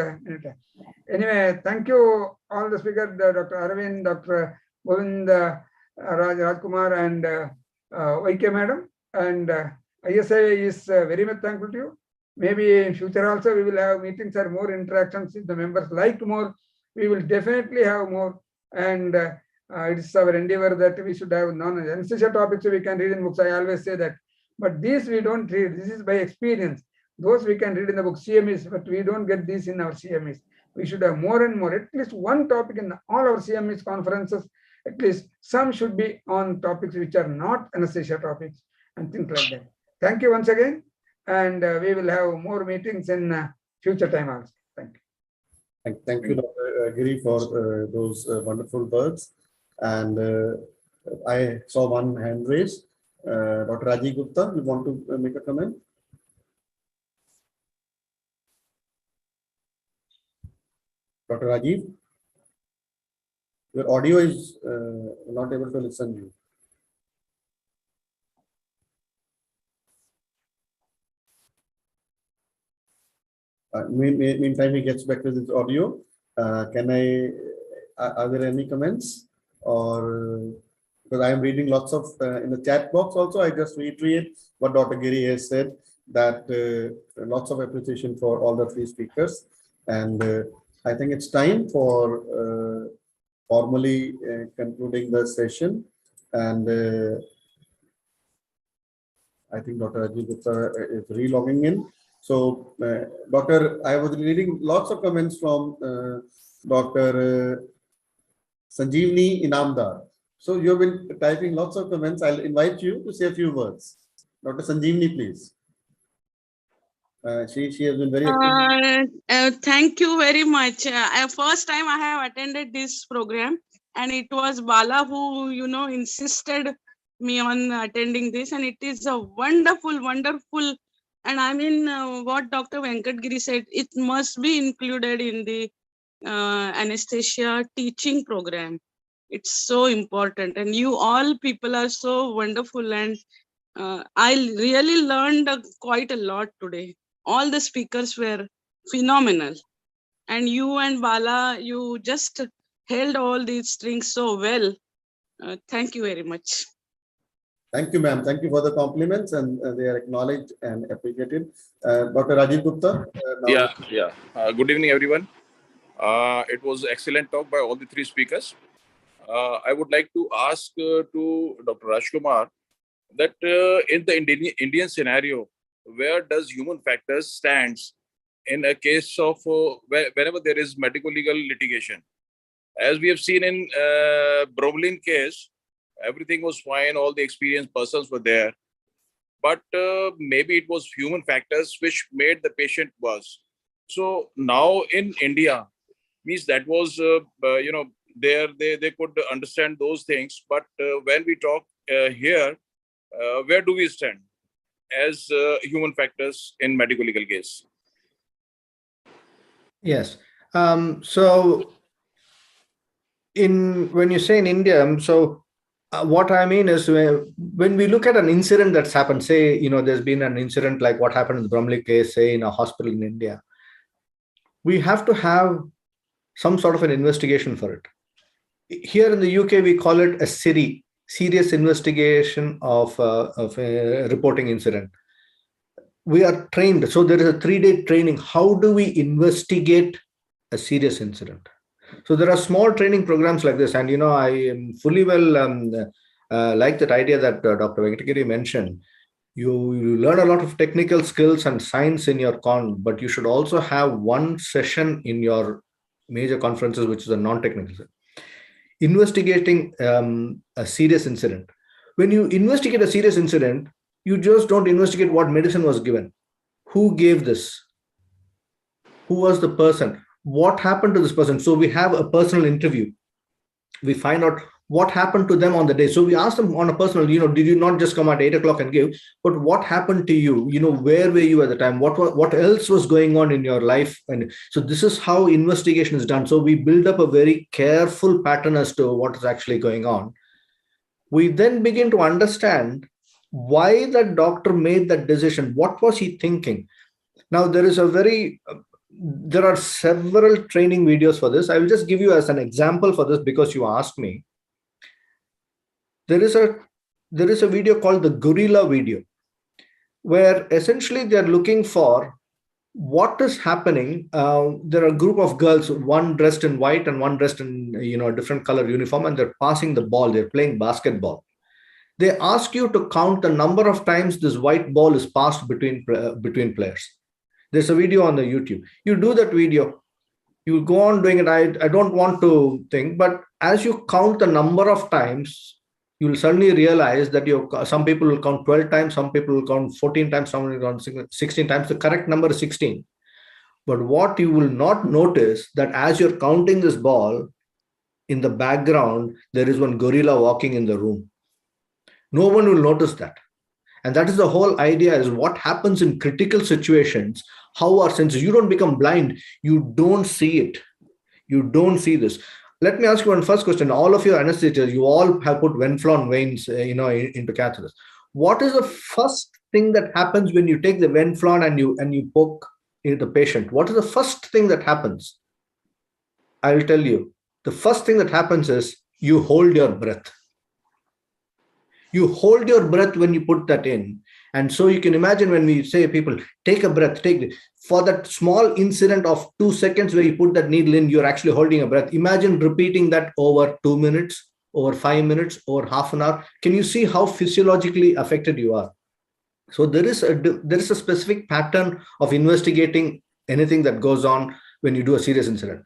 Anyway, thank you all the speakers, Dr. Arvind, Dr. Govind, Raj Kumar, and YK madam, and ISA is very much thankful to you. Maybe in future also we will have meetings or more interactions. If the members like more, we will definitely have more, and it is our endeavor that we should have non-anesthesia topics we can read in books. I always say that, but these we don't read. This is by experience. Those we can read in the book CMEs, but we don't get these in our CMEs. We should have more and more, at least one topic in all our CMEs conferences. At least some should be on topics which are not anesthesia topics and things like that. Thank you once again. And we will have more meetings in future time also. Thank you. Thank you, Dr. Giri, for those wonderful words. And I saw one hand raised. Dr. Rajiv Gupta, you want to make a comment? Dr. Rajiv, your audio is not able to listen to you. Meantime, he gets back to his audio. Are there any comments? Or because I am reading lots of in the chat box also, I just reiterate what Dr. Giri has said, that lots of appreciation for all the three speakers. And I think it's time for formally concluding the session. And I think Dr. Rajiv Gupta is re-logging in. So, Doctor, I was reading lots of comments from Dr. Sanjeevni Inamdar. So, you have been typing lots of comments. I'll invite you to say a few words. Dr. Sanjeevni, please. She has been very active. Thank you very much. First time I have attended this program, and it was Bala who, insisted me on attending this, and it is a wonderful, wonderful. And I mean, what Dr. Venkatgiri said, it must be included in the anesthesia teaching program. It's so important, and you all people are so wonderful, and I really learned quite a lot today. All the speakers were phenomenal, and you and Bala, you just held all these strings so well. Thank you very much. Thank you, ma'am. Thank you for the compliments, and they are acknowledged and appreciated. Dr. Rajiv Gupta. Good evening, everyone. It was excellent talk by all the three speakers. I would like to ask to Dr. Raj Kumar that in the Indian scenario, where does human factors stands in a case of whenever there is medical legal litigation? As we have seen in Bromlin case, everything was fine, all the experienced persons were there, but maybe it was human factors which made the patient worse. So now in India, means that was there they could understand those things, but when we talk here, where do we stand as human factors in medical legal case? Yes. So when you say in India, what I mean is when we look at an incident that's happened, say, there's been an incident like what happened in the Bromley case, say in a hospital in India, we have to have some sort of an investigation for it. Here in the UK, we call it a SIRI, Serious Investigation of a Reporting Incident. We are trained. So there is a 3-day training. How do we investigate a serious incident? So there are small training programs like this. And, I am fully well like that idea that Dr. Venkatgiri mentioned. You learn a lot of technical skills and science in your but you should also have one session in your major conferences, which is a non-technical. Investigating a serious incident. When you investigate a serious incident, you just don't investigate what medicine was given. Who gave this? Who was the person? What happened to this person? So we have a personal interview. We find out what happened to them on the day. So we ask them on a personal, did you not just come at 8 o'clock and give, but what happened to you? Where were you at the time? What else was going on in your life? And so this is how investigation is done. So we build up a very careful pattern as to what is actually going on. We then begin to understand why that doctor made that decision. What was he thinking? Now, there are several training videos for this. I will just give you as an example for this because you asked me. There is a video called the gorilla video, where essentially they're looking for what is happening. There are a group of girls, one dressed in white and one dressed in a different color uniform, and they're passing the ball. They're playing basketball. They ask you to count the number of times this white ball is passed between players. There's a video on the YouTube. You do that video. You go on doing it. I don't want to think, but as you count the number of times, you will suddenly realize that some people will count 12 times, some people will count 14 times, some will count 16 times. The correct number is 16. But what you will not notice that as you're counting this ball, in the background, there is one gorilla walking in the room. No one will notice that. And that is the whole idea, is what happens in critical situations, how our senses, you don't become blind, you don't see it. You don't see this. Let me ask you one first question. All of your anesthesiologists, you all have put Venflon veins, into catheters. What is the first thing that happens when you take the Venflon and you poke the patient? What is the first thing that happens? I will tell you. The first thing that happens is you hold your breath. You hold your breath when you put that in. And so you can imagine when we say people, take a breath, for that small incident of 2 seconds where you put that needle in, you're actually holding a breath. Imagine repeating that over 2 minutes, over 5 minutes, over half an hour. Can you see how physiologically affected you are? So there is a specific pattern of investigating anything that goes on when you do a serious incident.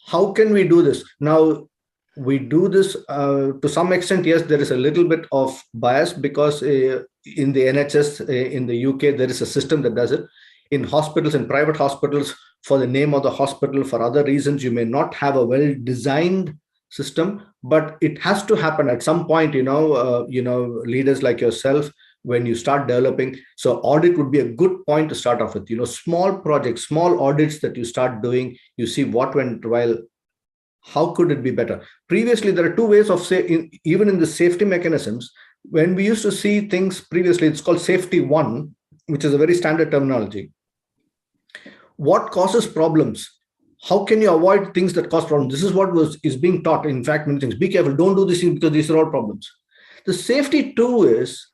How can we do this? Now, we do this to some extent. Yes, there is a little bit of bias because in the NHS in the UK, there is a system that does it. In hospitals, in private hospitals, for the name of the hospital, for other reasons, you may not have a well-designed system, but it has to happen at some point. Leaders like yourself, when you start developing, so audit would be a good point to start off with. Small projects, small audits that you start doing. You see what went well. How could it be better? Previously, there are two ways of even in the safety mechanisms. When we used to see things previously, it's called safety one, which is a very standard terminology. What causes problems? How can you avoid things that cause problems? This is what is being taught. In fact, many things. Be careful. Don't do this thing because these are all problems. The safety two is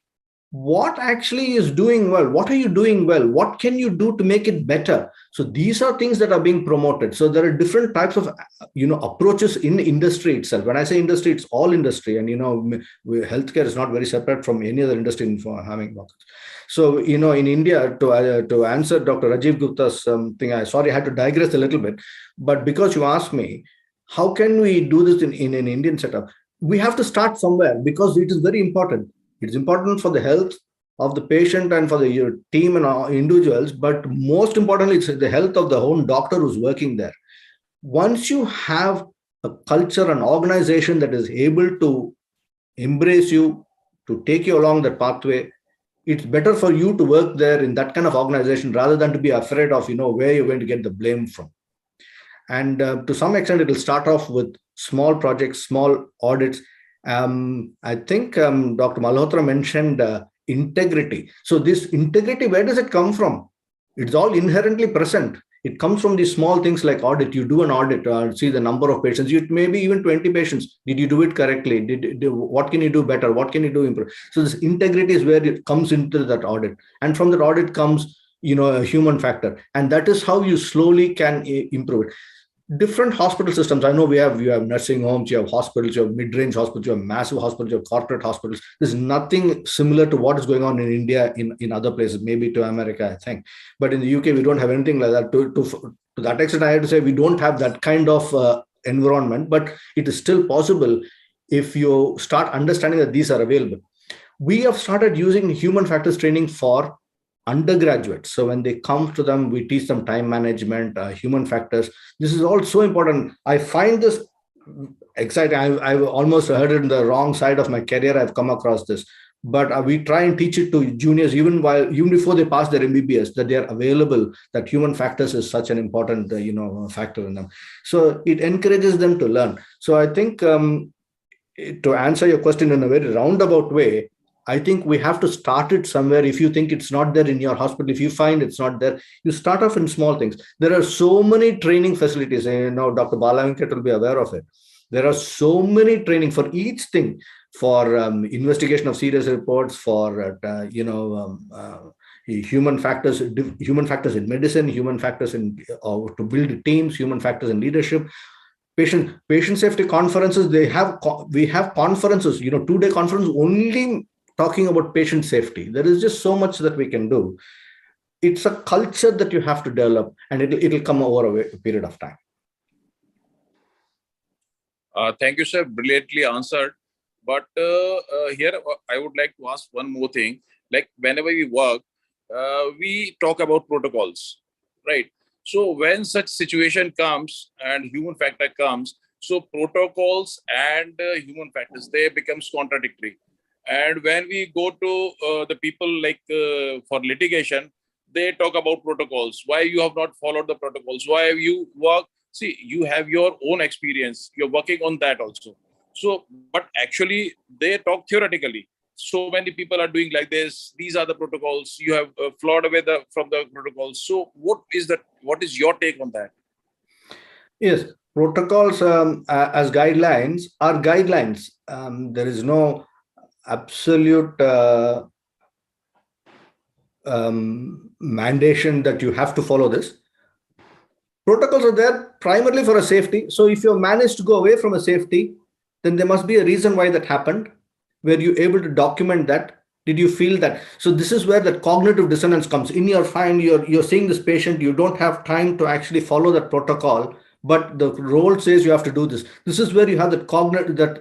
what actually is doing well. What are you doing well? What can you do to make it better? So these are things that are being promoted. So there are different types of approaches in industry itself. When I say industry, it's all industry, and healthcare is not very separate from any other industry for having markets. So in India, to answer Dr. Rajiv Gupta's thing, I had to digress a little bit, but because you asked me, how can we do this in an Indian setup? We have to start somewhere because it is very important. It's important for the health of the patient and for the team and individuals, but most importantly, it's the health of the own doctor who's working there. Once you have a culture, an organization that is able to embrace you, to take you along that pathway, it's better for you to work there in that kind of organization rather than to be afraid of, where you're going to get the blame from. And to some extent, it will start off with small projects, small audits. I think Dr. Malhotra mentioned integrity. So this integrity, where does it come from? It's all inherently present. It comes from these small things like audit. You do an audit, see the number of patients. You maybe even 20 patients. Did you do it correctly? What can you do better? What can you do improve? So this integrity is where it comes into that audit. And from that audit comes, a human factor. And that is how you slowly can improve it. Different hospital systems. I know you have nursing homes, you have hospitals, you have mid-range hospitals, you have massive hospitals, you have corporate hospitals. There's nothing similar to what is going on in India, in other places, maybe to America, I think. But in the UK, we don't have anything like that. To that extent, I have to say we don't have that kind of environment, but it is still possible if you start understanding that these are available. We have started using human factors training for undergraduates. So when they come to them, we teach them time management, human factors. This is all so important. I find this exciting. I've almost heard it in the wrong side of my career. I've come across this, but we try and teach it to juniors even before they pass their MBBS, that they are available, that human factors is such an important factor in them. So it encourages them to learn. So I think to answer your question in a very roundabout way, I think we have to start it somewhere. If you think it's not there in your hospital, if you find it's not there, you start off in small things. There are so many training facilities. Dr. Bala Venkat will be aware of it. There are so many training for each thing, for investigation of serious reports, for human factors in medicine, human factors in to build teams, human factors in leadership. Patient safety conferences. We have conferences. 2-day conference only talking about patient safety. There is just so much that we can do. It's a culture that you have to develop, and it'll come over a period of time. Thank you, sir. Brilliantly answered. But here I would like to ask one more thing. Like whenever we work, we talk about protocols, right? So when such situation comes and human factor comes, so protocols and human factors, they becomes contradictory. And when we go to the people like for litigation, they talk about protocols. Why you have not followed the protocols? Why have you work? See, you have your own experience. You're working on that also. So, but actually they talk theoretically. So many people are doing like this. These are the protocols. You have flawed away from the protocols. So what is that? What is your take on that? Yes, protocols as guidelines are guidelines. There is no absolute mandation that you have to follow this. Protocols are there primarily for a safety. So if you managed to go away from a safety, then there must be a reason why that happened. Were you able to document that? Did you feel that? So this is where that cognitive dissonance comes. In your mind, you're seeing this patient, you don't have time to actually follow that protocol, but the role says you have to do this. This is where you have that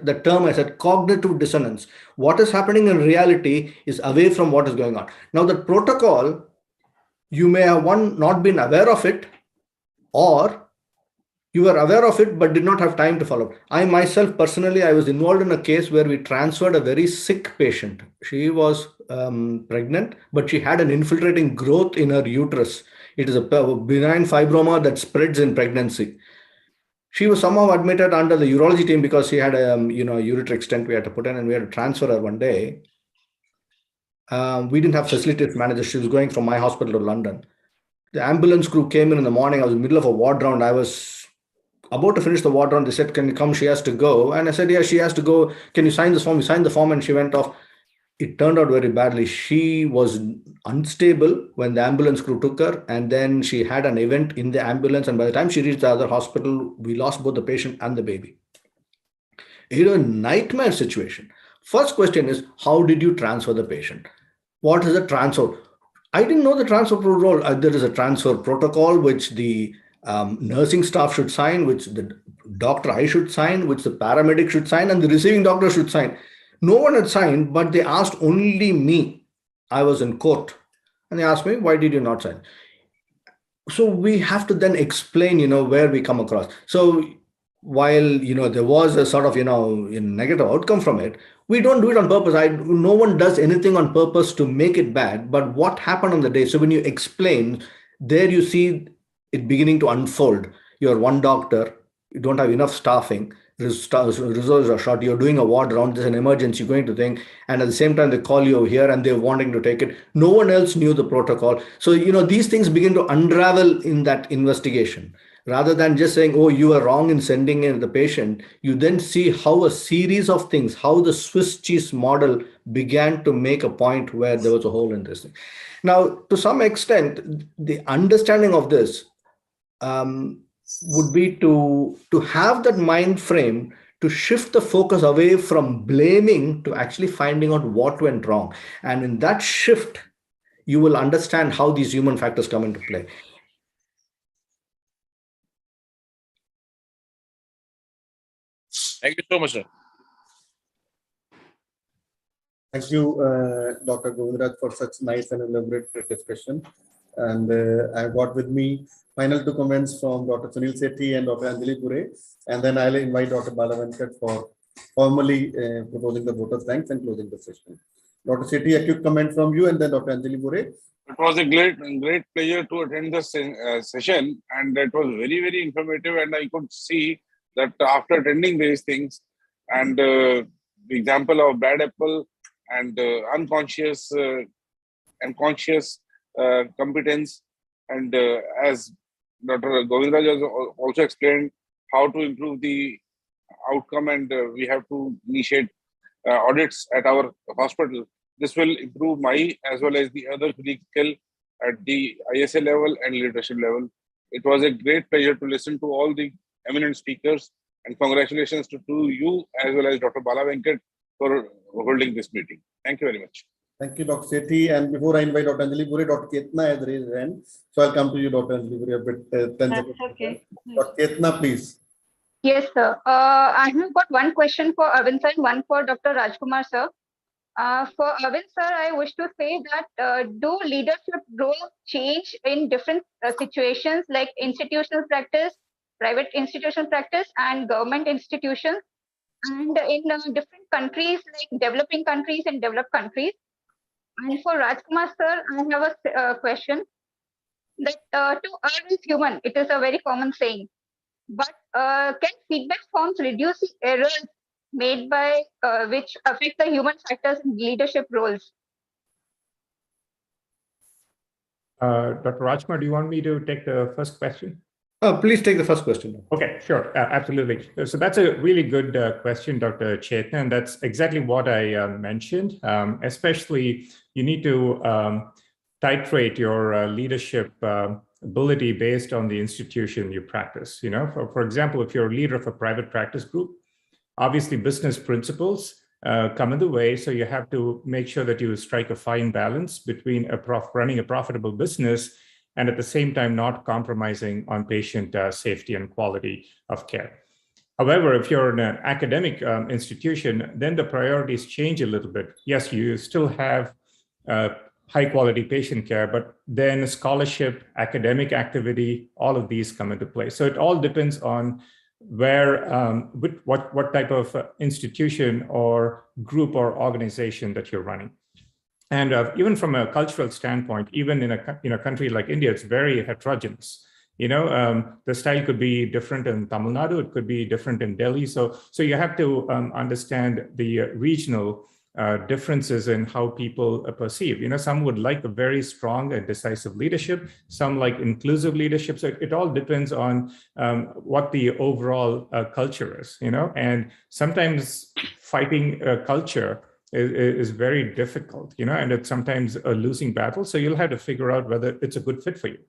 that term I said, cognitive dissonance. What is happening in reality is away from what is going on. Now the protocol, you may have not been aware of it, or you were aware of it but did not have time to follow. I myself personally, I was involved in a case where we transferred a very sick patient. She was pregnant, but she had an infiltrating growth in her uterus. It is a benign fibroma that spreads in pregnancy. She was somehow admitted under the urology team because she had a ureteric stent we had to put in, and we had to transfer her one day. We didn't have facilities managers. She was going from my hospital to London. The ambulance crew came in the morning. I was in the middle of a ward round. I was about to finish the ward round. They said, "Can you come? She has to go." And I said, "Yeah, she has to go. Can you sign this form?" We signed the form and she went off. It turned out very badly. She was unstable when the ambulance crew took her, and then she had an event in the ambulance. And by the time she reached the other hospital, we lost both the patient and the baby. It was a nightmare situation. First question is, how did you transfer the patient? What is the transfer? I didn't know the transfer protocol. There is a transfer protocol which the nursing staff should sign, which the doctor I should sign, which the paramedic should sign, and the receiving doctor should sign. No one had signed, but they asked only me. I was in court, and they asked me, "Why did you not sign?" So we have to then explain, where we come across. So while there was a sort of negative outcome from it, we don't do it on purpose. No one does anything on purpose to make it bad. But what happened on the day? So when you explain, there you see it beginning to unfold. You're one doctor, you don't have enough staffing, resources are short, you're doing a ward round, there's an emergency, you're going to think, and at the same time they call you over here and they're wanting to take it. No one else knew the protocol. So these things begin to unravel in that investigation. Rather than just saying, "Oh, you were wrong in sending in the patient," you then see how a series of things, how the Swiss cheese model began to make a point where there was a hole in this thing. Now, to some extent, the understanding of this would be to have that mind frame to shift the focus away from blaming to actually finding out what went wrong. And in that shift, you will understand how these human factors come into play. Thank you so much, sir. Thank you, Dr. Govantraj, for such nice and elaborate discussion. And I've got with me final two comments from Dr. Sunil Sethi and Dr. Anjali Pure. And then I'll invite Dr. Bala Venkat for formally proposing the vote of thanks and closing the session. Dr. Sethi, a quick comment from you, and then Dr. Anjali Pure. It was a great pleasure to attend this session, and it was very, very informative. And I could see that after attending these things, and the example of bad apple and unconscious and conscious competence, and as Dr. Govantraj has also explained, how to improve the outcome, and we have to initiate audits at our hospital. This will improve my as well as the other colleagues' skill at the ISA level and leadership level. It was a great pleasure to listen to all the eminent speakers, and congratulations to you as well as Dr. Bala Venkat for holding this meeting. Thank you very much. Thank you, Dr. Sethi. And before I invite Dr. Anjali Pure, Dr. Ketna has raised her hand. So I'll come to you, Dr. Anjali Pure, a bit. That's okay. Dr. Ketna, please. Yes, sir. I have got one question for Arvind sir and one for Dr. Raj Kumar sir. For Arvind sir, I wish to say that do leadership roles change in different situations like institutional practice, private institutional practice, and government institutions, and in different countries like developing countries and developed countries? And for Raj Kumar sir, I have a question that to err is human. It is a very common saying. But can feedback forms reduce the errors made by which affect the human factors in leadership roles? Dr. Rajkumar, do you want me to take the first question? Please take the first question. Okay, sure, absolutely. So that's a really good question, Dr. Chetna, and that's exactly what I mentioned. Especially, you need to titrate your leadership ability based on the institution you practice. You know, for example, if you're a leader of a private practice group, obviously business principles come in the way. So you have to make sure that you strike a fine balance between running a profitable business and at the same time not compromising on patient safety and quality of care. However, if you're in an academic institution, then the priorities change a little bit. Yes, you still have high quality patient care, but then scholarship, academic activity, all of these come into play. So it all depends on where, what type of institution or group or organization that you're running. And even from a cultural standpoint, even in a country like India, it's very heterogeneous. You know, the style could be different in Tamil Nadu, it could be different in Delhi. So you have to understand the regional differences in how people perceive. You know, some would like a very strong and decisive leadership, some like inclusive leadership. So it all depends on what the overall culture is, you know, and sometimes fighting culture is very difficult, you know, and it's sometimes a losing battle. So you'll have to figure out whether it's a good fit for you.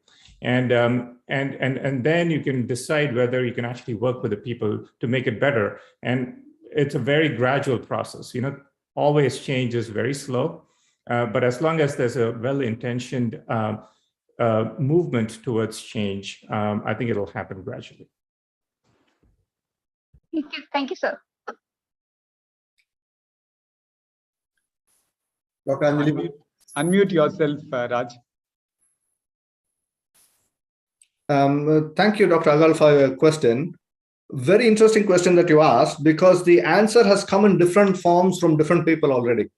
And then you can decide whether you can actually work with the people to make it better. And it's a very gradual process, you know, always change is very slow, but as long as there's a well-intentioned movement towards change, I think it'll happen gradually. Thank you, sir. Dr. Anjali. Unmute yourself, Raj. Thank you, Dr. Agal, for your question. Very interesting question that you asked, because the answer has come in different forms from different people already.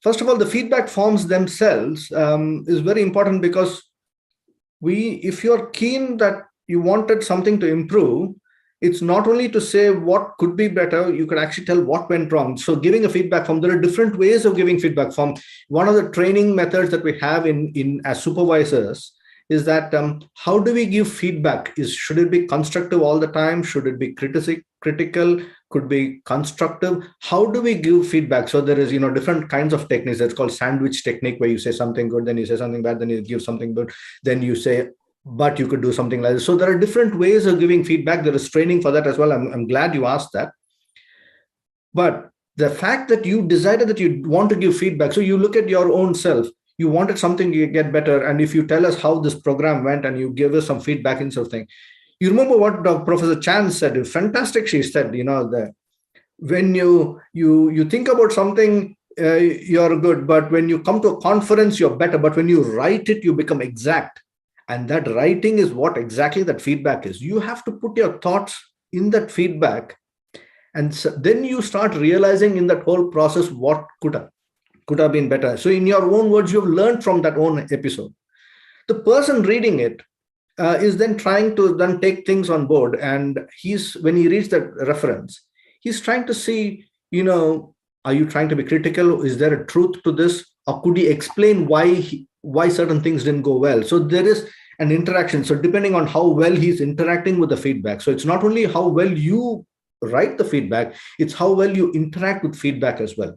First of all, the feedback forms themselves is very important, because if you're keen that you wanted something to improve, it's not only to say what could be better, you can actually tell what went wrong. So giving a feedback form, there are different ways of giving feedback form. One of the training methods that we have in as supervisors is that how do we give feedback? Should it be constructive all the time? Should it be critical? Could be constructive? How do we give feedback? So there is, you know, different kinds of techniques. It's called sandwich technique, where you say something good, then you say something bad, then you give something good, then you say, but you could do something like this. So there are different ways of giving feedback. There is training for that as well. I'm glad you asked that. But the fact that you decided that you want to give feedback, so you look at your own self, you wanted something to get better. And if you tell us how this program went and you give us some feedback and sort of thing, you remember what Professor Chan said, fantastic. She said, you know, that when you think about something, you're good, but when you come to a conference, you're better. But when you write it, you become exact. And that writing is what exactly that feedback is. You have to put your thoughts in that feedback. And so then you start realizing in that whole process what could have been better. So in your own words, you've learned from that own episode. The person reading it is then trying to then take things on board. And when he reads that reference, he's trying to see, you know, are you trying to be critical? Is there a truth to this? Or could he explain why certain things didn't go well? So there is an interaction. So depending on how well he's interacting with the feedback. So it's not only how well you write the feedback, it's how well you interact with feedback as well.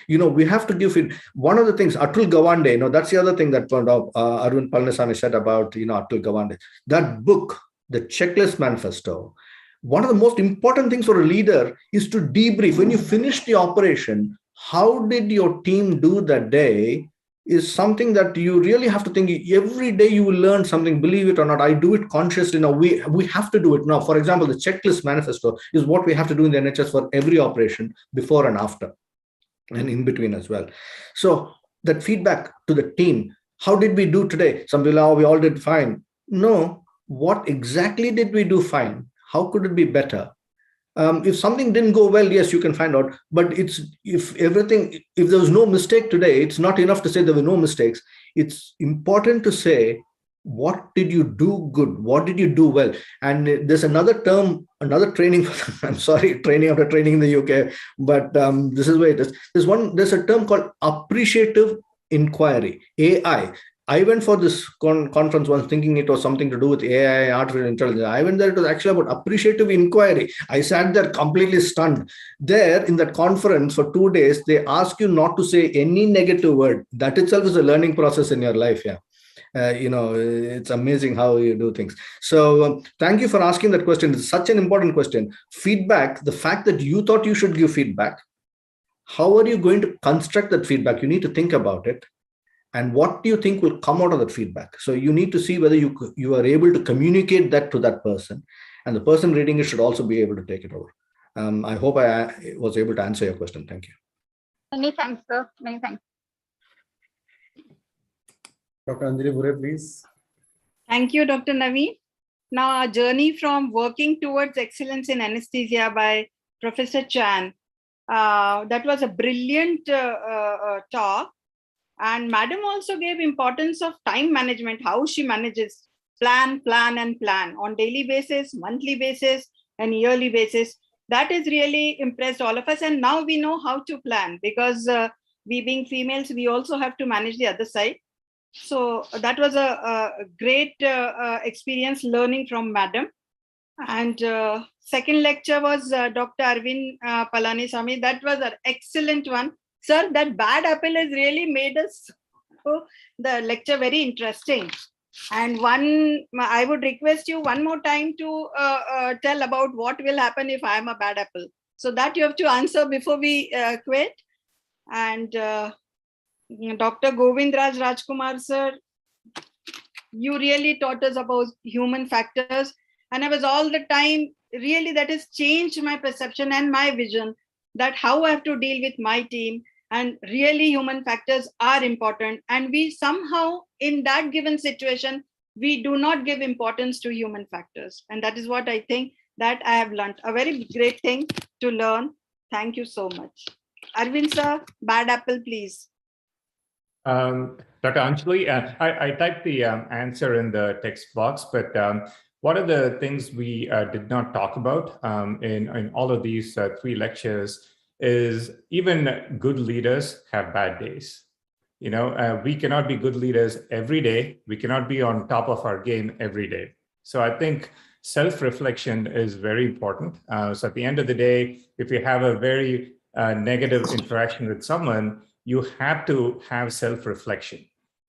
You know, we have to give it. One of the things, Atul Gawande, you know, that's the other thing that Arvind Palniswamy said about, you know, Atul Gawande. That book, the Checklist Manifesto, one of the most important things for a leader is to debrief. When you finish the operation, how did your team do that day? is something that you really have to think. Every day you will learn something, believe it or not. I do it consciously now. We have to do it now. For example, the checklist manifesto is what we have to do in the NHS for every operation, before and after, and in between as well. So that feedback to the team, how did we do today? Some people, oh, we all did fine. No, what exactly did we do fine? How could it be better? If something didn't go well, yes, you can find out. But if there was no mistake today, it's not enough to say there were no mistakes. It's important to say, what did you do good? What did you do well? And there's another term, another training. I'm sorry, training after training in the UK, but this is where it is. There's a term called appreciative inquiry, AI. I went for this conference once thinking it was something to do with AI, artificial intelligence. I went there, it was actually about appreciative inquiry. I sat there completely stunned. There in that conference for 2 days, they ask you not to say any negative word. That itself is a learning process in your life. Yeah. It's amazing how you do things. So thank you for asking that question. It's such an important question. Feedback, the fact that you thought you should give feedback, how are you going to construct that feedback? You need to think about it. And what do you think will come out of that feedback? So you need to see whether you are able to communicate that to that person, and the person reading it should also be able to take it over. I hope I was able to answer your question. Thank you. Many thanks, sir. Many thanks. Dr. Anjali Bure, please. Thank you, Dr. Naveen. Now, our journey from working towards excellence in anesthesia by Professor Chan. That was a brilliant talk. And Madam also gave importance of time management, how she manages plan on daily basis, monthly basis, and yearly basis. That has really impressed all of us. And now we know how to plan, because we being females, we also have to manage the other side. So that was a great experience learning from Madam. And second lecture was Dr. Arvind Palaniswamy. That was an excellent one. Sir, that bad apple has really made the lecture very interesting. And I would request you one more time to tell about what will happen if I am a bad apple. So that you have to answer before we quit. And Dr. Govantraj, Raj Kumar sir, you really taught us about human factors. And I was all the time, really that has changed my perception and my vision, that how I have to deal with my team. And really human factors are important. And we somehow, in that given situation, we do not give importance to human factors. And that is what I think that I have learned. A very great thing to learn. Thank you so much. Arvind sir, bad apple, please. Dr. Anjali, I typed the answer in the text box, but one of the things we did not talk about in all of these 3 lectures is even good leaders have bad days. We cannot be good leaders every day. We cannot be on top of our game every day. So I think self-reflection is very important. So at the end of the day, if you have a very negative interaction with someone, you have to have self-reflection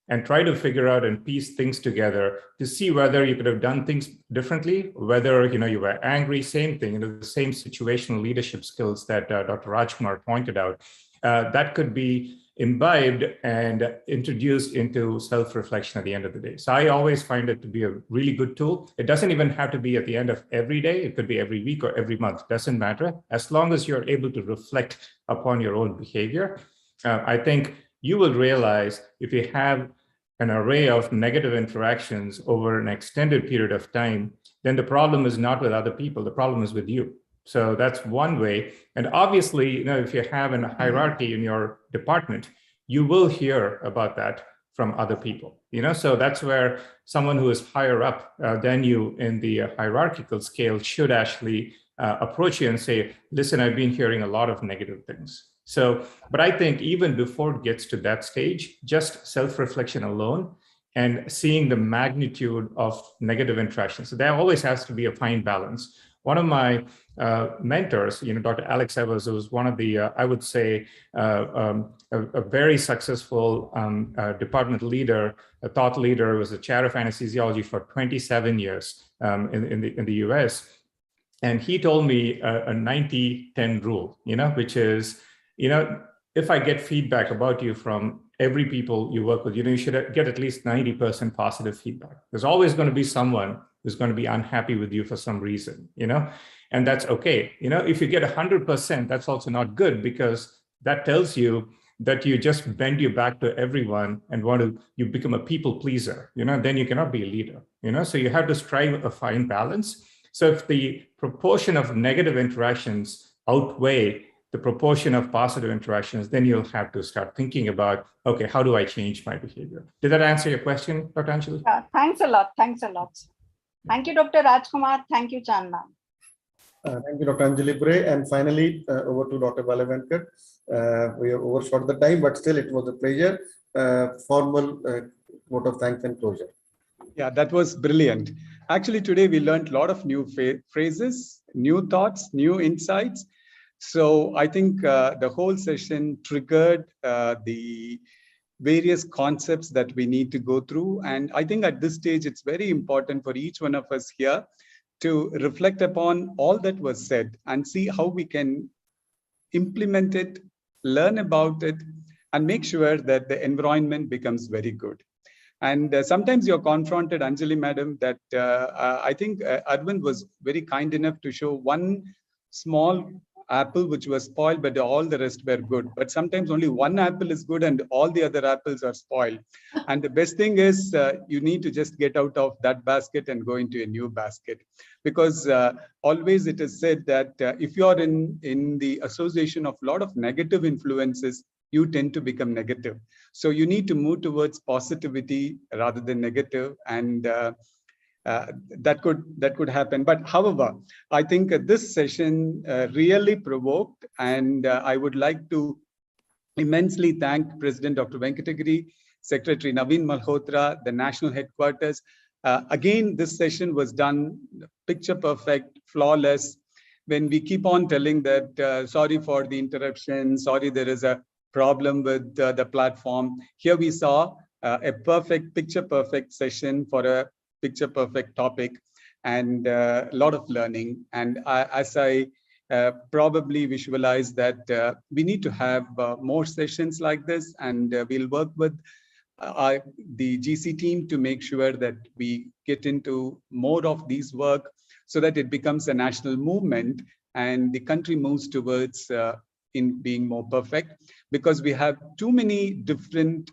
and try to figure out and piece things together to see whether you could have done things differently, whether you were angry, same thing, the same situational leadership skills that Dr. Raj Kumar pointed out, that could be imbibed and introduced into self-reflection at the end of the day. So I always find it to be a really good tool. It doesn't even have to be at the end of every day. It could be every week or every month, doesn't matter. As long as you're able to reflect upon your own behavior, I think you will realize if you have an array of negative interactions over an extended period of time, then the problem is not with other people, the problem is with you. So that's one way. And obviously, if you have a hierarchy in your department, you will hear about that from other people. So that's where someone who is higher up than you in the hierarchical scale should actually approach you and say, listen, I've been hearing a lot of negative things. So, but I think even before it gets to that stage, just self-reflection alone and seeing the magnitude of negative interactions. So there always has to be a fine balance. One of my mentors, Dr. Alex Evers, who was one of the, I would say, a very successful department leader, a thought leader, was a chair of anesthesiology for 27 years in the US. And he told me a 90-10 rule, which is, if I get feedback about you from every people you work with, you should get at least 90% positive feedback. There's always going to be someone who's going to be unhappy with you for some reason, and that's okay. If you get 100%, that's also not good, because that tells you that you just bend your back to everyone and you become a people pleaser, then you cannot be a leader, so you have to strive a fine balance. So if the proportion of negative interactions outweigh the proportion of positive interactions, then you'll have to start thinking about, okay, how do I change my behavior? Did that answer your question, Dr. Anjali? Thanks a lot. Thanks a lot. Thank you, Dr. Raj Kumar. Thank you, Channa. Thank you, Dr. Anjali Bray. And finally, over to Dr. Bala Venkat. We have overshot the time, but still it was a pleasure. Formal vote of thanks and closure. Yeah, that was brilliant. Actually, today we learned a lot of new phrases, new thoughts, new insights. So I think the whole session triggered the various concepts that we need to go through. And I think at this stage, it's very important for each one of us here to reflect upon all that was said and see how we can implement it, learn about it, and make sure that the environment becomes very good. And sometimes you're confronted, Anjali madam, that I think Arvind was very kind enough to show one small apple which was spoiled, but all the rest were good. But sometimes only one apple is good and all the other apples are spoiled. And the best thing is you need to just get out of that basket and go into a new basket. Because always it is said that if you are in the association of a lot of negative influences, you tend to become negative. So you need to move towards positivity rather than negative, and that could happen. But however, I think this session really provoked, and I would like to immensely thank President Dr. Venkatagiri, Secretary Naveen Malhotra, the national headquarters. Again, this session was done picture perfect, flawless. When we keep on telling that, sorry for the interruption, sorry there is a problem with the platform. Here we saw a perfect, picture perfect session for a picture perfect topic, and a lot of learning. And as I probably visualize that we need to have more sessions like this, and we'll work with the GC team to make sure that we get into more of these work so that it becomes a national movement and the country moves towards in being more perfect, because we have too many different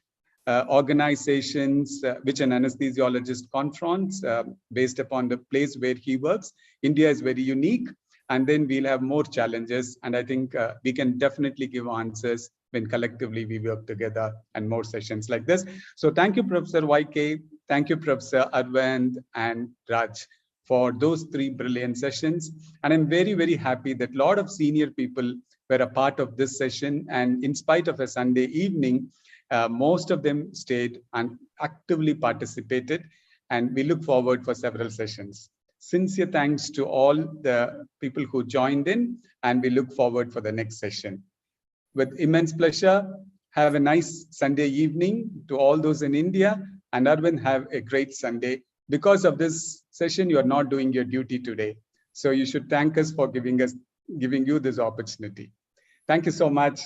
organizations which an anesthesiologist confronts based upon the place where he works. India is very unique, and then we'll have more challenges. And I think we can definitely give answers when collectively we work together, and more sessions like this. So thank you, Professor YK. Thank you, Professor Arvind and Raj, for those 3 brilliant sessions. And I'm very, very happy that a lot of senior people were a part of this session. And in spite of a Sunday evening, most of them stayed and actively participated. And we look forward for several sessions. Sincere thanks to all the people who joined in, and we look forward for the next session. With immense pleasure, have a nice Sunday evening to all those in India, and Arvind, have a great Sunday. Because of this session, you are not doing your duty today. So you should thank us for giving you this opportunity. Thank you so much.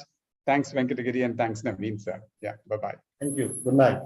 Thanks, Venkatagiri, and thanks, Naveen, sir. Yeah, bye-bye. Thank you. Good night.